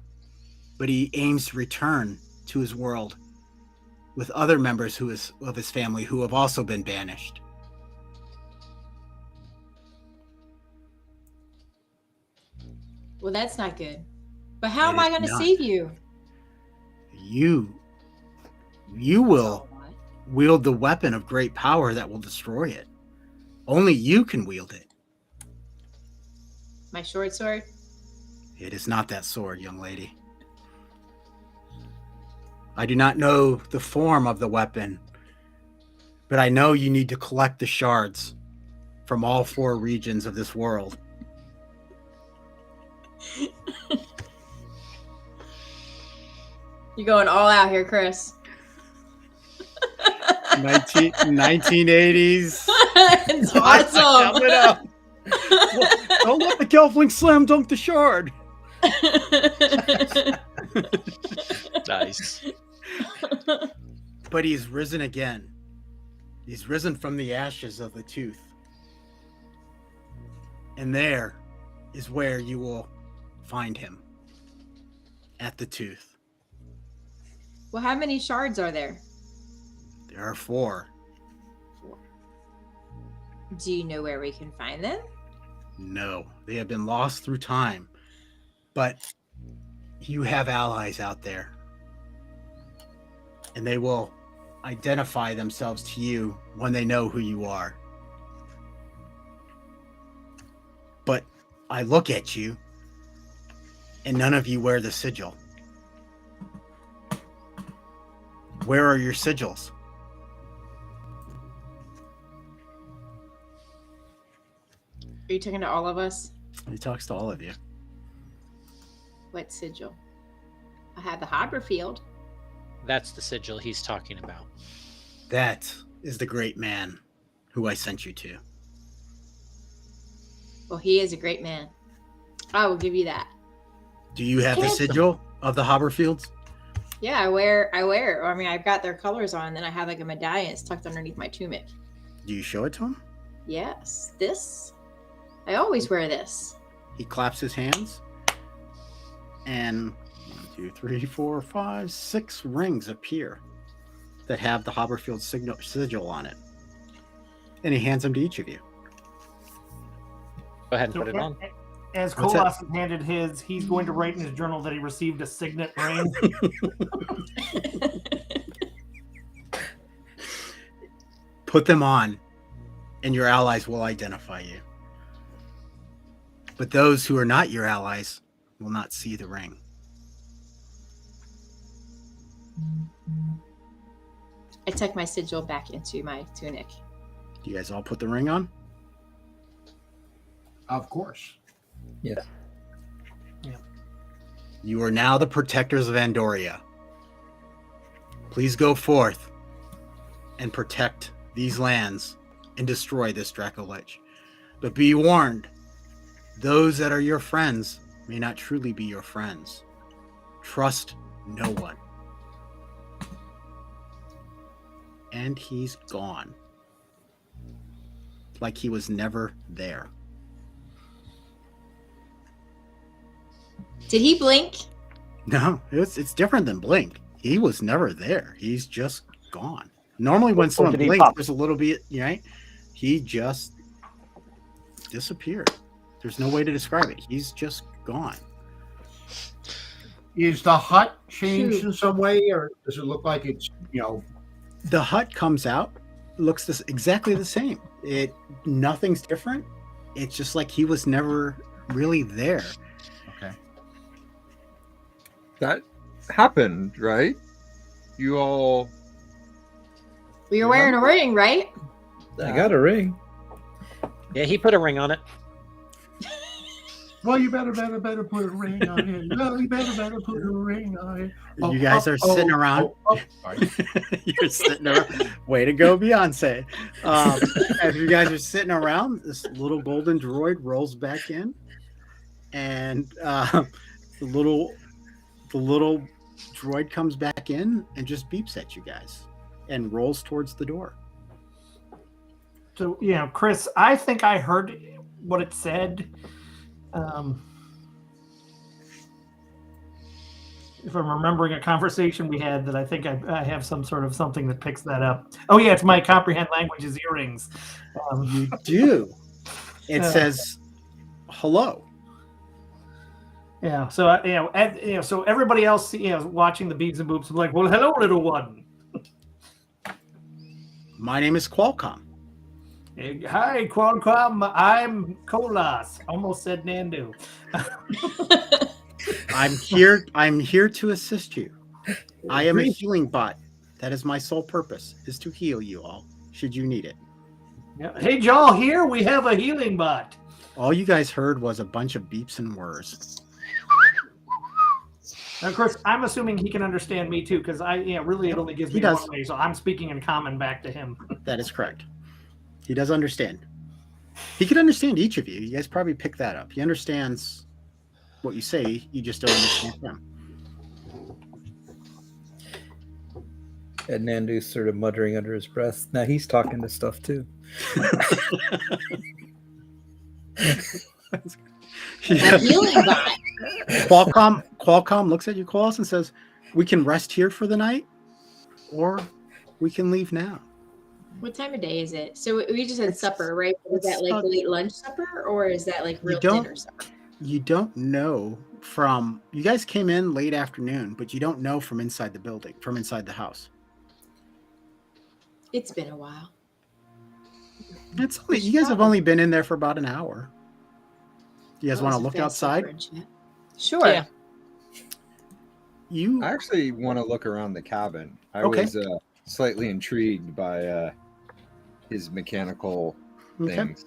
But he aims to return to his world with other members of his family who have also been banished. Well, that's not good. But how am I going to save you? You will wield the weapon of great power that will destroy it. Only you can wield it. My short sword? It is not that sword, young lady. I do not know the form of the weapon, but I know you need to collect the shards from all 4 regions of this world. You're going all out here, Chris. 1980s. It's awesome. Coming up. Don't let the Gelfling slam dunk the shard. Nice. But he's risen again. He's risen from the ashes of the tooth. And there is where you will find him. At the tooth. Well, how many shards are there? There are 4. Do you know where we can find them? No, they have been lost through time. But you have allies out there. And they will identify themselves to you when they know who you are. But I look at you, and none of you wear the sigil. Where are your sigils? Are you talking to all of us? He talks to all of you. What sigil? I have the Haberfield. That's the sigil he's talking about. That is the great man who I sent you to. Well, he is a great man. I will give you that. Do you have the sigil of the Haberfields? Yeah, I wear. I mean, I've got their colors on, and then I have like a medallion. It's tucked underneath my tunic. Do you show it to him? Yes. This? I always wear this. He claps his hands, and 1, 2, 3, 4, 5, 6 rings appear that have the Haberfield sigil on it. And he hands them to each of you. Go ahead and So put it on. as What's that? Kolas has handed his, he's going to write in his journal that he received a signet ring. Put them on, and your allies will identify you. But those who are not your allies will not see the ring. I tuck my sigil back into my tunic. You guys all put the ring on? Of course. Yes. You are now the protectors of Andoria. Please go forth and protect these lands and destroy this Draco Lich. But be warned, those that are your friends may not truly be your friends. Trust no one. And he's gone. Like he was never there. Did he blink? No, it's different than blink. He was never there. He's just gone. Normally when someone did he blinks, pop? there's a little bit, right? He just disappeared. There's no way to describe it. He's just gone. Is the hut changed in some way, or does it look like it's, The hut comes out, looks exactly the same. Nothing's different. It's just like he was never really there. okay? That happened, right? You all. We were wearing a ring, right? I got a ring. Yeah, he put a ring on it. Well, you better put a ring on it. Well, you better put a ring on it. You guys are sitting around. Sorry. You're sitting around. Way to go, Beyonce. As you guys are sitting around, this little golden droid rolls back in, and the little droid comes back in and just beeps at you guys and rolls towards the door. So, Chris, I think I heard what it said. If I'm remembering a conversation we had, that I think I have some sort of something that picks that up. Oh yeah, it's my comprehend languages earrings. You do. It says hello. Yeah. So so everybody else, watching the beads and boops, is like, well, hello, little one. My name is Qualcomm. Hey, hi, Qualcomm. I'm Kolas. Almost said Nandu. I'm here to assist you. I am a healing bot. That is my sole purpose, is to heal you all, should you need it. Yeah. Hey, y'all, here we have a healing bot. All you guys heard was a bunch of beeps and whirs. Now, of course, I'm assuming he can understand me too, because really it only gives me one way, so I'm speaking in common back to him. That is correct. He does understand. He can understand each of you. You guys probably pick that up. He understands what you say. You just don't understand him. And Nandu's sort of muttering under his breath. Now he's talking to stuff too. A healing bot. Qualcomm looks at you, Qualis, and says, "We can rest here for the night, or we can leave now." What time of day is it? So we just had supper, right? Is that like late lunch supper, or is that like real dinner supper? You don't know from... You guys came in late afternoon, but you don't know from inside the building, from inside the house. It's been a while. You guys have only been in there for about an hour. You guys want to look outside? Sure. Yeah. I actually want to look around the cabin. I was slightly intrigued by his mechanical things.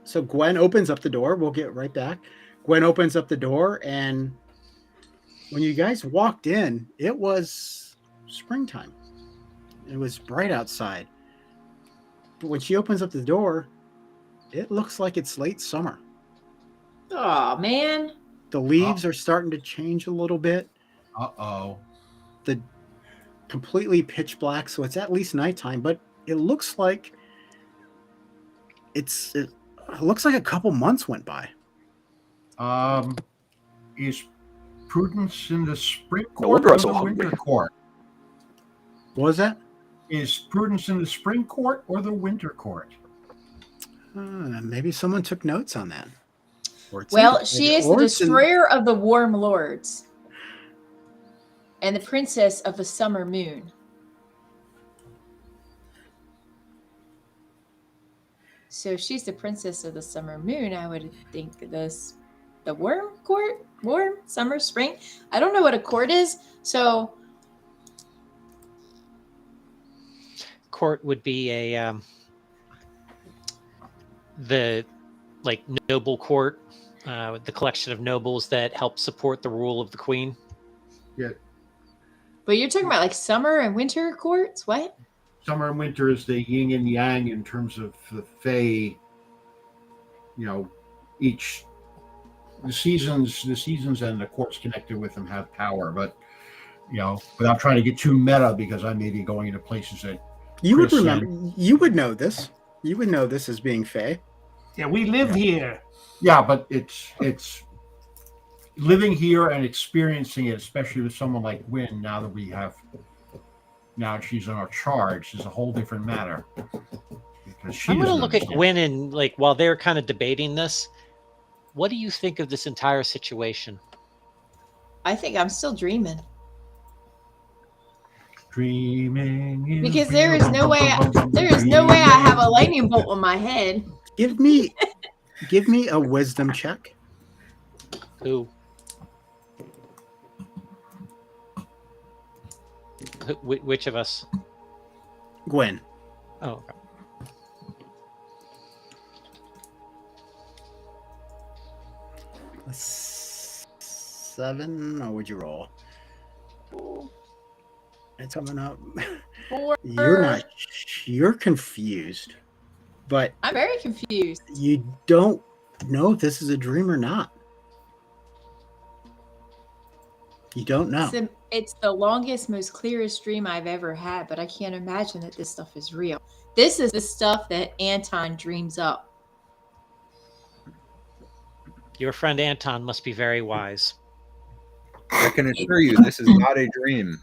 So Gwen opens up the door. We'll get right back. Gwen opens up the door, and when you guys walked in, it was springtime. It was bright outside. But when she opens up the door, it looks like it's late summer. Oh, man. The leaves are starting to change a little bit. Uh-oh. The completely pitch black, so it's at least nighttime, but it looks like it's It looks like a couple months went by. Is Prudence in the spring No court wonder I'm or so the hungry. winter court? What was that? Is Prudence in the spring court or the winter court? Maybe someone took notes on that. Well, she is the or it's in- destroyer of the warm lords and the princess of the summer moon. So if she's the princess of the summer moon, I would think the worm court, warm summer, spring. I don't know what a court is, so Court would be a the like noble court, the collection of nobles that help support the rule of the queen. but you're talking about like summer and winter courts. What? Summer and winter is the yin and yang in terms of the Fey. You know, each the seasons and the courts connected with them have power, but you know, without trying to get too meta, because I may be going into places that You would Chris remember. You would know this. You would know this as being Fey. Yeah, we live here. yeah, but it's living here and experiencing it, especially with someone like Gwen. Now she's in our charge, is a whole different matter. Because she I'm going to doesn't look at understand. Gwen and like while they're kind of debating this, what do you think of this entire situation? I think I'm still dreaming. Dreaming Because there is no way I have a lightning bolt on my head. Give me a wisdom check. Who? Which of us? Gwen. Oh, okay. A 7, or would you roll? It's coming up. Four. You're confused, but I'm very confused. you don't know if this is a dream or not. You don't know. It's the longest, most clearest dream I've ever had, but I can't imagine that this stuff is real. This is the stuff that Anton dreams up. Your friend Anton must be very wise. I can assure you, this is not a dream.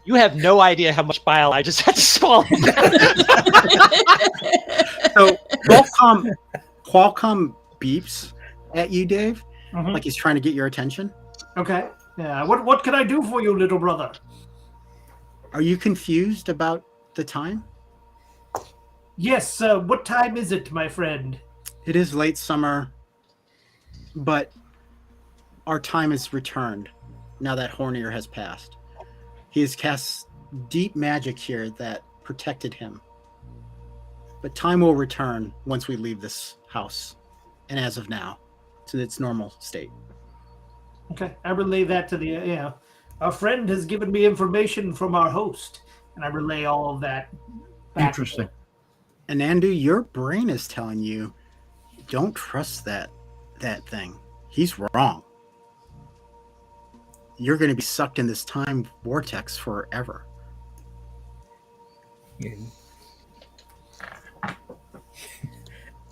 You have no idea how much bile I just had to swallow. So Qualcomm beeps at you, Dave, Mhm. like he's trying to get your attention. Okay. Yeah. What can I do for you, little brother? Are you confused about the time? Yes. What time is it, my friend? It is late summer, but our time is returned now that Hornier has passed. He has cast deep magic here that protected him. But time will return once we leave this house, and as of now, to its normal state. Okay. I relay that to the our friend has given me information from our host, and I relay all of that back. Interesting. And Andu, your brain is telling you, don't trust that thing. He's wrong. You're going to be sucked in this time vortex forever.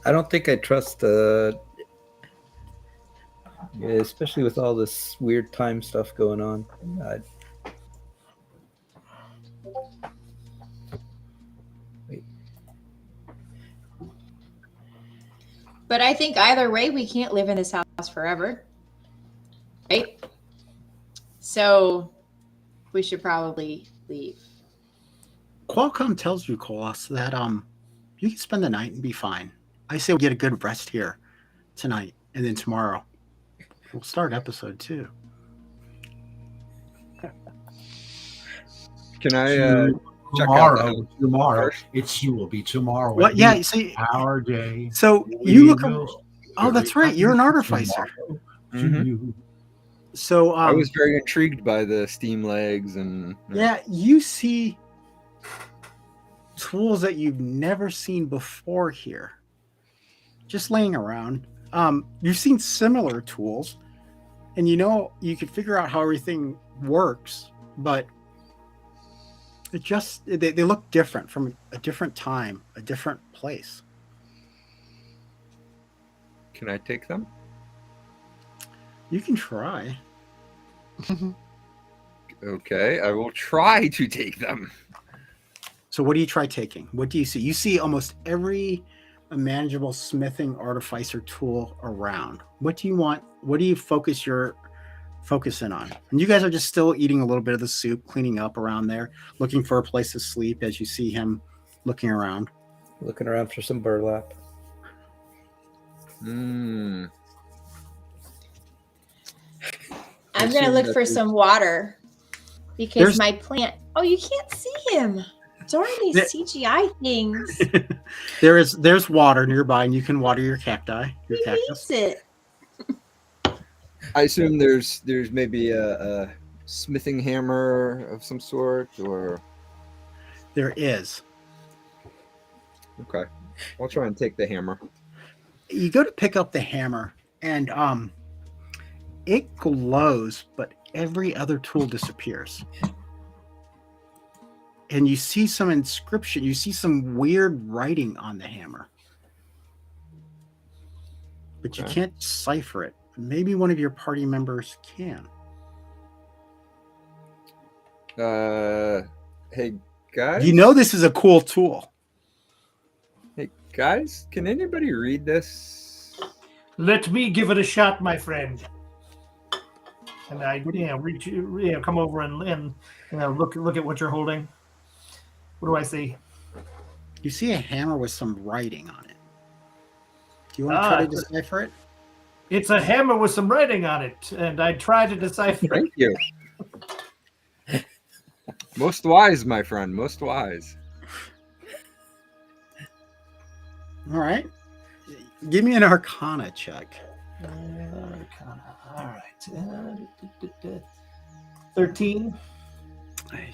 I don't think I trust especially with all this weird time stuff going on. Wait. But I think either way, we can't live in this house forever. Right? So we should probably leave. Qualcomm tells you, Colos, that you can spend the night and be fine. I say we get a good rest here tonight, and then tomorrow we'll start episode 2. Can I check out the helm tomorrow. first? It will be tomorrow. What? It Yeah, is you see, our day. so We you look. will Oh, that's right. You're an artificer. tomorrow to Mhm. you. So I was very intrigued by the steam legs and yeah, you see tools that you've never seen before here, just laying around. You've seen similar tools, and you know you can figure out how everything works, but they look different from a different time, a different place. Can I take them? You can try. Okay, I will try to take them. So what do you try taking? What do you see? You see almost every manageable smithing artificer tool around. What do you want? What do you focus in on? And you guys are just still eating a little bit of the soup, cleaning up around there, looking for a place to sleep as you see him looking around. Looking around for some burlap. Hmm. I'm going to look for some water because my plant. Oh, you can't see him. It's already CGI things. There's water nearby, and you can water your cacti. Your He cactus. needs it. I assume there's maybe a smithing hammer of some sort, or There is. okay. I'll try and take the hammer. You go to pick up the hammer, and it glows, but every other tool disappears. And you see some inscription. You see some weird writing on the hammer, but you can't decipher it. Maybe one of your party members can. Hey guys. You know this is a cool tool. Hey guys, can anybody read this? Let me give it a shot, my friend. And I, come over and look at what you're holding. What do I see? You see a hammer with some writing on it. Do you want to try to decipher it? It's a hammer with some writing on it, and I try to decipher it. Thank you. Most wise, my friend. Most wise. All right. Give me an Arcana check. All right. 13.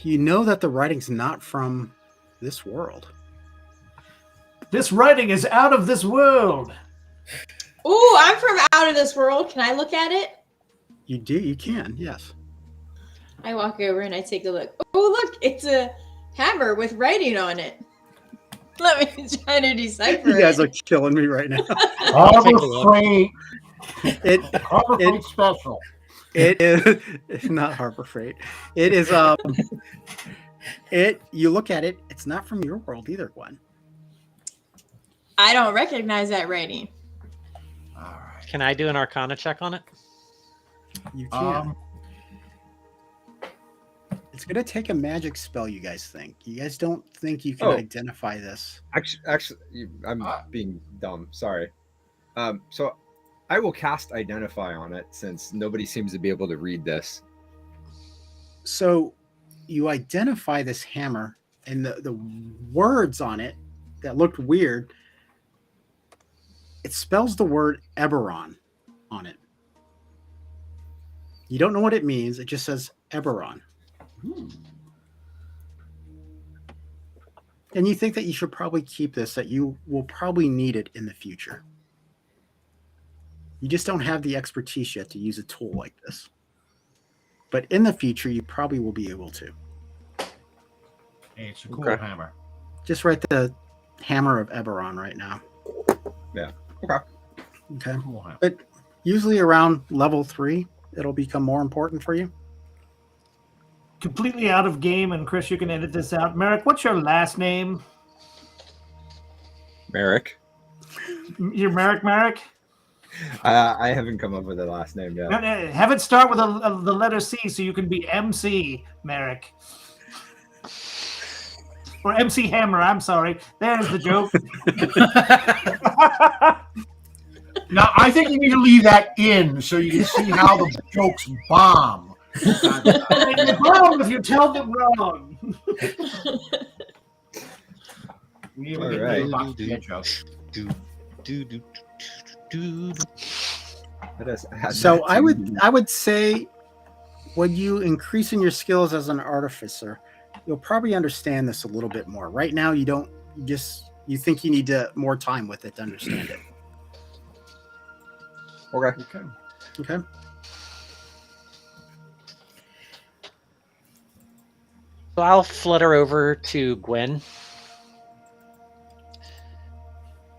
You know that the writing's not from this world. This writing is out of this world. Ooh, I'm from out of this world. Can I look at it? You do. You can. Yes. I walk over and I take a look. Oh, look, it's a hammer with writing on it. Let me try to decipher You guys are killing me right now. Harbor Freight. Harbor Freight it special. It is not Harbor Freight. It is you look at it, it's not from your world either, Gwen. I don't recognize that writing. All right. Can I do an Arcana check on it? You can. It's gonna take a magic spell, you guys think. You guys don't think you can identify this. Actually, I'm being dumb. Sorry. So I will cast Identify on it since nobody seems to be able to read this. So you identify this hammer, and the words on it that looked weird, it spells the word Eberron on it. You don't know what it means. It just says Eberron. And you think that you should probably keep this, that you will probably need it in the future. You just don't have the expertise yet to use a tool like this. But in the future, you probably will be able to. Hey, it's a cool hammer. Just write the Hammer of Eberron right now. Yeah. Okay. Okay. Cool hammer. But usually around level 3, it'll become more important for you. Completely out of game, and Chris, you can edit this out. Merrick, what's your last name? Merrick. You're Merrick? I haven't come up with a last name yet. Have it start with the letter C so you can be MC Merrick. Or MC Hammer, I'm sorry. There's the joke. Now, I think you need to leave that in so you can see how the jokes bomb. You're wrong if you tell them wrong. All right. So I would say when you increase in your skills as an artificer, you'll probably understand this a little bit more. Right now, you don't. You think you need more time with it to understand it. Okay. So I'll flutter over to Gwen.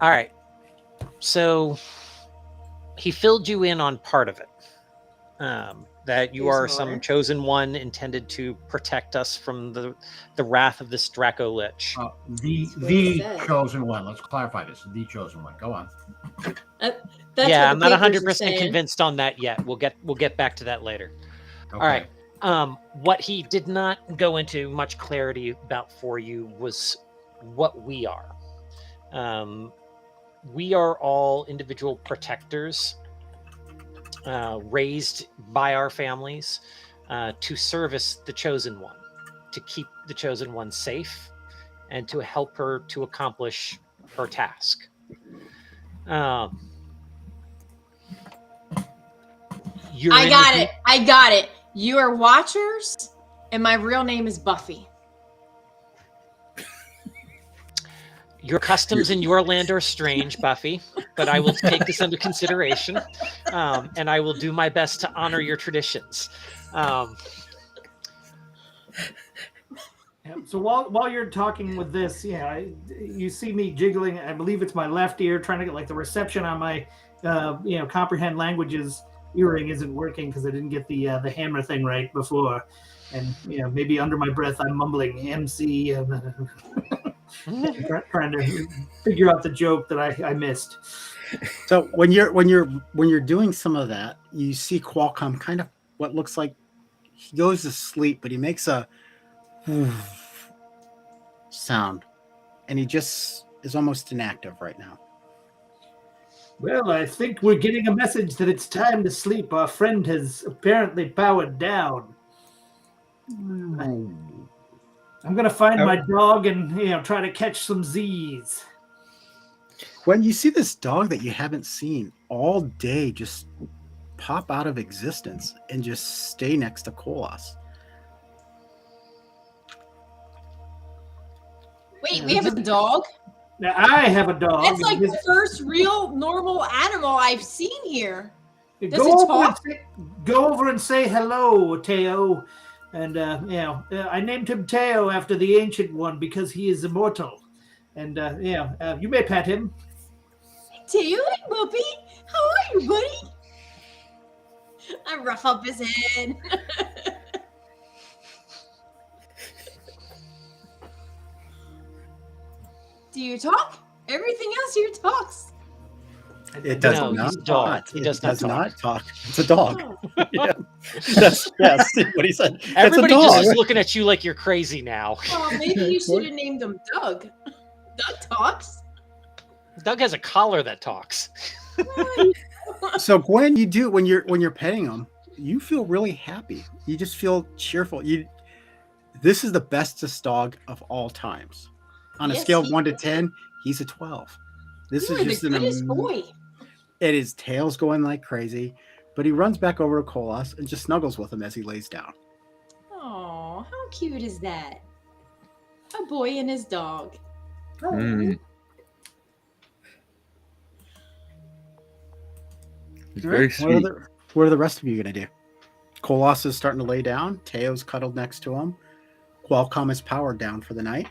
All right. So he filled you in on part of it. That you There's are some more. chosen one intended to protect us from the wrath of this Draco Lich. The chosen one. Let's clarify this. The chosen one. Go on. That's Yeah, what I'm the not papers are 100% saying. convinced on that yet. We'll get back to that later. Okay. All right. What he did not go into much clarity about for you was what we are. We are all individual protectors, raised by our families to service the Chosen One, to keep the Chosen One safe, and to help her to accomplish her task. I got it. You are Watchers, and my real name is Buffy. Your customs in your land are strange, Buffy, but I will take this into consideration, and I will do my best to honor your traditions. So while you're talking with this, you see me jiggling. I believe it's my left ear, trying to get like the reception on my, comprehend languages earring isn't working because I didn't get the hammer thing right before, and maybe under my breath I'm mumbling MC and trying to figure out the joke that I missed. So when you're doing some of that, you see Qualcomm kind of what looks like he goes to sleep, but he makes a sound, and he just is almost inactive right now. Well, I think we're getting a message that it's time to sleep. Our friend has apparently powered down. I'm gonna find my dog and try to catch some Z's. When you see this dog that you haven't seen all day just pop out of existence and just stay next to Kolos. Wait, we have a dog? Now, I have a dog. That's like the first real normal animal I've seen here. Does it Go over and say hello, Teo. And, I named him Teo after the Ancient One because he is immortal. And, you may pet him. Teo, Buppy, how are you, buddy? I rough up his head. Do you talk? Everything else here talks. It does No, not. he's a dog. He does not talk. It's a dog. Oh. Yeah. That's what he said. Everybody it's a just dog. is looking at you like you're crazy now. Well, maybe you should have named him Doug. Doug talks. Doug has a collar that talks. So Gwen, you do when you're petting him, you feel really happy. You just feel cheerful. This is the bestest dog of all times. On a scale of 1 to 10, he's a 12. This You is are just the goodest boy. It is tails going like crazy, but he runs back over to Kolos and just snuggles with him as he lays down. Oh, how cute is that? A boy and his dog. Mm. It's All very right, sweet. What are the rest of you going to do? Kolos is starting to lay down. Teo's cuddled next to him. Qualcomm is powered down for the night.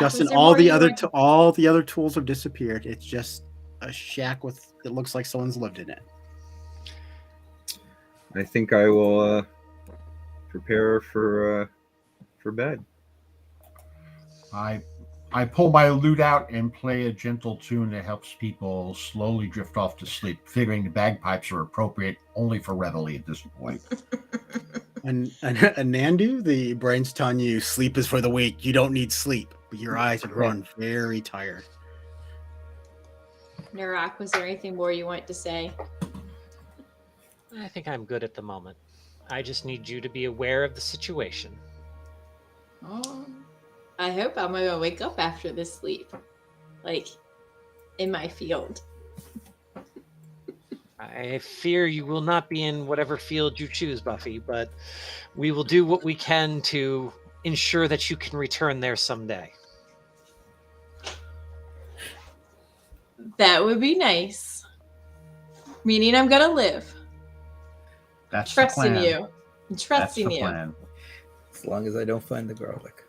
Justin, all the other tools have disappeared. It's just a shack with it looks like someone's lived in it. I think I will prepare for bed. I pull my lute out and play a gentle tune that helps people slowly drift off to sleep, figuring the bagpipes are appropriate only for reveille at this point. And Nandu, the brain's telling you sleep is for the weak. You don't need sleep, but your eyes are growing very tired. Narak, was there anything more you want to say? I think I'm good at the moment. I just need you to be aware of the situation. Oh, I hope I'm going to wake up after this sleep. Like, in my field. I fear you will not be in whatever field you choose, Buffy, but we will do what we can to ensure that you can return there someday. That would be nice. Meaning I'm going to live. That's Trusting the plan. you. I'm trusting That's the you. plan. As long as I don't find the garlic.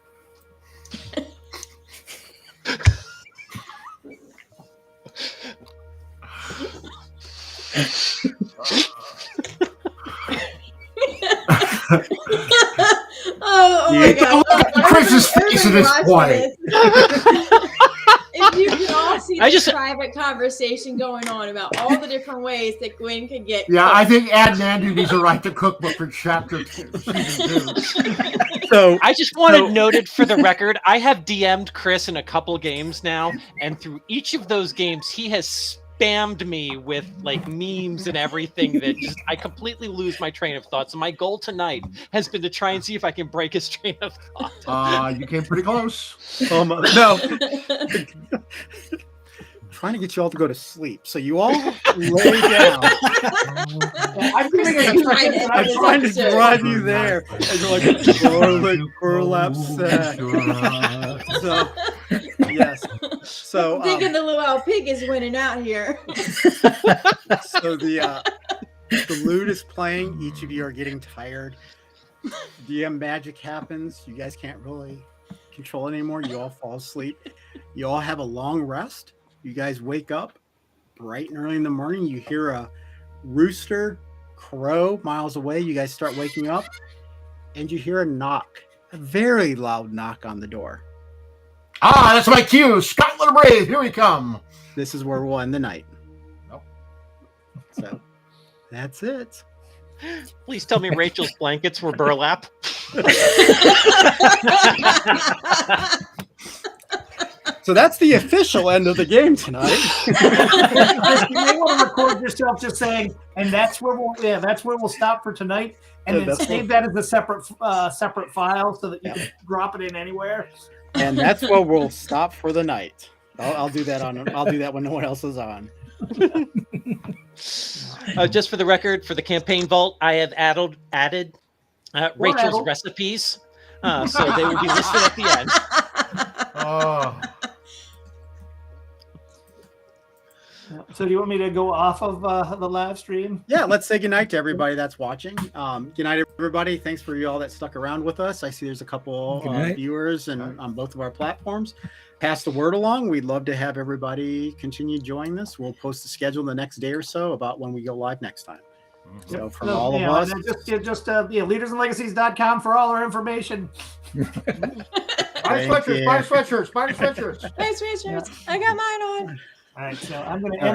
Oh my God. Chris's face at this point. If you can all see I the just- private conversation going on about all the different ways that Gwen could get Yeah, cooked. I think Ad and Andy needs to write the cookbook for chapter 2, season 2. So I just wanted noted for the record, I have DM'd Chris in a couple games now, and through each of those games, he has spammed me with like memes and everything that just I completely lose my train of thought. So my goal tonight has been to try and see if I can break his train of thought. You came pretty close. no, trying to get you all to go to sleep. So you all lay down. I'm trying to drive you there, and you're like burlap sack. So yes. So I'm thinking the luau pig is winning out here. so the loot is playing. Each of you are getting tired. DM magic happens. You guys can't really control it anymore. You all fall asleep. You all have a long rest. You guys wake up bright and early in the morning. You hear a rooster crow miles away. You guys start waking up, and you hear a knock, a very loud knock on the door. Ah, that's my cue. Scotland Brave, here we come. This is where we'll end the night. Nope. So that's it. Please tell me Rachel's blankets were burlap. So that's the official end of the game tonight. You may want to record yourself just saying, and that's where we'll stop for tonight, and then save that as a separate file so that you can drop it in anywhere. And that's where we'll stop for the night. I'll do that when no one else is on. Just for the record, for the campaign vault, I have added Rachel's addled. recipes, so they will be listed at the end. Oh. So do you want me to go off of the live stream? Yeah, let's say goodnight to everybody that's watching. Good night, everybody. Thanks for you all that stuck around with us. I see there's a couple viewers on both of our platforms. Pass the word along. We'd love to have everybody continue joining this. We'll post the schedule the next day or so about when we go live next time. So from all of us, just leadersandlegacies.com for all our information. Spider sweatshirts. Nice sweatshirts. I got mine on. All right, so I'm going to end